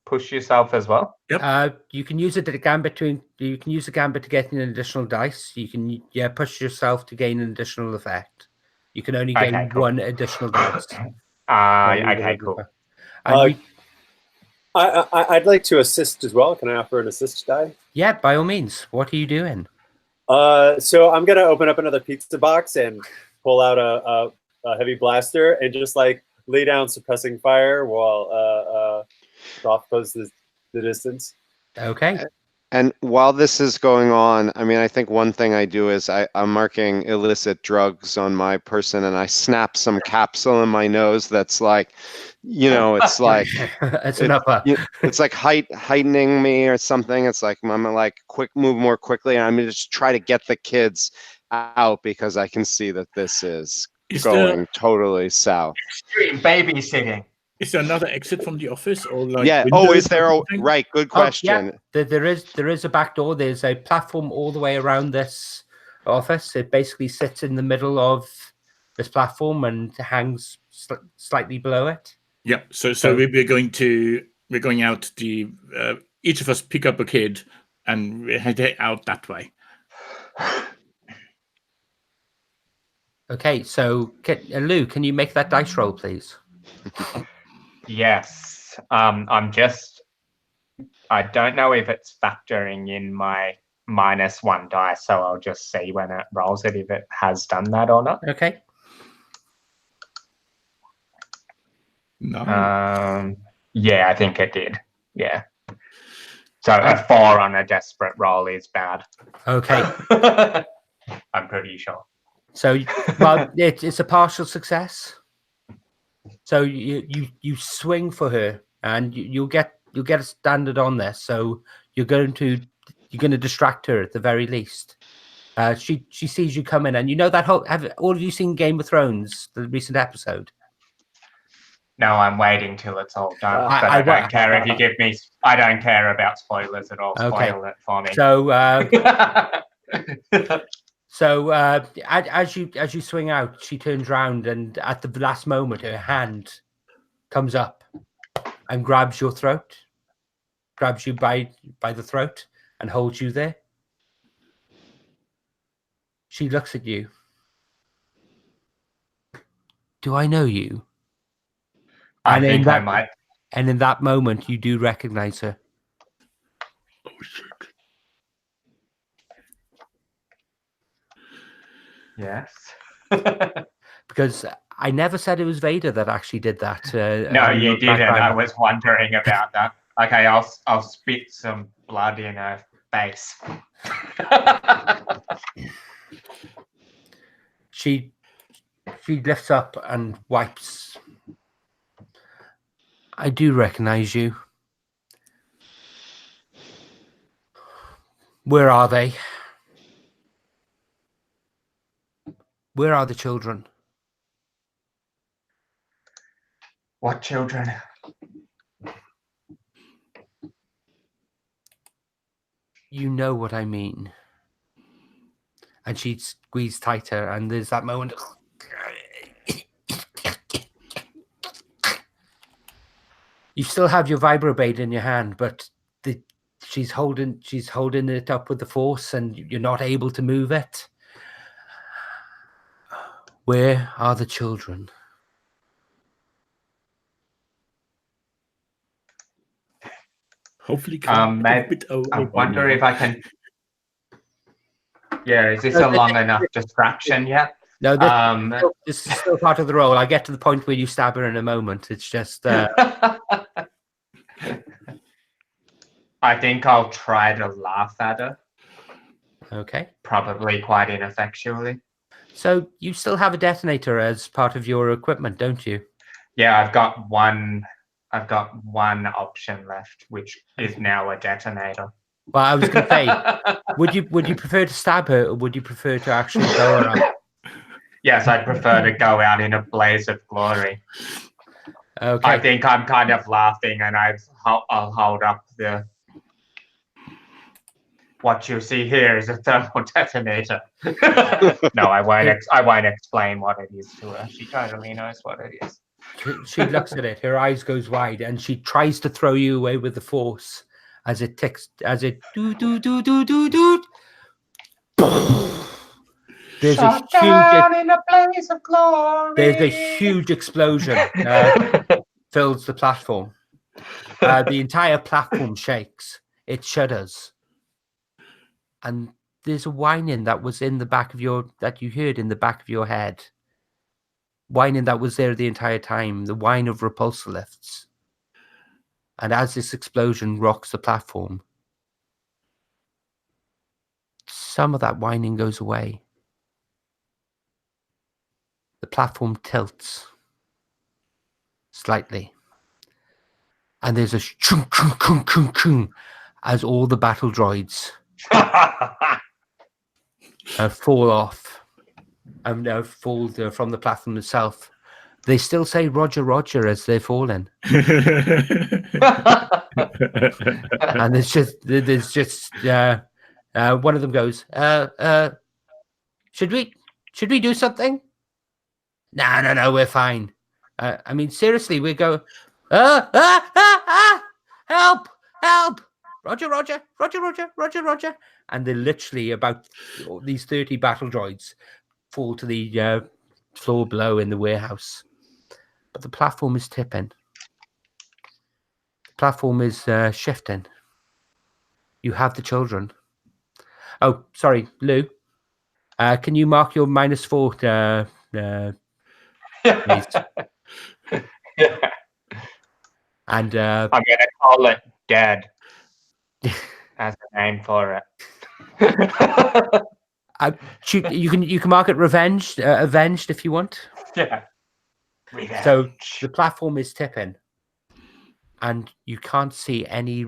push yourself as well? You can use a gambit to get an additional dice. You can push yourself to gain an additional effect. You can only gain Okay, cool. 1 additional dice. Okay, cool. And I'd like to assist as well. Can I offer an assist die? yeah, by all means. What are you doing? So I'm gonna open up another pizza box and pull out a heavy blaster and just like lay down suppressing fire while Goth goes the distance. Okay. And while this is going on, I mean, I think one thing I do is I'm marking illicit drugs on my person, and I snap some capsule in my nose that's like, it's like It's an upper. it's like heightening me or something. It's like I'm like move more quickly, and I'm gonna just try to get the kids out because I can see that this is going totally south. Extreme babysitting. Is there another exit from the office, or like? Yeah. Oh, is there? Right. Good question. There is a back door. There's a platform all the way around this office. It basically sits in the middle of this platform and hangs slightly below it. Yeah. So we're going out. Each of us pick up a kid and we head out that way. Okay. So, Lou, can you make that dice roll, please? Yes. I don't know if it's factoring in my -1 dice, so I'll just see when it rolls it if it has done that or not. Okay. No. Yeah, I think it did. Yeah. So a 4 on a desperate roll is bad. Okay. I'm pretty sure. So, well, it's a partial success. So you swing for her, and you'll get a standard on this. So you're going to distract her at the very least. She sees you coming, and you know that have all of you seen Game of Thrones, the recent episode? No, I'm waiting till it's all done. But I don't care if you give me. I don't care about spoilers at all. Okay. Spoil it for me. So, as you swing out, she turns around, and at the last moment, her hand comes up and grabs your throat, grabs you by the throat, and holds you there. She looks at you. Do I know you? I think I might. And in that moment, you do recognize her. Oh shit! Yes. Because I never said it was Vader that actually did that. No, you didn't. I was wondering about that. Okay, I'll spit some blood in her face. She lifts up and wipes. I do recognize you. Where are they? Where are the children? What children? You know what I mean. And she'd squeeze tighter, and there's that moment. You still have your vibroblade in your hand, but she's holding it up with the force, and you're not able to move it. Where are the children? Hopefully, maybe, I wonder if I can. Yeah, is this a long enough distraction yet? No, this is still part of the role. I get to the point where you stab her in a moment. It's just. I think I'll try to laugh at her. Okay. Probably quite ineffectually. So you still have a detonator as part of your equipment, don't you? Yeah, I've got one option left, which is now a detonator. Well, I was going to say, would you prefer to stab her, or would you prefer to actually blow her up? Yes, I'd prefer to go out in a blaze of glory. Okay. I think I'm kind of laughing, and I'll hold up the What you see here is a thermal detonator. No, I won't explain what it is to her. She totally knows what it is. She looks at it. Her eyes goes wide, and she tries to throw you away with the force as it ticks. As it do. There's Shot a down in a blaze of glory. There's a huge explosion fills the platform. The entire platform shakes. It shudders. And there's a whining that was in the back of that you heard in the back of your head. Whining that was there the entire time. The whine of repulsor lifts. And as this explosion rocks the platform, some of that whining goes away. The platform tilts slightly. And there's a chung, chung, chung, chung, chung, as all the battle droids fall off and fall from the platform itself. They still say Roger, Roger as they're falling. And there's just one of them goes, should we do something? No, we're fine. I mean, seriously, we go, help, Roger. And they're literally about these 30 battle droids fall to the floor below in the warehouse. But the platform is tipping. The platform is shifting. You have the children. Oh, sorry, Lou. Can you mark your -4, please? Yeah. And I'm gonna call it dead as a name for it. you can mark it avenged if you want. Yeah. Revenge. So the platform is tipping, and you can't see any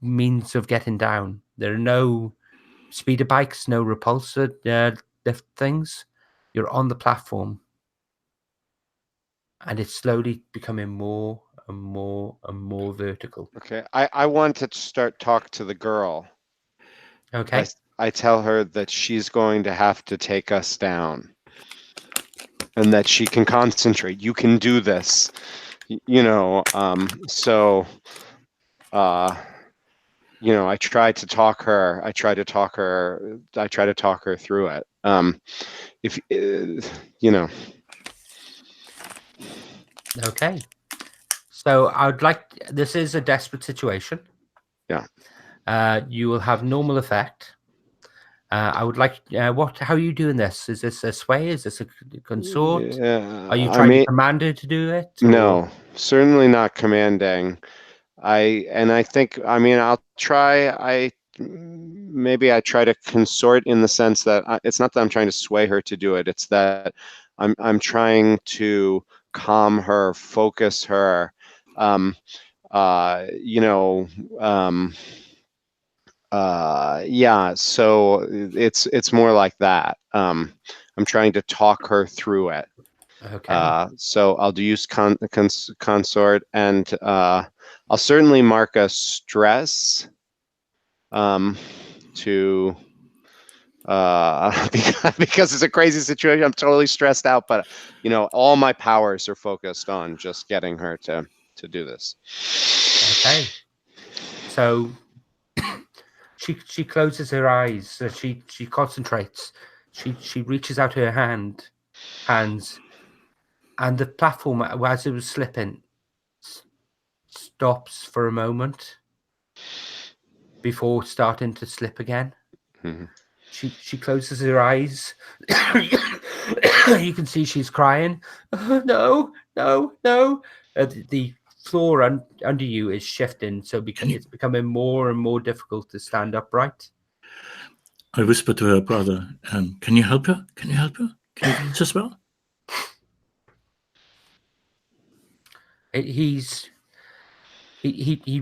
means of getting down. There are no speeder bikes, no repulsor lift things. You're on the platform, and it's slowly becoming more and more and more vertical. Okay, I want to start talk to the girl. Okay. I tell her that she's going to have to take us down, and that she can concentrate. You can do this, So, I try to talk her. I try to talk her through it. Okay. So this is a desperate situation. Yeah. You will have normal effect. I would like, how are you doing this? Is this a sway? Is this a consort? Yeah, Are you trying to command her to do it? No, certainly not commanding. I think, I'll try, maybe I try to consort in the sense that it's not that I'm trying to sway her to do it. It's that I'm trying to calm her, focus her, so it's more like that. I'm trying to talk her through it. Okay. So I'll use consort, and I'll certainly mark a stress to because it's a crazy situation. I'm totally stressed out, but all my powers are focused on just getting her to do this. Okay. So she closes her eyes. She concentrates. She reaches out her hands, and the platform, as it was slipping, stops for a moment before starting to slip again. Mm-hmm. She closes her eyes. You can see she's crying. No. The floor under you is shifting, so it's becoming more and more difficult to stand upright. I whisper to her brother, can you help her? Can you do as well? He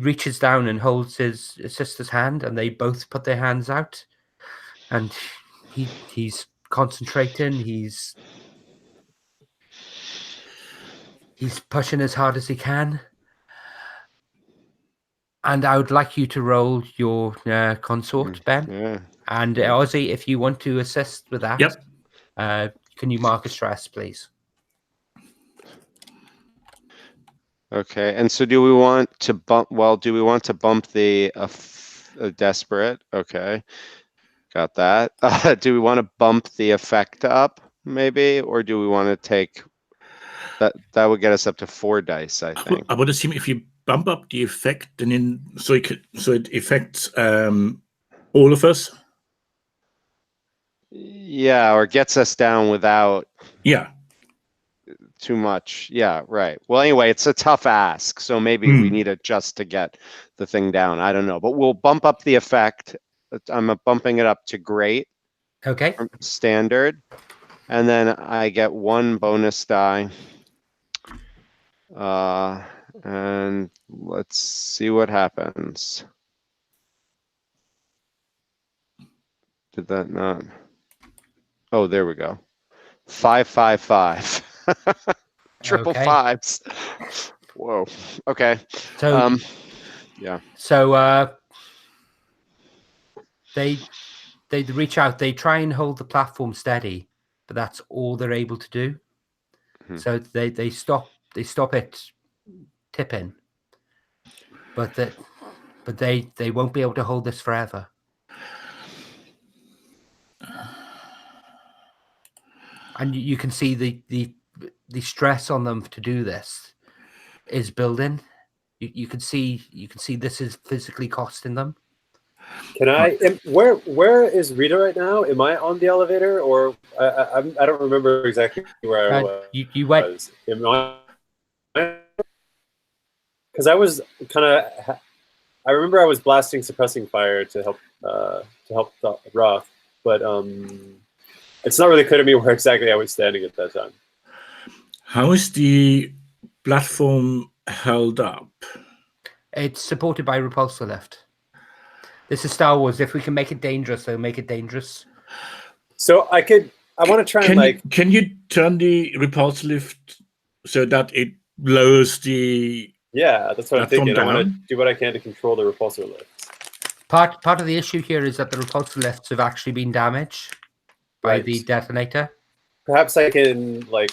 reaches down and holds his sister's hand, and they both put their hands out, and he's concentrating. He's pushing as hard as he can, And I would like you to roll your consort, Ben. Yeah. And Ozzy, if you want to assist with that, Yep. can you mark a stress, please? Okay. And so do we want to bump? Well, do we want to bump the desperate? Okay. Got that. Do we want to bump the effect up, maybe, or do we want to take that? That would get us up to 4 dice, I think. I would assume if you bump up the effect, then so it affects all of us. Yeah, or gets us down without Yeah. too much. Yeah, right. Well, anyway, it's a tough ask, so maybe we need it just to get the thing down. I don't know, but we'll bump up the effect. I'm bumping it up to great. Okay. From standard, and then I get 1 bonus die. And let's see what happens. Did that not? Oh, there we go. 5, 5, 5. Triple Okay. fives. Whoa. Okay. So, yeah. So they reach out. They try and hold the platform steady, but that's all they're able to do. So they stop it tipping, but they won't be able to hold this forever. And you can see the stress on them to do this is building. You can see this is physically costing them. Can I? Where is Rita right now? Am I on the elevator, or I don't remember exactly where I was. You went. Because I was kind of. I remember I was blasting suppressing fire to help the Roth, but it's not really clear to me where exactly I was standing at that time. How is the platform held up? It's supported by repulsor lift. This is Star Wars. If we can make it dangerous, they'll make it dangerous. So I want to try and Can you turn the repulsor lift so that it lowers the? Yeah, that's what I'm thinking. Down? I want to do what I can to control the repulsor lift. Part of the issue here is that the repulsor lifts have actually been damaged by the detonator. Perhaps I can like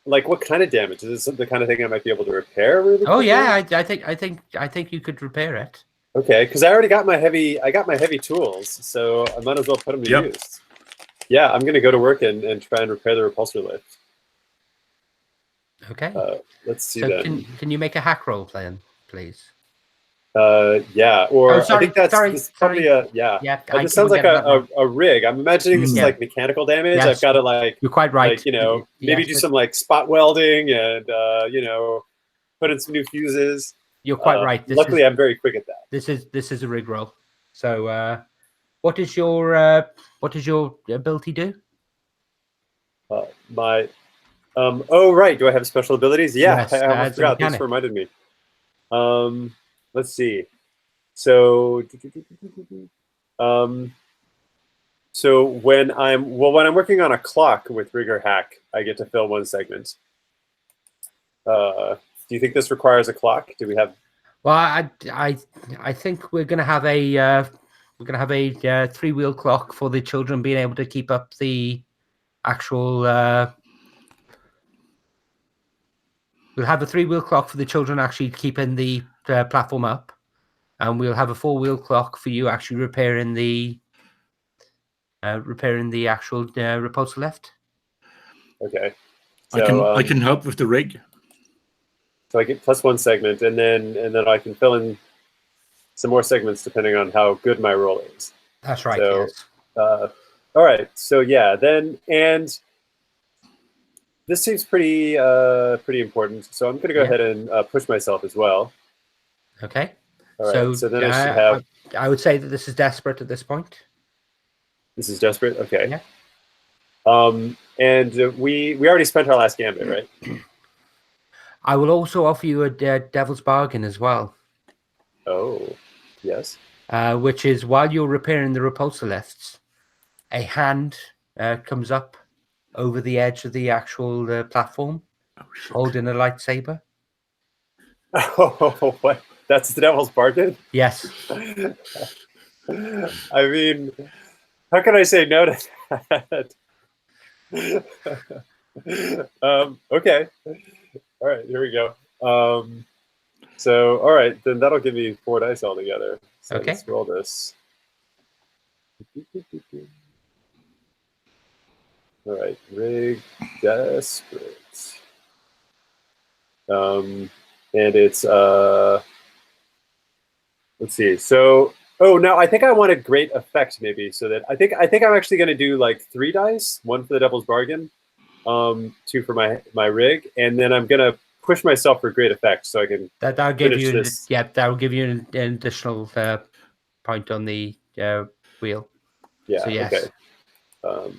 what kind of damage? Is this the kind of thing I might be able to repair? Really quickly? Oh yeah, I think you could repair it. Okay, because I already got my heavy. I got my heavy tools, so I might as well put them to use. Yeah, I'm gonna go to work and try and repair the repulsor lift. Okay. Let's see so then. Can you make a hack roll plan, please? Yeah, or sorry, I think that's probably a Yeah. This sounds like a rig. I'm imagining this is like mechanical damage. Yes. I've got to like. You're quite right. Like, maybe do some like spot welding and put in some new fuses. You're quite right. Luckily, I'm very quick at that. This is a rig roll. So, what does your ability do? Oh right, do I have special abilities? Yeah, Yes, I almost forgot. Thanks for reminding me. Let's see. So, so when I'm working on a clock with rigor hack, I get to fill 1 segment. Do you think this requires a clock? Do we have? Well, I think we're gonna have a 3-wheel clock for the children being able to keep up the actual. We'll have a 3-wheel clock for the children actually keeping the platform up, and we'll have a 4-wheel clock for you actually repairing the actual repulsor lift. Okay. So, I can help with the rig. So I get +1 segment, and then I can fill in some more segments depending on how good my roll is. That's right. So, yes. All right. So yeah, then and this seems pretty important. So I'm going to go ahead and push myself as well. Okay. All right. So then I should have. I would say that this is desperate at this point. This is desperate. Okay. Yeah. And we already spent our last gambit, right? I will also offer you a devil's bargain as well. Oh, yes. Which is while you're repairing the repulsor lifts, a hand comes up over the edge of the actual platform, holding a lightsaber. Oh, what? That's the devil's bargain. Yes. I mean, how can I say no to that? Okay. All right, here we go. So, all right, then that'll give me 4 dice altogether. So Okay. let's roll this. All right, rig, desperate. And it's let's see. So, oh no, I think I want a great effect maybe. So that I think I'm actually going to do like 3 dice, 1 for the devil's bargain, 2 for my rig, and then I'm going to push myself for great effect so I can That'll give finish you this. that'll give you an additional point on the wheel. Yeah. So yes. Okay.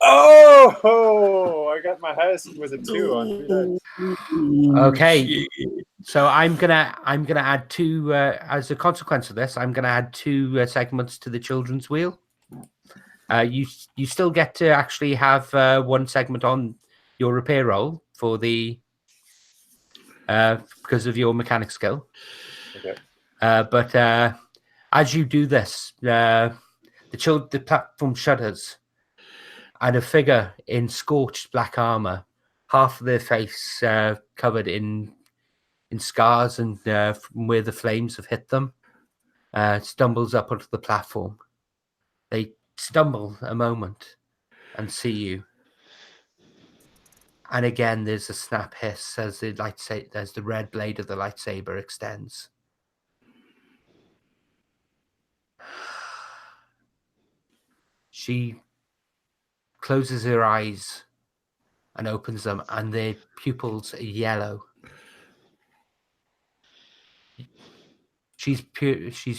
Oh, I got my highest was a 2 on 3 dice. Okay. So I'm gonna add 2 as a consequence of this. I'm gonna add 2 segments to the children's wheel. You still get to actually have 1 segment on your repair roll for the because of your mechanic skill. Okay. But as you do this, the platform shudders, and a figure in scorched black armor, half of their face covered in scars and from where the flames have hit them, stumbles up onto the platform. They stumble a moment and see you. And again, there's a snap hiss as the red blade of the lightsaber extends. She closes her eyes and opens them, and their pupils are yellow. She's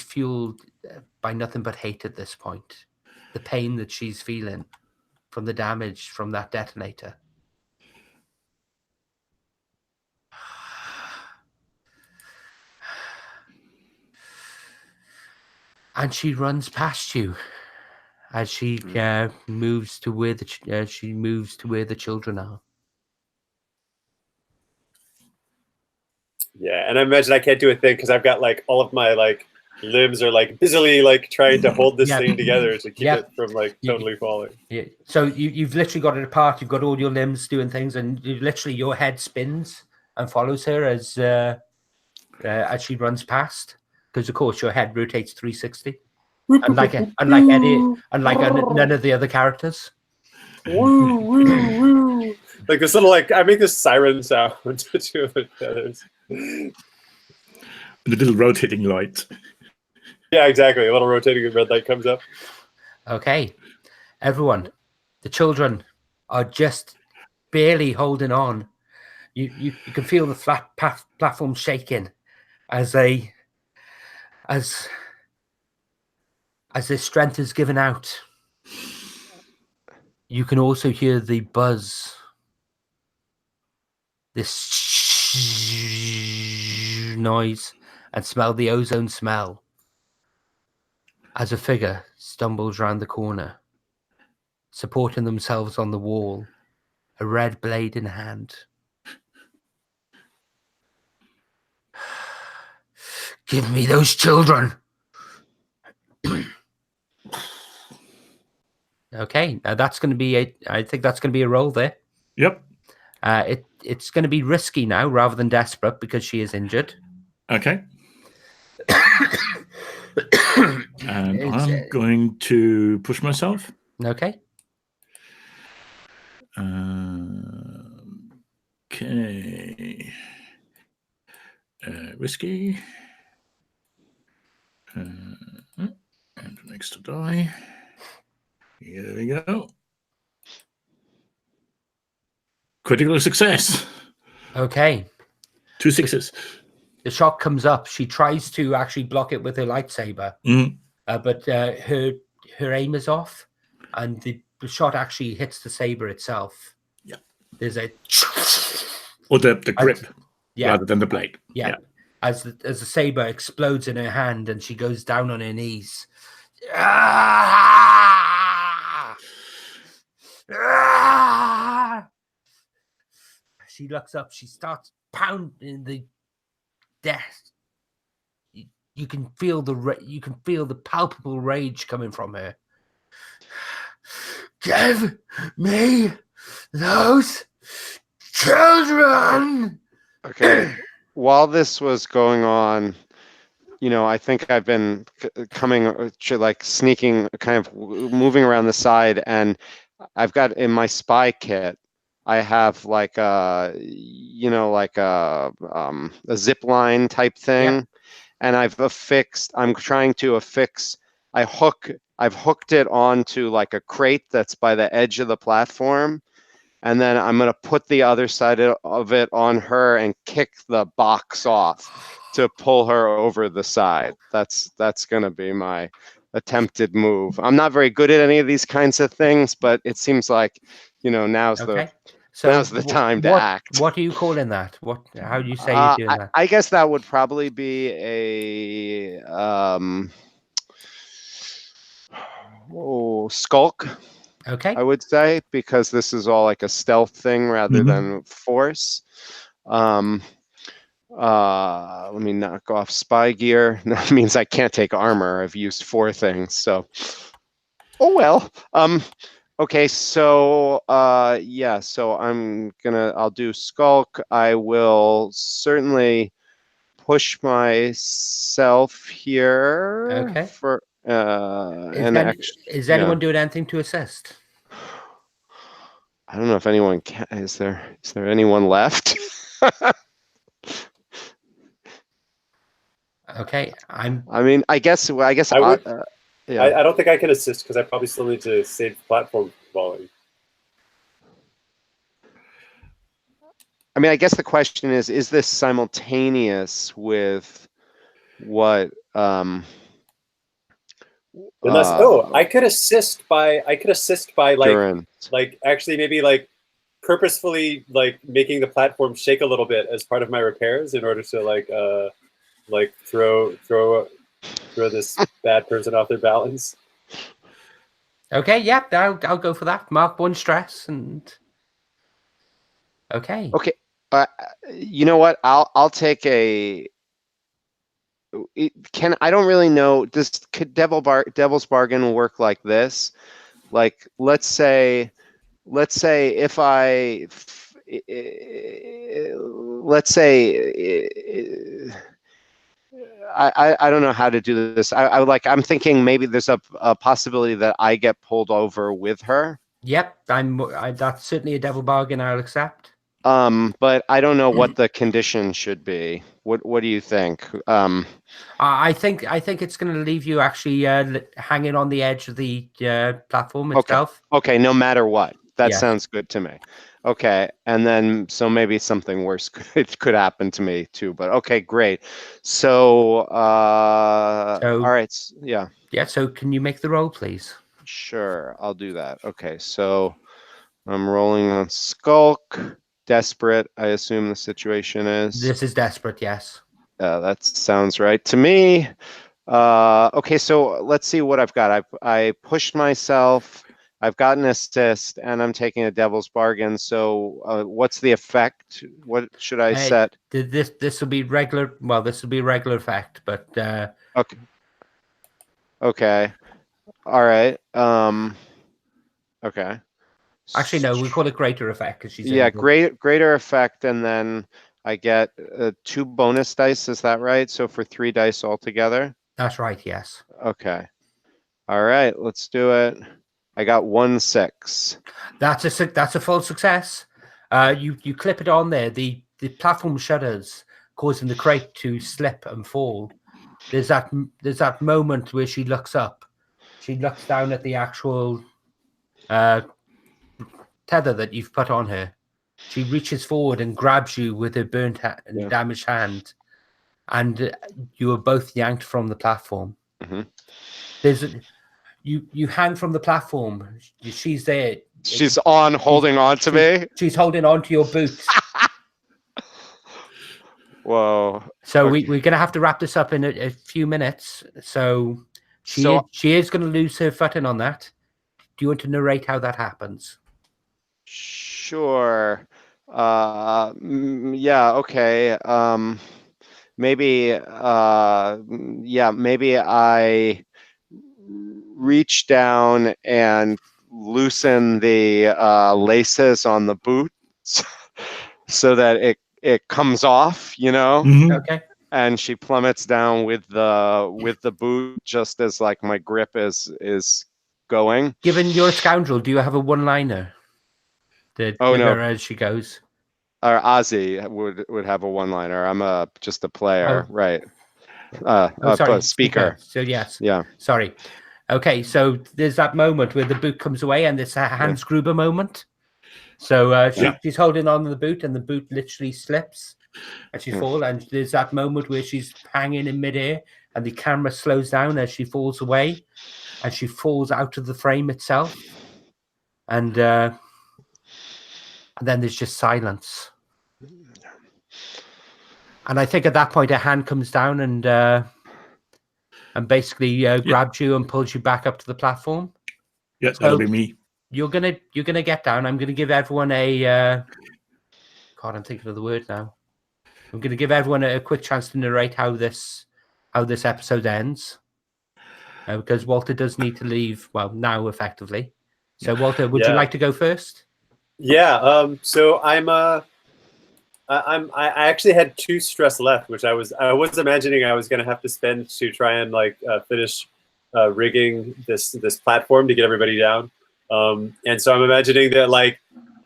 fueled by nothing but hate at this point. The pain that she's feeling from the damage from that detonator. And she runs past you as she moves to where the children are. Yeah, and I imagine I can't do a thing because I've got like all of my like limbs are like busily like trying to hold this thing together to keep it from like totally falling. Yeah. So you've literally got it apart. You've got all your limbs doing things, and your head spins and follows her as she runs past. Because of course your head rotates 360, unlike Eddie, unlike none of the other characters. Woo, woo, woo. Like this little like I make this siren sound to 2 of the feathers. The little rotating light. Yeah, exactly. A little rotating red light comes up. Okay, everyone, the children are just barely holding on. You can feel the flat platform shaking as their strength is given out. You can also hear the buzz, this noise, and smell the ozone smell as a figure stumbles round the corner, supporting themselves on the wall, a red blade in hand. Give me those children. Okay, that's going to be I think that's going to be a roll there. Yep. It's going to be risky now rather than desperate because she is injured. Okay. And I'm going to push myself. Okay. Okay. Risky. And an extra die. Here we go. Critical success. Okay. 2 6s. The shot comes up. She tries to actually block it with her lightsaber, but her aim is off, and the shot actually hits the saber itself. Yeah. There's a or the grip, rather than the blade. Yeah. As the saber explodes in her hand, and she goes down on her knees. She looks up. She starts pounding the death. You can feel the palpable rage coming from her. Give me those children. Okay. While this was going on, I think I've been coming, like sneaking, kind of moving around the side, and I've got in my spy kit, I have like a zip line type thing, Yep. and I'm trying to affix. I've hooked it onto like a crate that's by the edge of the platform, and then I'm gonna put the other side of it on her and kick the box off to pull her over the side. That's gonna be my attempted move. I'm not very good at any of these kinds of things, but it seems like, now's Okay. the time to act. What are you calling that? How do you say you're doing that? I guess that would probably be a skulk, Okay. I would say, because this is all like a stealth thing rather than force. Let me knock off spy gear. That means I can't take armor. I've used 4 things, so oh well. Okay, so yeah, so I'll do skulk. I will certainly push myself here Okay. for Is anyone doing anything to assist? I don't know if anyone can. Is there anyone left? Okay, I mean, I guess I would. yeah. I don't think I can assist because I probably still need to save the platform quality. I mean, I guess the question is this simultaneous with what? Unless, I could assist by Durant. like actually maybe like purposefully like making the platform shake a little bit as part of my repairs in order to like throw this bad person off their balance. Okay, yeah, I'll go for that. Mark 1 stress and okay. Okay, you know what? I'll take a. I don't really know. Could Devil's Bargain work like this? Like, let's say if I, let's say, I don't know how to do this. I'm thinking maybe there's a possibility that I get pulled over with her. Yep, that's certainly a devil bargain I'll accept. But I don't know what the condition should be. What do you think? I think it's going to leave you actually hanging on the edge of the platform itself. Okay, no matter what. That Yeah. sounds good to me. Okay, and then so maybe something worse could happen to me too. But okay, great. So, all right, yeah. Yeah. So can you make the roll, please? Sure, I'll do that. Okay, so I'm rolling on Skulk. Desperate, I assume the situation is. This is desperate, yes. That sounds right to me. Okay, so let's see what I've got. I pushed myself. I've got an assist, and I'm taking a Devil's Bargain. So, what's the effect? What should I set? This will be regular. Well, this will be a regular effect, but Okay. Okay. All right. Okay. Actually, no, we call it greater effect because she's greater effect, and then I get 2 bonus dice. Is that right? So for 3 dice altogether. That's right. Yes. Okay. All right. Let's do it. I got 1 6. That's a full success. You clip it on there. The platform shudders, causing the crate to slip and fall. There's that moment where she looks up. She looks down at the actual tether that you've put on her. She reaches forward and grabs you with her burnt and damaged hand, and you are both yanked from the platform. Mm-hmm. You hang from the platform. She's there. She's holding on to me. She's holding on to your boots. Whoa. So okay. we're going to have to wrap this up in a few minutes. So she is going to lose her footing on that. Do you want to narrate how that happens? Sure. Yeah, okay. Maybe yeah, maybe I reach down and loosen the laces on the boot so that it comes off, you know, Okay. and she plummets down with the boot just as like my grip is going. Given you're a scoundrel, do you have a one-liner to Oh give no, her as she goes? or Ozzy would have a one-liner. I'm just a player, Oh. right? Sorry, Speaker. So yes. Yeah. Sorry. Okay, so there's that moment where the boot comes away, and it's a Hans Gruber moment. So she's holding on to the boot, and the boot literally slips, and she falls. And there's that moment where she's hanging in midair, and the camera slows down as she falls away, and she falls out of the frame itself, and then there's just silence. And I think at that point, a hand comes down and basically grabs you and pulls you back up to the platform. Yes, that'll be me. You're gonna get down. I'm gonna give everyone a God, I'm thinking of the word now. I'm gonna give everyone a quick chance to narrate how this episode ends. Because Walter does need to leave, well, now effectively. So Walter, would you like to go first? Yeah, so I actually had 2 stress left, which I was imagining I was going to have to spend to try and like finish rigging this platform to get everybody down. And so I'm imagining that like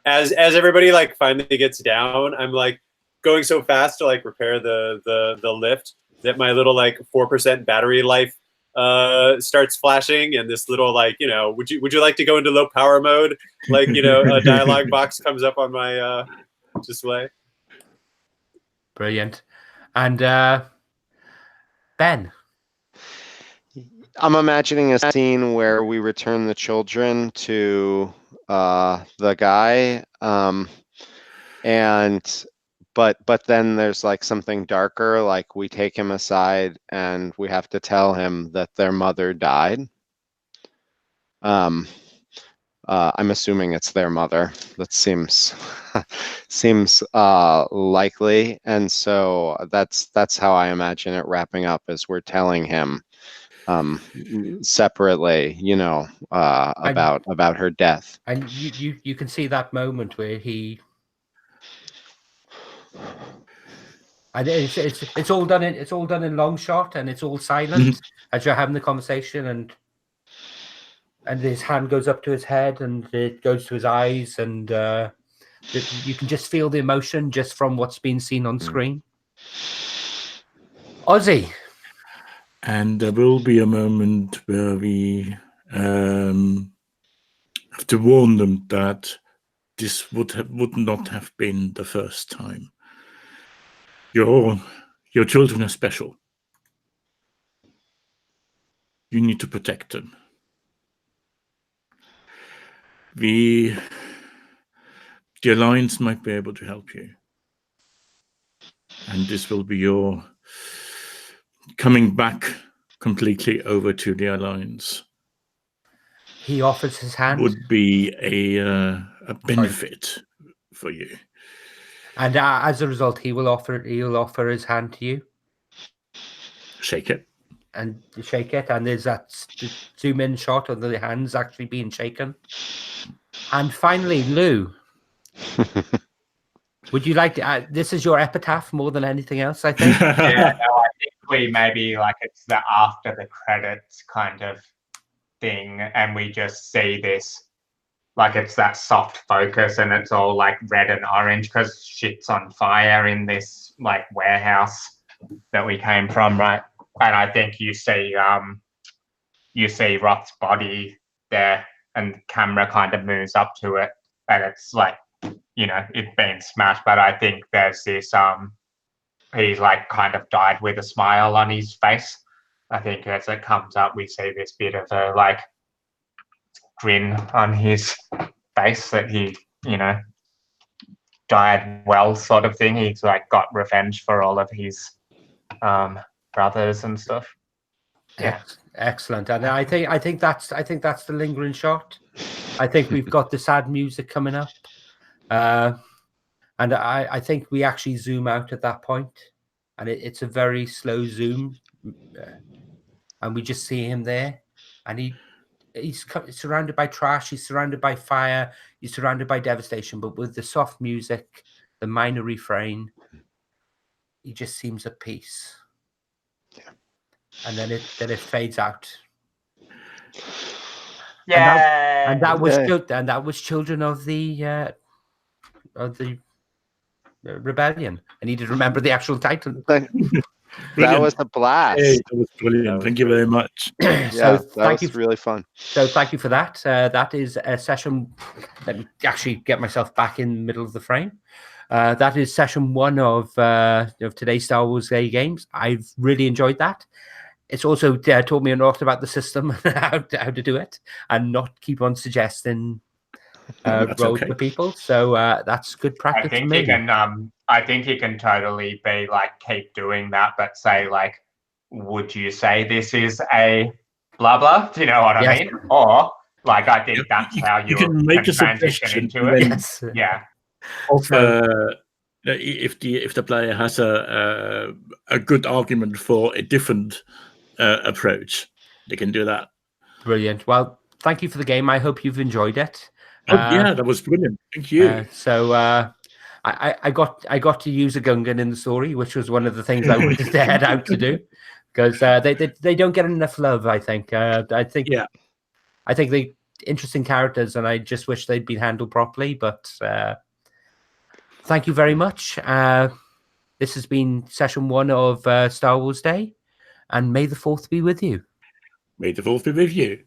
as everybody like finally gets down, I'm like going so fast to like repair the lift that my little like 4% battery life starts flashing, and this little like, you know, would you like to go into low power mode? Like, you know, a dialogue box comes up on my display. Brilliant. And Ben. I'm imagining a scene where we return the children to the guy, but then there's like something darker, like we take him aside and we have to tell him that their mother died. I'm assuming it's their mother. That seems likely, and so that's how I imagine it wrapping up, as we're telling him separately, you know, about her death. And you can see that moment where he, and it's all done in long shot, and it's all silent as you're having the conversation, and his hand goes up to his head and it goes to his eyes, and you can just feel the emotion just from what's been seen on screen. Ozzy. And there will be a moment where we have to warn them that this would not have been the first time. Your children are special. You need to protect them. The Alliance might be able to help you. And this will be your coming back completely over to the Alliance. He offers his hand. Would be a benefit for you. And as a result, he'll offer his hand to you. Shake it. And shake it, and there's that zoom in shot of the hands actually being shaken. And finally, Lou, would you like to? This is your epitaph more than anything else, I think. Yeah, no, I think we maybe like it's the after the credits kind of thing, and we just see this, like it's that soft focus, and it's all like red and orange because shit's on fire in this like warehouse that we came from, right? And I think you see Roth's body there, and the camera kind of moves up to it, and it's like, you know, it's been smashed. But I think there's this he's like kind of died with a smile on his face. I think as it comes up, we see this bit of a like grin on his face that he, you know, died well, sort of thing. He's like got revenge for all of his brothers and stuff. Yeah, excellent. And I think that's the lingering shot. I think we've got the sad music coming up, And I think we actually zoom out at that point, and it's a very slow zoom, and we just see him there, and he's surrounded by trash, he's surrounded by fire, he's surrounded by devastation, but with the soft music, the minor refrain, he just seems at peace. Yeah. And then it fades out. Yeah. And that Yay. was children of the rebellion. I need to remember the actual title. That was a blast. Hey, that was brilliant. Thank you very much. Yeah, that was really fun. So thank you for that. That is a session. Let me actually get myself back in the middle of the frame. That is session 1 of today's Star Wars Day games. I've really enjoyed that. It's also taught me a lot about the system and how to do it, and not keep on suggesting roles for people. So that's good practice. I think he can totally be like, keep doing that, but say like, would you say this is a blah blah? Do you know what I mean? Or like, I think that's how you can make a transition into it. Yes. Yeah. If the player has a good argument for a different approach, they can do that. Brilliant. Well, thank you for the game. I hope you've enjoyed it. Yeah, that was brilliant. Thank you. I got to use a Gungan in the story, which was one of the things I wanted to head out to do, because they don't get enough love. I think they're interesting characters, and I just wish they'd been handled properly. But thank you very much. This has been session 1 of Star Wars Day, and may the 4th be with you. May the 4th be with you.